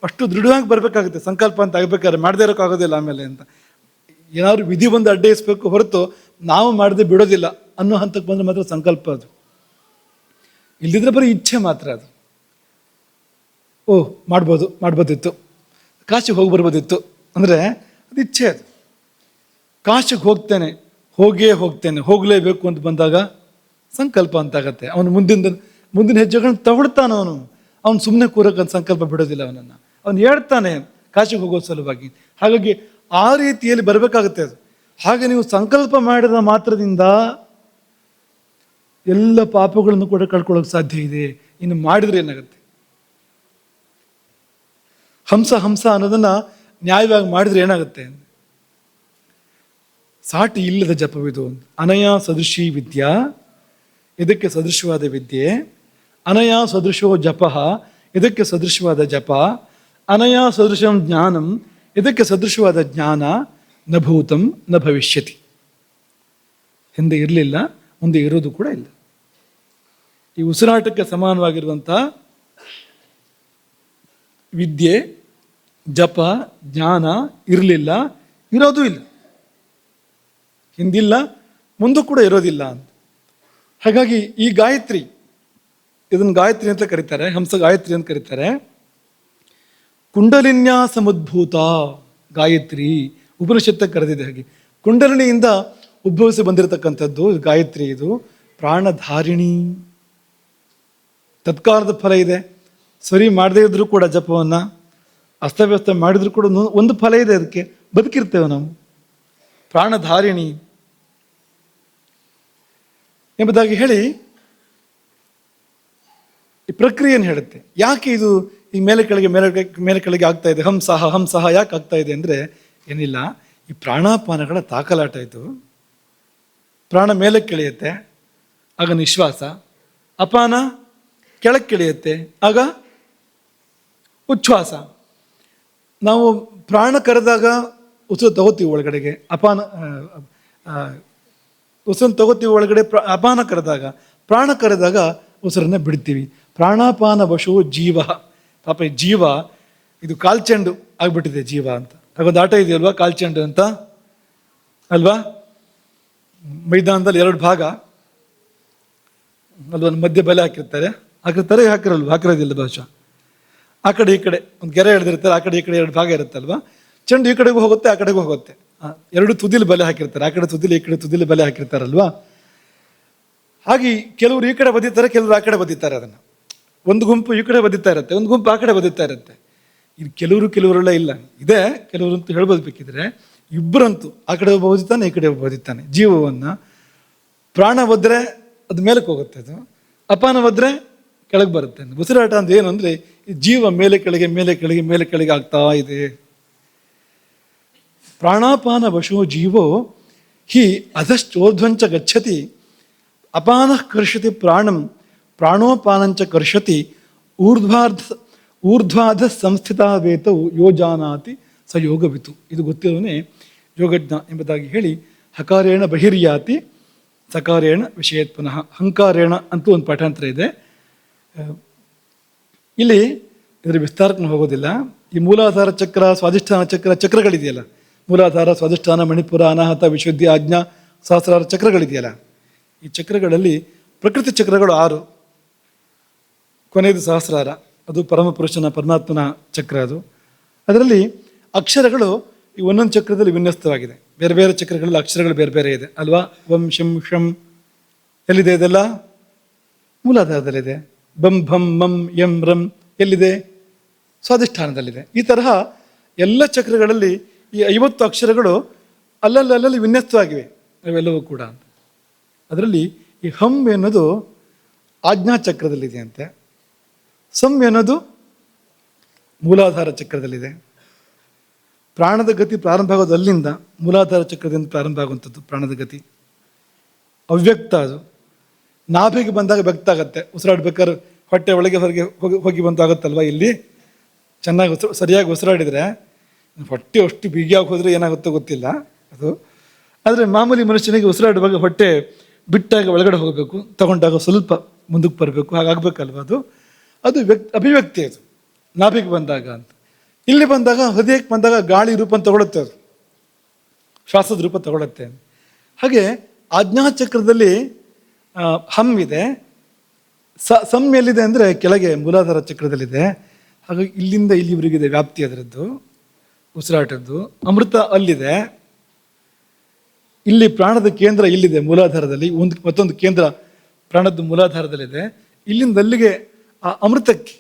ಅಷ್ಟು ದೃಢವಾಗಿ ಬರಬೇಕಾಗುತ್ತೆ. ಸಂಕಲ್ಪ ಅಂತ ಆಗಬೇಕಾದ್ರೆ ಮಾಡದೇ ಇರೋಕ್ಕಾಗೋದಿಲ್ಲ ಆಮೇಲೆ ಅಂತ. ಏನಾದ್ರು ವಿಧಿ ಬಂದು ಅಡ್ಡಯಿಸ್ಬೇಕು ಹೊರತು ನಾವು ಮಾಡದೆ ಬಿಡೋದಿಲ್ಲ ಅನ್ನೋ ಹಂತಕ್ಕೆ ಬಂದರೆ ಮಾತ್ರ ಸಂಕಲ್ಪ ಅದು. ಇಲ್ಲದಿದ್ರೆ ಬರೀ ಇಚ್ಛೆ ಮಾತ್ರ ಅದು. ಮಾಡ್ಬೋದಿತ್ತು, ಕಾಶಿಗೆ ಹೋಗಿ ಬರ್ಬೋದಿತ್ತು ಅಂದರೆ ಅದು ಇಚ್ಛೆ. ಅದು ಕಾಶಿಗೆ ಹೋಗ್ತೇನೆ, ಹೋಗಲೇಬೇಕು ಅಂತ ಬಂದಾಗ ಸಂಕಲ್ಪ ಅಂತ ಆಗತ್ತೆ. ಅವನು ಮುಂದಿನ ಹೆಜ್ಜೆಗಳನ್ನ ತಗೊಳ್ತಾನೆ. ಅವನು ಸುಮ್ಮನೆ ಕೂರಕ್ಕಂತ ಸಂಕಲ್ಪ ಬಿಡೋದಿಲ್ಲ ಅವನನ್ನು. ಅವನು ಹೇಳ್ತಾನೆ ಕಾಶಿಗೆ ಹೋಗೋ ಸಲುವಾಗಿ. ಹಾಗಾಗಿ ಆ ರೀತಿಯಲ್ಲಿ ಬರಬೇಕಾಗುತ್ತೆ ಅದು. ಹಾಗೆ ನೀವು ಸಂಕಲ್ಪ ಮಾಡಿದ ಮಾತ್ರದಿಂದ ಎಲ್ಲ ಪಾಪಗಳನ್ನು ಕೂಡ ಕಳ್ಕೊಳ್ಳೋಕೆ ಸಾಧ್ಯ ಇದೆ. ಇನ್ನು ಮಾಡಿದ್ರೆ ಏನಾಗುತ್ತೆ? ಹಂಸ ಅನ್ನೋದನ್ನ ನ್ಯಾಯವಾಗಿ ಮಾಡಿದ್ರೆ ಏನಾಗುತ್ತೆ? ಸಾಟಿ ಇಲ್ಲದ ಜಪವಿದು. ಅನಯ ಸದೃಶಿ ವಿದ್ಯಾ, ಇದಕ್ಕೆ ಸದೃಶವಾದ ವಿದ್ಯೆ. ಅನಯ ಸದೃಶೋ ಜಪ, ಇದಕ್ಕೆ ಸದೃಶವಾದ ಜಪ. ಅನಯ ಸದೃಶಂ ಜ್ಞಾನಂ, ಇದಕ್ಕೆ ಸದೃಶವಾದ ಜ್ಞಾನ. ನ ಭೂತಂ ನ ಭವಿಷ್ಯತಿ. ಹಿಂದೆ ಇರಲಿಲ್ಲ, ಮುಂದೆ ಇರೋದು ಕೂಡ ಇಲ್ಲ. ಈ ಉಸಿರಾಟಕ್ಕೆ ಸಮಾನವಾಗಿರುವಂಥ ವಿದ್ಯೆ, ಜಪ, ಜ್ಞಾನ ಇರಲಿಲ್ಲ, ಇರೋದು ಇಲ್ಲ. ಹಿಂದಿಲ್ಲ, ಮುಂದೂ ಕೂಡ ಇರೋದಿಲ್ಲ ಅಂತ. ಹಾಗಾಗಿ ಈ ಗಾಯತ್ರಿ, ಇದನ್ನು ಗಾಯತ್ರಿ ಅಂತ ಕರೀತಾರೆ, ಹಂಸ ಗಾಯತ್ರಿ ಅಂತ ಕರೀತಾರೆ. ಕುಂಡಲಿನ್ಯಾ ಸಮುದ್ಭೂತ ಗಾಯತ್ರಿ, ಉಪನಿಷತ್ತ ಕರೆದಿದೆ. ಹಾಗೆ ಕುಂಡಲಿನಿಯಿಂದ ಉದ್ಭವಿಸಿ ಬಂದಿರತಕ್ಕಂಥದ್ದು ಗಾಯತ್ರಿ. ಇದು ಪ್ರಾಣಧಾರಿಣಿ. ತತ್ಕಾಲದ ಫಲ ಇದೆ. ಸರಿ ಮಾಡದೇ ಇದ್ರೂ ಕೂಡ ಜಪವನ್ನು ಅಸ್ತವ್ಯಸ್ತ ಮಾಡಿದ್ರು ಕೂಡ ಒಂದು ಫಲ ಇದೆ, ಅದಕ್ಕೆ ಬದುಕಿರ್ತೇವೆ ನಾವು. ಪ್ರಾಣಧಾರಿಣಿ ಎಂಬುದಾಗಿ ಹೇಳಿ ಈ ಪ್ರಕ್ರಿಯೆಯನ್ನು ಹೇಳುತ್ತೆ. ಯಾಕೆ ಇದು ಈ ಮೇಲೆ ಕೆಳಗೆ ಆಗ್ತಾ ಇದೆ? ಹಂಸಹ ಯಾಕೆ ಆಗ್ತಾ ಇದೆ ಅಂದರೆ ಏನಿಲ್ಲ, ಈ ಪ್ರಾಣಾಪಾನಗಳ ತಾಕಲಾಟ ಇದು. ಪ್ರಾಣ ಮೇಲಕ್ಕೆ ಕೆಳೆಯುತ್ತೆ, ಆಗ ನಿಶ್ವಾಸ. ಅಪಾನ ಕೆಳಕ್ಕೆ ಕೆಳೆಯುತ್ತೆ, ಆಗ ಉಚ್ಛ್ವಾಸ. ನಾವು ಪ್ರಾಣ ಕರೆದಾಗ ಉಸಿರು ತಗೋತೀವಿ ಒಳಗಡೆಗೆ, ಉಸಿರನ್ನು ತಗೋತೀವಿ ಒಳಗಡೆ. ಅಪಾನ ಕರೆದಾಗ, ಪ್ರಾಣ ಕರೆದಾಗ ಉಸಿರನ್ನ ಬಿಡ್ತೀವಿ. ಪ್ರಾಣಾಪಾನ ವಶೋ ಜೀವ. ಪಾಪ ಈ ಜೀವ ಇದು ಕಾಲ್ಚೆಂಡು ಆಗ್ಬಿಟ್ಟಿದೆ ಜೀವ ಅಂತ. ಹಾಗೊಂದು ಆಟ ಇದೆಯಲ್ವಾ ಕಾಲ್ಚೆಂಡು ಅಂತ ಅಲ್ವಾ? ಮೈದಾನದಲ್ಲಿ 2 ಭಾಗ ಅಲ್ವಾ, ಮಧ್ಯೆ ಬಲೆ ಹಾಕಿರ್ತಾರೆ, ಹಾಕಿರೋದಿಲ್ಲ ಬಹುಶಃ. ಆ ಕಡೆ ಈ ಕಡೆ ಒಂದು ಗೆರೆ ಎಳೆದಿರ್ತಾರೆ, ಆ ಕಡೆ ಈ ಕಡೆ 2 ಭಾಗ ಇರುತ್ತಲ್ವಾ. ಚೆಂಡು ಈ ಕಡೆಗೂ ಹೋಗುತ್ತೆ, ಆ ಕಡೆಗೂ ಹೋಗುತ್ತೆ. 2 ತುದಿಲಿ ಬಲೆ ಹಾಕಿರ್ತಾರೆ, ಆ ಕಡೆ ತುದಿಲಿ ಈ ಕಡೆ ತುದಿಲಿ ಬಲೆ ಹಾಕಿರ್ತಾರಲ್ವಾ. ಹಾಗೆ ಕೆಲವರು ಈ ಕಡೆ ಬದಿತಾರೆ, ಕೆಲವರು ಆ ಕಡೆ ಬದಿತಾರೆ. ಅದನ್ನು ಒಂದು ಗುಂಪು ಈ ಕಡೆ ಬದಿತಾ ಇರುತ್ತೆ, ಒಂದು ಗುಂಪು ಆ ಕಡೆ ಬದಿತಾ ಇರುತ್ತೆ. ಇದು ಕೆಲವರೆಲ್ಲ ಇಲ್ಲ ಇದೆ, ಕೆಲವರು ಅಂತೂ ಹೇಳ್ಬೋದು ಬೇಕಿದ್ರೆ. ಇಬ್ಬರಂತೂ ಆ ಕಡೆ ಒಬ್ಬ ಬದಿತಾನೆ, ಈ ಕಡೆ ಒಬ್ಬ ಬದಿತಾನೆ. ಜೀವವನ್ನು ಪ್ರಾಣ ಒದ್ರೆ ಅದು ಮೇಲಕ್ಕೆ ಹೋಗುತ್ತೆ, ಅದು ಅಪಾನ ಒದ್ರೆ ಕೆಳಗೆ ಬರುತ್ತೆ. ಉಸಿರಾಟ ಅಂದ್ರೆ ಏನು ಅಂದರೆ ಈ ಜೀವ ಮೇಲೆ ಕೆಳಗೆ ಮೇಲೆ ಕೆಳಗೆ ಮೇಲೆ ಕೆಳಗೆ ಆಗ್ತಾ ಇದೆ. ಪ್ರಾಣಾಪಾನ ವಶೋ ಜೀವೋ ಹಿ ಅಧಶ್ಚೋರ್ಧ್ವಂಚ ಗಚ್ಚತಿ ಅಪಾನ ಕರ್ಷತಿ ಪ್ರಾಣಂ ಪ್ರಾಣೋಪಾನಂಚ ಕರ್ಷತಿ ಊರ್ಧ್ವಾಧ ಸಂಸ್ಥಿತ ವೇತವು ಯೋಜಾನಾತಿ ಸ ಯೋಗವಿತು. ಇದು ಗೊತ್ತಿರೋನೇ ಯೋಗಜ್ಞ ಎಂಬುದಾಗಿ ಹೇಳಿ, ಹಕಾರೇಣ ಬಹಿರ್ಯಾತಿ ಸಕಾರೇಣ ವಿಷಯತ್ ಪುನಃ. ಹಂಕಾರೇಣ ಅಂತೂ ಒಂದು ಪಾಠಾಂತರ ಇದೆ. ಇಲ್ಲಿ ಇದರ ವಿಸ್ತಾರಕ್ಕೆ ಹೋಗೋದಿಲ್ಲ. ಈ ಮೂಲಾಧಾರ ಚಕ್ರ, ಸ್ವಾಧಿಷ್ಠಾನ ಚಕ್ರಗಳಿದೆಯಲ್ಲ, ಮೂಲಾಧಾರ, ಸ್ವಾಧಿಷ್ಠಾನ, ಮಣಿಪುರ, ಅನಾಹತ, ವಿಶುದ್ಧಿ, ಆಜ್ಞಾ, ಸಹಸ್ರಾರ ಚಕ್ರಗಳಿದೆಯಲ್ಲ, ಈ ಚಕ್ರಗಳಲ್ಲಿ ಪ್ರಕೃತಿ ಚಕ್ರಗಳು 6, ಕೊನೆಯದು ಸಹಸ್ರಾರ, ಅದು ಪರಮಪುರುಷನ ಪರಮಾತ್ಮನ ಚಕ್ರ. ಅದರಲ್ಲಿ ಅಕ್ಷರಗಳು ಈ ಒಂದೊಂದು ಚಕ್ರದಲ್ಲಿ ವಿನ್ಯಸ್ತವಾಗಿದೆ. ಬೇರೆ ಬೇರೆ ಚಕ್ರಗಳಲ್ಲಿ ಅಕ್ಷರಗಳು ಬೇರೆ ಬೇರೆ ಇದೆ ಅಲ್ವಾ. ವಂ ಶಂ ಶಂ ಎಲ್ಲಿದೆ? ಇದೆಲ್ಲ ಮೂಲಾಧಾರದಲ್ಲಿದೆ. ಬಂ ಭಂ ಮಂ ಯಂ ರಂ ಎಲ್ಲಿದೆ? ಸ್ವಾಧಿಷ್ಠಾನದಲ್ಲಿದೆ. ಈ ತರಹ ಎಲ್ಲ ಚಕ್ರಗಳಲ್ಲಿ ಈ 50 ಅಕ್ಷರಗಳು ಅಲ್ಲಲ್ಲಿ ವಿನ್ಯಸ್ತವಾಗಿವೆ ಅವೆಲ್ಲವೂ ಕೂಡ. ಅದರಲ್ಲಿ ಈ ಹಂ ಎನ್ನುವುದು ಆಜ್ಞಾ ಚಕ್ರದಲ್ಲಿದೆ ಅಂತೆ. ಸಂ ಎನ್ನುವುದು ಮೂಲಾಧಾರ ಚಕ್ರದಲ್ಲಿದೆ. ಪ್ರಾಣದ ಗತಿ ಪ್ರಾರಂಭ ಆಗೋದು ಅಲ್ಲಿಂದ, ಮೂಲಾಧಾರ ಚಕ್ರದಿಂದ ಪ್ರಾರಂಭ ಆಗುವಂಥದ್ದು ಪ್ರಾಣದ ಗತಿ. ಅವ್ಯಕ್ತ ಅದು. ನಾಭಿಗೆ ಬಂದಾಗ ವ್ಯಕ್ತ ಆಗುತ್ತೆ. ಉಸಿರಾಡ್ಬೇಕಾದ್ರೆ ಹೊಟ್ಟೆ ಒಳಗೆ ಹೊರಗೆ ಹೋಗಿ ಬಂದು ಆಗುತ್ತಲ್ವ. ಇಲ್ಲಿ ಚೆನ್ನಾಗಿ ಸರಿಯಾಗಿ ಉಸಿರಾಡಿದರೆ ಹೊಟ್ಟೆ ಅಷ್ಟು ಬಿಗಿಯಾಗಿ ಹೋದರೆ ಏನಾಗುತ್ತೋ ಗೊತ್ತಿಲ್ಲ ಅದು. ಆದರೆ ಮಾಮೂಲಿ ಮನುಷ್ಯನಿಗೆ ಉಸಿರಾಡುವಾಗ ಹೊಟ್ಟೆ ಬಿಟ್ಟಾಗ ಒಳಗಡೆ ಹೋಗಬೇಕು, ತಗೊಂಡಾಗ ಸ್ವಲ್ಪ ಮುಂದಕ್ಕೆ ಬರಬೇಕು, ಹಾಗಾಗಬೇಕಲ್ವ. ಅದು ಅಭಿವ್ಯಕ್ತಿ. ಅದು ನಾಭಿಗೆ ಬಂದಾಗ ಅಂತ. ಇಲ್ಲಿ ಬಂದಾಗ, ಹೃದಯಕ್ಕೆ ಬಂದಾಗ ಗಾಳಿ ರೂಪ ತಗೊಳುತ್ತೆ, ಅದು ಶ್ವಾಸದ ರೂಪ ತಗೊಳುತ್ತೆ. ಹಾಗೆ ಆಜ್ಞಾಚಕ್ರದಲ್ಲಿ ಹಮ್ ಇದೆ. ಸಮ್ ಎಲ್ಲಿದೆ ಅಂದರೆ ಕೆಳಗೆ ಮೂಲಾಧಾರ ಚಕ್ರದಲ್ಲಿದೆ. ಹಾಗಾಗಿ ಇಲ್ಲಿಂದ ಇಲ್ಲಿವರೆಗಿದೆ ವ್ಯಾಪ್ತಿ ಅದರದ್ದು, ಉಸಿರಾಟದ್ದು. ಅಮೃತ ಅಲ್ಲಿದೆ. ಇಲ್ಲಿ ಪ್ರಾಣದ ಕೇಂದ್ರ ಇಲ್ಲಿದೆ ಮೂಲಾಧಾರದಲ್ಲಿ, ಮತ್ತೊಂದು ಕೇಂದ್ರ ಪ್ರಾಣದ ಮೂಲಾಧಾರದಲ್ಲಿದೆ. ಇಲ್ಲಿಂದ ಅಲ್ಲಿಗೆ ಆ ಅಮೃತಕ್ಕೆ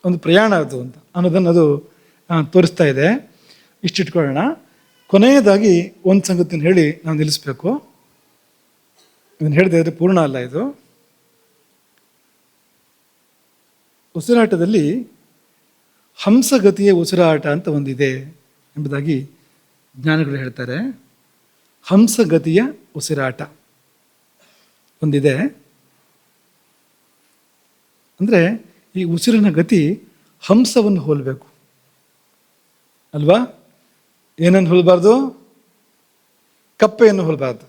ಒಂದು ಪ್ರಯಾಣ ಅದು ಅಂತ ಅನ್ನೋದನ್ನು ಅದು ತೋರಿಸ್ತಾ ಇದೆ. ಇಷ್ಟಿಟ್ಕೊಳ್ಳೋಣ. ಕೊನೆಯದಾಗಿ ಒಂದು ಸಂಗತಿನ ಹೇಳಿ ನಾವು ನಿಲ್ಲಿಸ್ಬೇಕು. ಇದನ್ನು ಹೇಳಿದೆ ಆದರೆ ಪೂರ್ಣ ಅಲ್ಲ ಇದು. ಉಸಿರಾಟದಲ್ಲಿ ಹಂಸಗತಿಯ ಉಸಿರಾಟ ಅಂತ ಒಂದಿದೆ ಎಂಬುದಾಗಿ ಜ್ಞಾನಿಗಳು ಹೇಳ್ತಾರೆ. ಹಂಸಗತಿಯ ಉಸಿರಾಟ ಒಂದಿದೆ. ಅಂದರೆ ಈ ಉಸಿರಿನ ಗತಿ ಹಂಸವನ್ನು ಹೋಲಬೇಕು ಅಲ್ವಾ. ಏನನ್ನು ಹೋಲಬಾರ್ದು? ಕಪ್ಪೆಯನ್ನು ಹೋಲಬಾರ್ದು,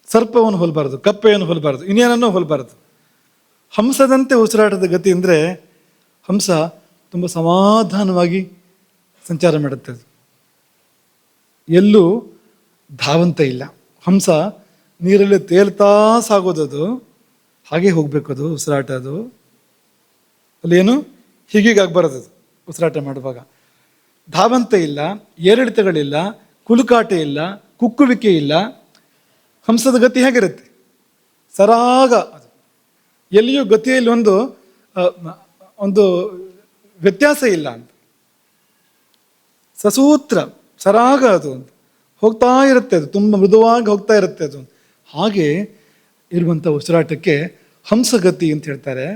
ಸರ್ಪವನ್ನು ಹೋಲಬಾರ್ದು, ಕಪ್ಪೆಯನ್ನು ಹೋಲಬಾರ್ದು, ಇನ್ನೇನನ್ನೂ ಹೋಲಬಾರ್ದು. ಹಂಸದಂತೆ ಉಸಿರಾಟದ ಗತಿ ಅಂದರೆ ಹಂಸ ತುಂಬ ಸಮಾಧಾನವಾಗಿ ಸಂಚಾರ ಮಾಡುತ್ತೆ. ಅದು ಎಲ್ಲೂ ಧಾವಂತ ಇಲ್ಲ. ಹಂಸ ನೀರಲ್ಲಿ ತೇಲ್ತಾ ಸಾಗೋದದು, ಹಾಗೆ ಹೋಗ್ಬೇಕು ಅದು ಉಸಿರಾಟ. ಅದು ಅಲ್ಲೇನು ಹೀಗೀಗಾಗಬಾರದು ಅದು ಉಸಿರಾಟ ಮಾಡುವಾಗ. ಧಾವಂತ ಇಲ್ಲ, ಏರಿಳಿತಗಳಿಲ್ಲ, ಕುಲುಕಾಟ ಇಲ್ಲ, ಕುಕ್ಕುವಿಕೆ ಇಲ್ಲ. ಹಂಸದ ಗತಿ ಹೇಗಿರುತ್ತೆ? ಸರಾಗ. ಅದು ಎಲ್ಲಿಯೂ ಗತಿಯಲ್ಲಿ ಒಂದು ವ್ಯತ್ಯಾಸ ಇಲ್ಲ ಅಂತ. ಸಸೂತ್ರ ಸರಾಗ ಅದು ಅಂತ ಹೋಗ್ತಾ ಇರುತ್ತೆ. ಅದು ತುಂಬ ಮೃದುವಾಗಿ ಹೋಗ್ತಾ ಇರುತ್ತೆ ಅದು. ಹಾಗೆ ಇರುವಂಥ ಉಸಿರಾಟಕ್ಕೆ ಹಂಸಗತಿ ಅಂತ ಹೇಳ್ತಾರೆ.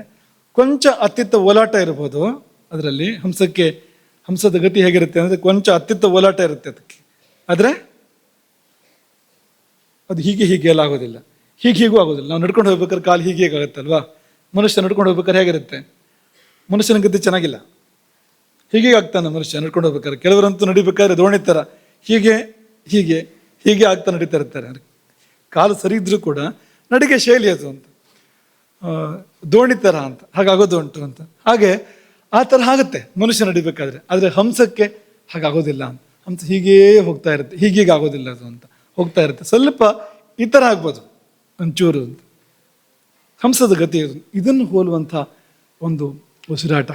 ಕೊಂಚ ಅತ್ತಿತ್ತ ಓಲಾಟ ಇರ್ಬೋದು ಅದರಲ್ಲಿ. ಹಂಸದ ಗತಿ ಹೇಗಿರುತ್ತೆ ಅಂದರೆ ಕೊಂಚ ಅತ್ತಿತ್ತ ಓಲಾಟ ಇರುತ್ತೆ ಅದಕ್ಕೆ. ಆದರೆ ಅದು ಹೀಗೆ ಎಲ್ಲ ಆಗೋದಿಲ್ಲ, ಹೀಗೂ ಆಗೋದಿಲ್ಲ. ನಾವು ನಡ್ಕೊಂಡು ಹೋಗ್ಬೇಕಾದ್ರೆ ಕಾಲು ಹೀಗೆ ಆಗುತ್ತಲ್ವಾ. ಮನುಷ್ಯ ನಡ್ಕೊಂಡು ಹೋಗ್ಬೇಕಾದ್ರೆ ಹೇಗಿರುತ್ತೆ? ಮನುಷ್ಯನ ಗತಿ ಚೆನ್ನಾಗಿಲ್ಲ, ಹೀಗೆ ಆಗ್ತಾನೆ ಮನುಷ್ಯ ನಡ್ಕೊಂಡು ಹೋಗ್ಬೇಕಾದ್ರೆ. ಕೆಲವರಂತೂ ನಡಿಬೇಕಾದ್ರೆ ದೋಣಿ ಥರ ಹೀಗೆ ಆಗ್ತಾ ನಡೀತಾ ಇರ್ತಾರೆ. ಕಾಲು ಸರಿ ಇದ್ರೂ ಕೂಡ ನಡಿಗೆ ಶೈಲಿ ಅದು ಅಂತ, ದೋಣಿ ಥರ ಅಂತ, ಹಾಗಾಗೋದು ಉಂಟು ಅಂತ. ಹಾಗೆ ಆ ಥರ ಆಗುತ್ತೆ ಮನುಷ್ಯ ನಡಿಬೇಕಾದ್ರೆ. ಆದರೆ ಹಂಸಕ್ಕೆ ಹಾಗಾಗೋದಿಲ್ಲ ಅಂತ. ಹಂಸ ಹೀಗೇ ಹೋಗ್ತಾ ಇರುತ್ತೆ, ಹೀಗೀಗ ಆಗೋದಿಲ್ಲ ಅದು ಅಂತ ಹೋಗ್ತಾ ಇರುತ್ತೆ. ಸ್ವಲ್ಪ ಈ ಥರ ಆಗ್ಬೋದು ಒಂಚೂರು ಅಂತ. ಹಂಸದ ಗತಿ ಇದನ್ನು ಹೋಲುವಂಥ ಒಂದು ಉಸಿರಾಟ.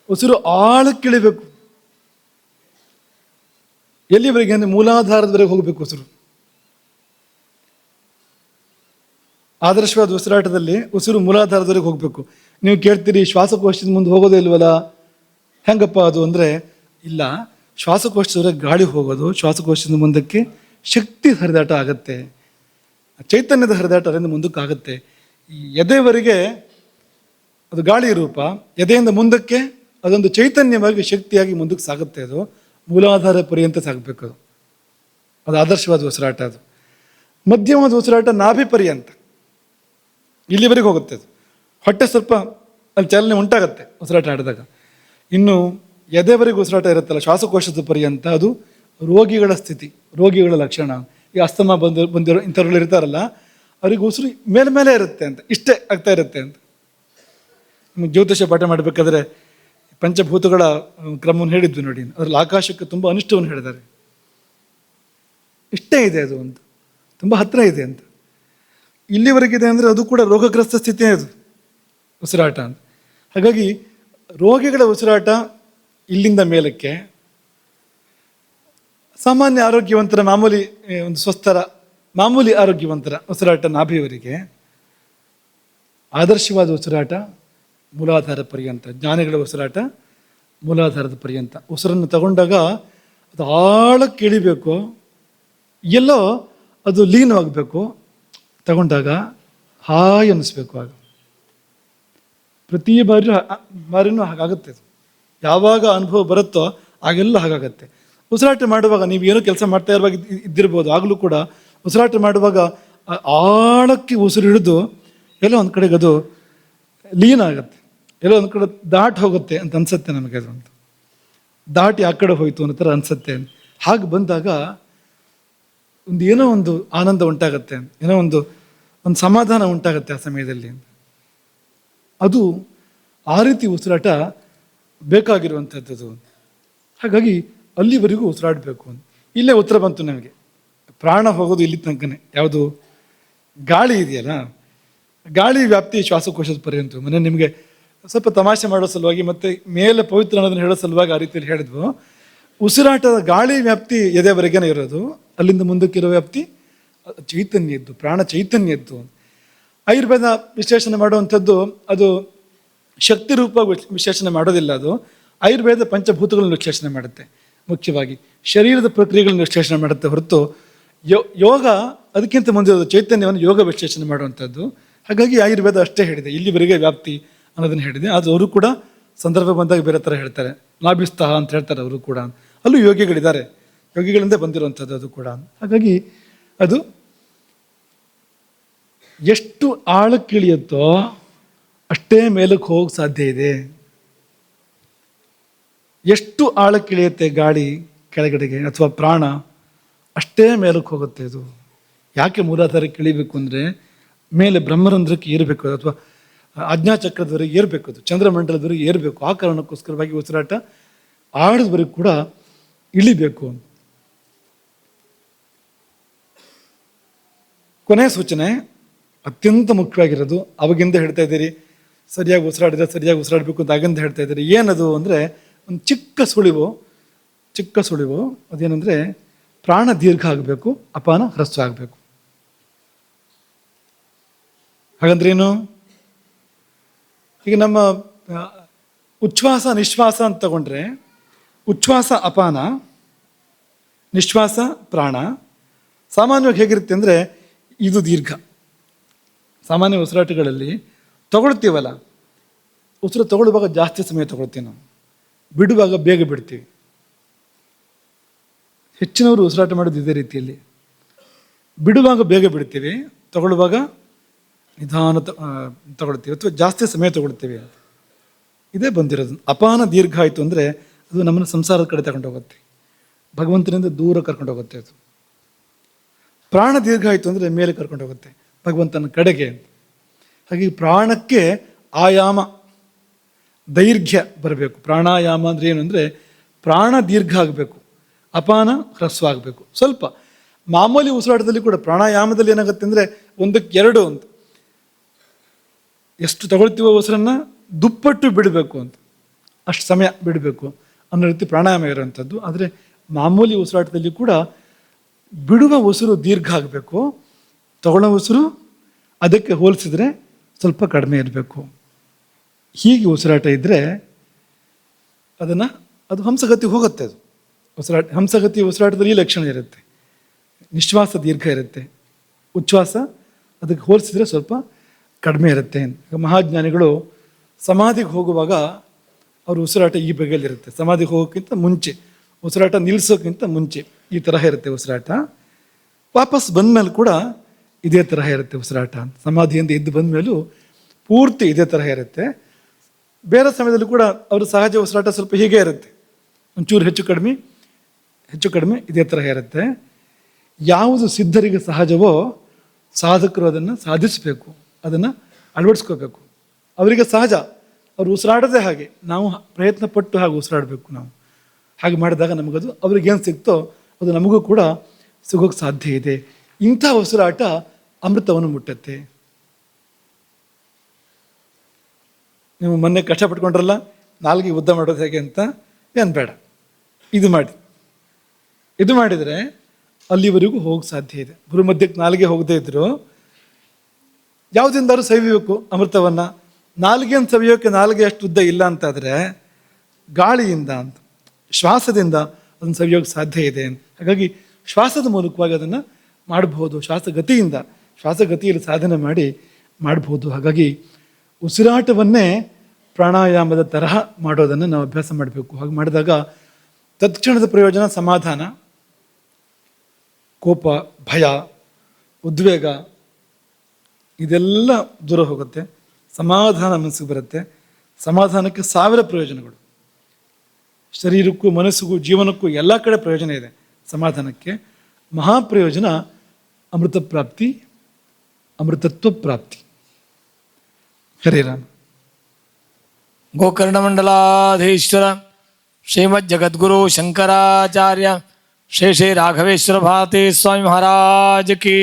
ಉಸಿರು ಆಳಕ್ಕಿಳಿಬೇಕು. ಎಲ್ಲಿವರೆಗೆ ಅಂದರೆ ಮೂಲಾಧಾರದವರೆಗೆ ಹೋಗಬೇಕು ಉಸಿರು. ಆದರ್ಶವಾದ ಉಸಿರಾಟದಲ್ಲಿ ಉಸಿರು ಮೂಲಾಧಾರದವರೆಗೆ ಹೋಗಬೇಕು. ನೀವು ಕೇಳ್ತೀರಿ ಶ್ವಾಸಕೋಶದ ಮುಂದೆ ಹೋಗೋದೇ ಇಲ್ವಲ್ಲ, ಹೆಂಗಪ್ಪ ಅದು ಅಂದರೆ ಇಲ್ಲ. ಶ್ವಾಸಕೋಶದವರೆಗೆ ಗಾಳಿ ಹೋಗೋದು, ಶ್ವಾಸಕೋಶದ ಮುಂದಕ್ಕೆ ಶಕ್ತಿ ಹರಿದಾಟ ಆಗತ್ತೆ. ಚೈತನ್ಯದ ಹರಿದಾಟ ಅದರಿಂದ ಮುಂದಕ್ಕಾಗುತ್ತೆ. ಈ ಎದೆವರೆಗೆ ಅದು ಗಾಳಿ ರೂಪ, ಎದೆಯಿಂದ ಮುಂದಕ್ಕೆ ಅದೊಂದು ಚೈತನ್ಯವಾಗಿ ಶಕ್ತಿಯಾಗಿ ಮುಂದಕ್ಕೆ ಸಾಗುತ್ತೆ. ಅದು ಮೂಲಾಧಾರ ಪರ್ಯಂತ ಸಾಗಬೇಕು. ಅದು ಆದರ್ಶವಾದ ಉಸಿರಾಟ. ಅದು ಮಧ್ಯಮವಾದ ಉಸಿರಾಟ ನಾಭಿ ಪರ್ಯಂತ, ಇಲ್ಲಿವರೆಗೆ ಹೋಗುತ್ತೆ. ಅದು ಹೊಟ್ಟೆ ಸ್ವಲ್ಪ ಅಲ್ಲಿ ಚಲನೆ ಉಂಟಾಗತ್ತೆ ಉಸಿರಾಟ ಆಡಿದಾಗ. ಇನ್ನು ಎದೆವರೆಗೆ ಉಸಿರಾಟ ಇರುತ್ತಲ್ಲ ಶ್ವಾಸಕೋಶದ ಪರ್ಯಂತ, ಅದು ರೋಗಿಗಳ ಸ್ಥಿತಿ, ರೋಗಿಗಳ ಲಕ್ಷಣ. ಈ ಅಸ್ತಮ ಬಂದಿರೋ ಇಂಥವ್ರುಗಳು ಇರ್ತಾರಲ್ಲ, ಅವ್ರಿಗೆ ಉಸಿರು ಮೇಲೆ ಇರುತ್ತೆ ಅಂತ, ಇಷ್ಟೇ ಆಗ್ತಾ ಇರುತ್ತೆ ಅಂತ. ನಿಮಗೆ ಜ್ಯೋತಿಷ ಪಾಠ ಮಾಡಬೇಕಾದ್ರೆ ಪಂಚಭೂತಗಳ ಕ್ರಮವನ್ನು ಹೇಳಿದ್ವಿ ನೋಡಿ, ಅದ್ರಲ್ಲಿ ಆಕಾಶಕ್ಕೆ ತುಂಬ ಅನಿಷ್ಟವನ್ನು ಹೇಳಿದ್ದಾರೆ. ಇಷ್ಟೇ ಇದೆ ಅದು ಅಂತ, ತುಂಬ ಹತ್ತಿರ ಇದೆ ಅಂತ. ಇಲ್ಲಿವರೆಗಿದೆ ಅಂದರೆ ಅದು ಕೂಡ ರೋಗಗ್ರಸ್ತ ಸ್ಥಿತಿಯೇ ಅದು ಉಸಿರಾಟ ಅಂತ. ಹಾಗಾಗಿ ರೋಗಿಗಳ ಉಸಿರಾಟ ಇಲ್ಲಿಂದ ಮೇಲಕ್ಕೆ, ಸಾಮಾನ್ಯ ಆರೋಗ್ಯವಂತರ ಮಾಮೂಲಿ ಒಂದು ಸ್ವಸ್ಥರ ಮಾಮೂಲಿ ಆರೋಗ್ಯವಂತರ ಉಸಿರಾಟ ನಾಭಿಯವರಿಗೆ, ಆದರ್ಶವಾದ ಉಸಿರಾಟ ಮೂಲಾಧಾರ ಪರ್ಯಂತ, ಜ್ಞಾನಿಗಳ ಉಸಿರಾಟ ಮೂಲಾಧಾರದ ಪರ್ಯಂತ. ಉಸಿರನ್ನು ತಗೊಂಡಾಗ ಅದು ಆಳಕ್ಕೆ ಇಳಿಬೇಕು, ಎಲ್ಲೋ ಅದು ಲೀನವಾಗಬೇಕು. ತಗೊಂಡಾಗ ಹಾಯ್ ಅನ್ನಿಸ್ಬೇಕು. ಆಗ ಪ್ರತಿ ಬಾರಿನೂ ಹಾಗಾಗುತ್ತೆ. ಅದು ಯಾವಾಗ ಅನುಭವ ಬರುತ್ತೋ ಆಗೆಲ್ಲ ಹಾಗಾಗತ್ತೆ. ಉಸಿರಾಟ ಮಾಡುವಾಗ ನೀವು ಏನೋ ಕೆಲಸ ಮಾಡ್ತಾ ಇರುವಾಗ ಇದ್ದಿರ್ಬೋದು, ಆಗಲೂ ಕೂಡ ಉಸಿರಾಟ ಮಾಡುವಾಗ ಆಳಕ್ಕೆ ಉಸಿರು ಹಿಡಿದು ಎಲ್ಲೋ ಒಂದು ಕಡೆಗೆ ಅದು ಲೀನ ಆಗುತ್ತೆ, ಎಲ್ಲೋ ಒಂದು ಕಡೆ ದಾಟಿ ಹೋಗುತ್ತೆ ಅಂತ ಅನ್ಸುತ್ತೆ ನಮಗೆ. ಅದು ಅಂತ ದಾಟಿ ಆ ಕಡೆ ಹೋಯ್ತು ಅನ್ನೋ ಥರ ಅನ್ಸುತ್ತೆ. ಹಾಗೆ ಬಂದಾಗ ಏನೋ ಒಂದು ಆನಂದ ಉಂಟಾಗತ್ತೆ, ಏನೋ ಒಂದು ಸಮಾಧಾನ ಉಂಟಾಗತ್ತೆ ಆ ಸಮಯದಲ್ಲಿ. ಅದು ಆ ರೀತಿ ಉಸಿರಾಟ ಬೇಕಾಗಿರುವಂಥದ್ದು. ಹಾಗಾಗಿ ಅಲ್ಲಿವರೆಗೂ ಉಸಿರಾಡಬೇಕು. ಇಲ್ಲೇ ಉತ್ತರ ಬಂತು ನಮಗೆ. ಪ್ರಾಣ ಹೋಗೋದು ಇಲ್ಲಿ ತನಕನೇ. ಯಾವುದು? ಗಾಳಿ ಇದೆಯಲ್ಲ, ಗಾಳಿ ವ್ಯಾಪ್ತಿ ಶ್ವಾಸಕೋಶದ ಪರ್ಯಂತ. ಮನೆ ನಿಮಗೆ ಸ್ವಲ್ಪ ತಮಾಷೆ ಮಾಡೋ ಸಲುವಾಗಿ ಮತ್ತೆ ಮೇಲೆ ಪವಿತ್ರ ಅನ್ನೋದನ್ನು ಹೇಳೋ ಸಲುವಾಗಿ ಆ ರೀತಿಯಲ್ಲಿ ಹೇಳಿದ್ವು. ಉಸಿರಾಟದ ಗಾಳಿ ವ್ಯಾಪ್ತಿ ಎದೆವರೆಗೇನೆ ಇರೋದು, ಅಲ್ಲಿಂದ ಮುಂದಕ್ಕಿರೋ ವ್ಯಾಪ್ತಿ ಚೈತನ್ಯದ್ದು, ಪ್ರಾಣ ಚೈತನ್ಯದ್ದು. ಆಯುರ್ವೇದ ವಿಶ್ಲೇಷಣೆ ಮಾಡುವಂಥದ್ದು ಅದು ಶಕ್ತಿ ರೂಪ ವಿಶ್ಲೇಷಣೆ ಮಾಡೋದಿಲ್ಲ. ಅದು ಆಯುರ್ವೇದ ಪಂಚಭೂತಗಳನ್ನು ವಿಶ್ಲೇಷಣೆ ಮಾಡುತ್ತೆ, ಮುಖ್ಯವಾಗಿ ಶರೀರದ ಪ್ರಕ್ರಿಯೆಗಳನ್ನು ವಿಶ್ಲೇಷಣೆ ಮಾಡುತ್ತೆ ಹೊರತು ಯೋಗ ಅದಕ್ಕಿಂತ ಮುಂದೆ ಚೈತನ್ಯವನ್ನು ಯೋಗ ವಿಶ್ಲೇಷಣೆ ಮಾಡುವಂಥದ್ದು. ಹಾಗಾಗಿ ಆಯುರ್ವೇದ ಅಷ್ಟೇ ಹೇಳಿದೆ, ಇಲ್ಲಿವರೆಗೆ ವ್ಯಾಪ್ತಿ ಅನ್ನೋದನ್ನು ಹೇಳಿದೆ. ಅದು ಅವರು ಕೂಡ ಸಂದರ್ಭ ಬಂದಾಗ ಬೇರೆ ಥರ ಹೇಳ್ತಾರೆ, ಲಾಭಿಸ್ತಃ ಅಂತ ಹೇಳ್ತಾರೆ ಅವರು ಕೂಡ. ಅಲ್ಲೂ ಯೋಗಿಗಳಿದ್ದಾರೆ, ಯೋಗಿಗಳಿಂದ ಬಂದಿರುವಂಥದ್ದು ಅದು ಕೂಡ. ಹಾಗಾಗಿ ಅದು ಎಷ್ಟು ಆಳಕ್ಕಿಳಿಯುತ್ತೋ ಅಷ್ಟೇ ಮೇಲಕ್ಕೆ ಹೋಗಕ್ಕೆ ಸಾಧ್ಯ ಇದೆ. ಎಷ್ಟು ಆಳಕ್ಕಿಳಿಯುತ್ತೆ ಗಾಳಿ ಕೆಳಗಡೆಗೆ ಅಥವಾ ಪ್ರಾಣ, ಅಷ್ಟೇ ಮೇಲಕ್ಕೆ ಹೋಗುತ್ತೆ. ಇದು ಯಾಕೆ ಮೂಲಾಧಾರಕ್ಕೆ ಇಳಿಬೇಕು ಅಂದರೆ ಮೇಲೆ ಬ್ರಹ್ಮರಂಧ್ರಕ್ಕೆ ಏರಬೇಕು, ಅಥವಾ ಆಜ್ಞಾಚಕ್ರದವರೆಗೆ ಏರಬೇಕು, ಅದು ಚಂದ್ರಮಂಡಲದವರೆಗೆ ಏರಬೇಕು. ಆ ಕಾರಣಕ್ಕೋಸ್ಕರವಾಗಿ ಉಸಿರಾಟ ಆಳದವರೆಗೂ ಕೂಡ ಇಳಿಬೇಕು. ಕೊನೆಯ ಸೂಚನೆ ಅತ್ಯಂತ ಮುಖ್ಯವಾಗಿರೋದು. ಅವಾಗಿಂದ ಹೇಳ್ತಾ ಇದ್ದೀರಿ ಸರಿಯಾಗಿ ಉಸಿರಾಡಿದ್ರೆ ಸರಿಯಾಗಿ ಉಸಿರಾಡಬೇಕು ಅಂತ ಆಗಿಂದ ಹೇಳ್ತಾ ಇದ್ದೀರಿ. ಏನದು ಅಂದರೆ ಒಂದು ಚಿಕ್ಕ ಸುಳಿವು ಅದೇನೆಂದರೆ ಪ್ರಾಣ ದೀರ್ಘ ಆಗಬೇಕು, ಅಪಾನ ಹ್ರಸ್ವ ಆಗಬೇಕು. ಹಾಗಂದ್ರೇನು? ಈಗ ನಮ್ಮ ಉಚ್ಛ್ವಾಸ ನಿಶ್ವಾಸ ಅಂತ ತಗೊಂಡ್ರೆ, ಉಚ್ಛ್ವಾಸ ಅಪಾನ, ನಿಶ್ವಾಸ ಪ್ರಾಣ. ಸಾಮಾನ್ಯವಾಗಿ ಹೇಗಿರುತ್ತೆ ಅಂದರೆ ಇದು ದೀರ್ಘ. ಸಾಮಾನ್ಯ ಉಸಿರಾಟಗಳಲ್ಲಿ ತಗೊಳ್ತೀವಲ್ಲ, ಉಸಿರು ತಗೊಳ್ಳುವಾಗ ಜಾಸ್ತಿ ಸಮಯ ತಗೊಳ್ತೀವಿ ನಾವು, ಬಿಡುವಾಗ ಬೇಗ ಬಿಡ್ತೀವಿ. ಹೆಚ್ಚಿನವರು ಉಸಿರಾಟ ಮಾಡೋದು ಇದೇ ರೀತಿಯಲ್ಲಿ, ಬಿಡುವಾಗ ಬೇಗ ಬಿಡ್ತೀವಿ, ತಗೊಳ್ಳುವಾಗ ನಿಧಾನ ತಗೊಳ್ತೀವಿ ಅಥವಾ ಜಾಸ್ತಿ ಸಮಯ ತಗೊಳ್ತೀವಿ. ಇದೇ ಬಂದಿರೋದು. ಅಪಾನ ದೀರ್ಘ ಆಯಿತು ಅಂದರೆ ಅದು ನಮ್ಮನ್ನು ಸಂಸಾರದ ಕಡೆ ತಗೊಂಡು ಹೋಗುತ್ತೆ, ಭಗವಂತನಿಂದ ದೂರ ಕರ್ಕೊಂಡು ಹೋಗುತ್ತೆ. ಅದು ಪ್ರಾಣ ದೀರ್ಘ ಆಯಿತು ಅಂದರೆ ಮೇಲೆ ಕರ್ಕೊಂಡು ಹೋಗುತ್ತೆ, ಭಗವಂತನ ಕಡೆಗೆ ಅಂತ. ಹಾಗೆ ಪ್ರಾಣಕ್ಕೆ ಆಯಾಮ ದೈರ್ಘ್ಯ ಬರಬೇಕು. ಪ್ರಾಣಾಯಾಮ ಅಂದರೆ ಏನು ಅಂದರೆ ಪ್ರಾಣ ದೀರ್ಘ ಆಗಬೇಕು, ಅಪಾನ ಹ್ರಸ್ವ ಆಗಬೇಕು. ಸ್ವಲ್ಪ ಮಾಮೂಲಿ ಉಸಿರಾಟದಲ್ಲಿ ಕೂಡ ಪ್ರಾಣಾಯಾಮದಲ್ಲಿ ಏನಾಗುತ್ತೆ ಅಂದರೆ 1-2 ಅಂತ, ಎಷ್ಟು ತಗೊಳ್ತೀವೋ ಉಸಿರನ್ನು ದುಪ್ಪಟ್ಟು ಬಿಡಬೇಕು ಅಂತ, ಅಷ್ಟು ಸಮಯ ಬಿಡಬೇಕು ಅನ್ನೋ ರೀತಿ ಪ್ರಾಣಾಯಾಮ ಇರೋವಂಥದ್ದು. ಆದರೆ ಮಾಮೂಲಿ ಉಸಿರಾಟದಲ್ಲಿ ಕೂಡ ಬಿಡುವ ಉಸಿರು ದೀರ್ಘ ಆಗಬೇಕು, ತಗೊಳ್ಳೋ ಉಸಿರು ಅದಕ್ಕೆ ಹೋಲಿಸಿದ್ರೆ ಸ್ವಲ್ಪ ಕಡಿಮೆ ಇರಬೇಕು. ಹೀಗೆ ಉಸಿರಾಟ ಇದ್ದರೆ ಅದು ಹಂಸಗತಿ ಹೋಗುತ್ತೆ. ಅದು ಹಂಸಗತಿ ಉಸಿರಾಟದಲ್ಲಿ ಈ ಲಕ್ಷಣ ಇರುತ್ತೆ. ನಿಶ್ವಾಸ ದೀರ್ಘ ಇರುತ್ತೆ, ಉಚ್ಛ್ವಾಸ ಅದಕ್ಕೆ ಹೋಲಿಸಿದ್ರೆ ಸ್ವಲ್ಪ ಕಡಿಮೆ ಇರುತ್ತೆ. ಈಗ ಮಹಾಜ್ಞಾನಿಗಳು ಸಮಾಧಿಗೆ ಹೋಗುವಾಗ ಅವ್ರ ಉಸಿರಾಟ ಈ ಬಗೆಯಲ್ಲಿರುತ್ತೆ. ಸಮಾಧಿಗೆ ಹೋಗೋಕ್ಕಿಂತ ಮುಂಚೆ, ಉಸಿರಾಟ ನಿಲ್ಲಿಸೋಕ್ಕಿಂತ ಮುಂಚೆ ಈ ತರಹ ಇರುತ್ತೆ ಉಸಿರಾಟ. ವಾಪಸ್ ಬಂದಮೇಲೆ ಕೂಡ ಇದೇ ತರಹ ಇರುತ್ತೆ ಉಸಿರಾಟ. ಸಮಾಧಿಯಿಂದ ಎದ್ದು ಬಂದ ಮೇಲೂ ಪೂರ್ತಿ ಇದೇ ತರಹ ಇರುತ್ತೆ. ಬೇರೆ ಸಮಯದಲ್ಲೂ ಕೂಡ ಅವ್ರ ಸಹಜ ಉಸಿರಾಟ ಸ್ವಲ್ಪ ಹೀಗೆ ಇರುತ್ತೆ, ಒಂಚೂರು ಹೆಚ್ಚು ಕಡಿಮೆ ಇದೇ ತರಹ ಇರುತ್ತೆ. ಯಾವುದು ಸಿದ್ಧರಿಗೆ ಸಹಜವೋ ಸಾಧಕರು ಅದನ್ನು ಸಾಧಿಸಬೇಕು, ಅದನ್ನು ಅಳವಡಿಸ್ಕೋಬೇಕು. ಅವರಿಗೆ ಸಹಜ, ಅವರು ಉಸಿರಾಡೋದೇ ಹಾಗೆ, ನಾವು ಪ್ರಯತ್ನ ಪಟ್ಟು ಹಾಗೆ ಉಸಿರಾಡಬೇಕು. ನಾವು ಹಾಗೆ ಮಾಡಿದಾಗ ನಮಗದು ಅವ್ರಿಗೇನು ಸಿಗ್ತೋ ಅದು ನಮಗೂ ಕೂಡ ಸಿಗೋಕ್ಕೆ ಸಾಧ್ಯ ಇದೆ. ಇಂಥ ಉಸಿರಾಟ ಅಮೃತವನ್ನು ಮುಟ್ಟತ್ತೆ. ನೀವು ಮೊನ್ನೆ ಕಷ್ಟಪಟ್ಕೊಂಡ್ರಲ್ಲ ನಾಲ್ಗೆ ಉದ್ದ ಮಾಡೋದು ಹೇಗೆ ಅಂತ, ಏನು ಬೇಡ, ಇದು ಮಾಡಿದರೆ ಅಲ್ಲಿವರೆಗೂ ಹೋಗಕ್ಕೆ ಸಾಧ್ಯ ಇದೆ. ಗುರು ಮಧ್ಯಕ್ಕೆ ನಾಲಿಗೆ ಹೋಗದೇ ಇದ್ರು ಯಾವುದಿಂದಾದ್ರೂ ಸವಿಬೇಕು ಅಮೃತವನ್ನು. ನಾಲಿಗೆಯನ್ನು ಸವಿಯೋಕ್ಕೆ ನಾಲಿಗೆ ಅಷ್ಟು ಉದ್ದ ಇಲ್ಲ ಅಂತಾದರೆ ಗಾಳಿಯಿಂದ ಅಂತ, ಶ್ವಾಸದಿಂದ ಅದನ್ನು ಸವಿಯೋಕ್ಕೆ ಸಾಧ್ಯ ಇದೆ. ಹಾಗಾಗಿ ಶ್ವಾಸದ ಮೂಲಕವಾಗಿ ಅದನ್ನು ಮಾಡಬಹುದು. ಶ್ವಾಸಗತಿಯಲ್ಲಿ ಸಾಧನೆ ಮಾಡಬಹುದು. ಹಾಗಾಗಿ ಉಸಿರಾಟವನ್ನೇ ಪ್ರಾಣಾಯಾಮದ ತರಹ ಮಾಡೋದನ್ನು ನಾವು ಅಭ್ಯಾಸ ಮಾಡಬೇಕು. ಹಾಗೆ ಮಾಡಿದಾಗ ತತ್ಕ್ಷಣದ ಪ್ರಯೋಜನ ಸಮಾಧಾನ, ಕೋಪ, ಭಯ, ಉದ್ವೇಗ ಇದೆಲ್ಲ ದೂರ ಹೋಗುತ್ತೆ. ಸಮಾಧಾನ ಮನಸ್ಸಿಗೆ ಬರುತ್ತೆ. ಸಮಾಧಾನಕ್ಕೆ 1000 ಪ್ರಯೋಜನಗಳು. ಶರೀರಕ್ಕೂ ಮನಸ್ಸಿಗೂ ಜೀವನಕ್ಕೂ ಎಲ್ಲ ಕಡೆ ಪ್ರಯೋಜನ ಇದೆ ಸಮಾಧಾನಕ್ಕೆ. ಮಹಾಪ್ರಯೋಜನ ಅಮೃತ ಪ್ರಾಪ್ತಿ, ಅಮೃತತ್ವ ಪ್ರಾಪ್ತಿ. ಹರೇ ರಾಮ. ಗೋಕರ್ಣಮಂಡಲಾಧೀಶ್ವರ ಶ್ರೀಮದ್ ಜಗದ್ಗುರು ಶಂಕರಾಚಾರ್ಯ ಶ್ರೀ ಶ್ರೀ ರಾಘವೇಶ್ವರ ಭಾರತೀ ಸ್ವಾಮಿ ಮಹಾರಾಜ್ ಕಿ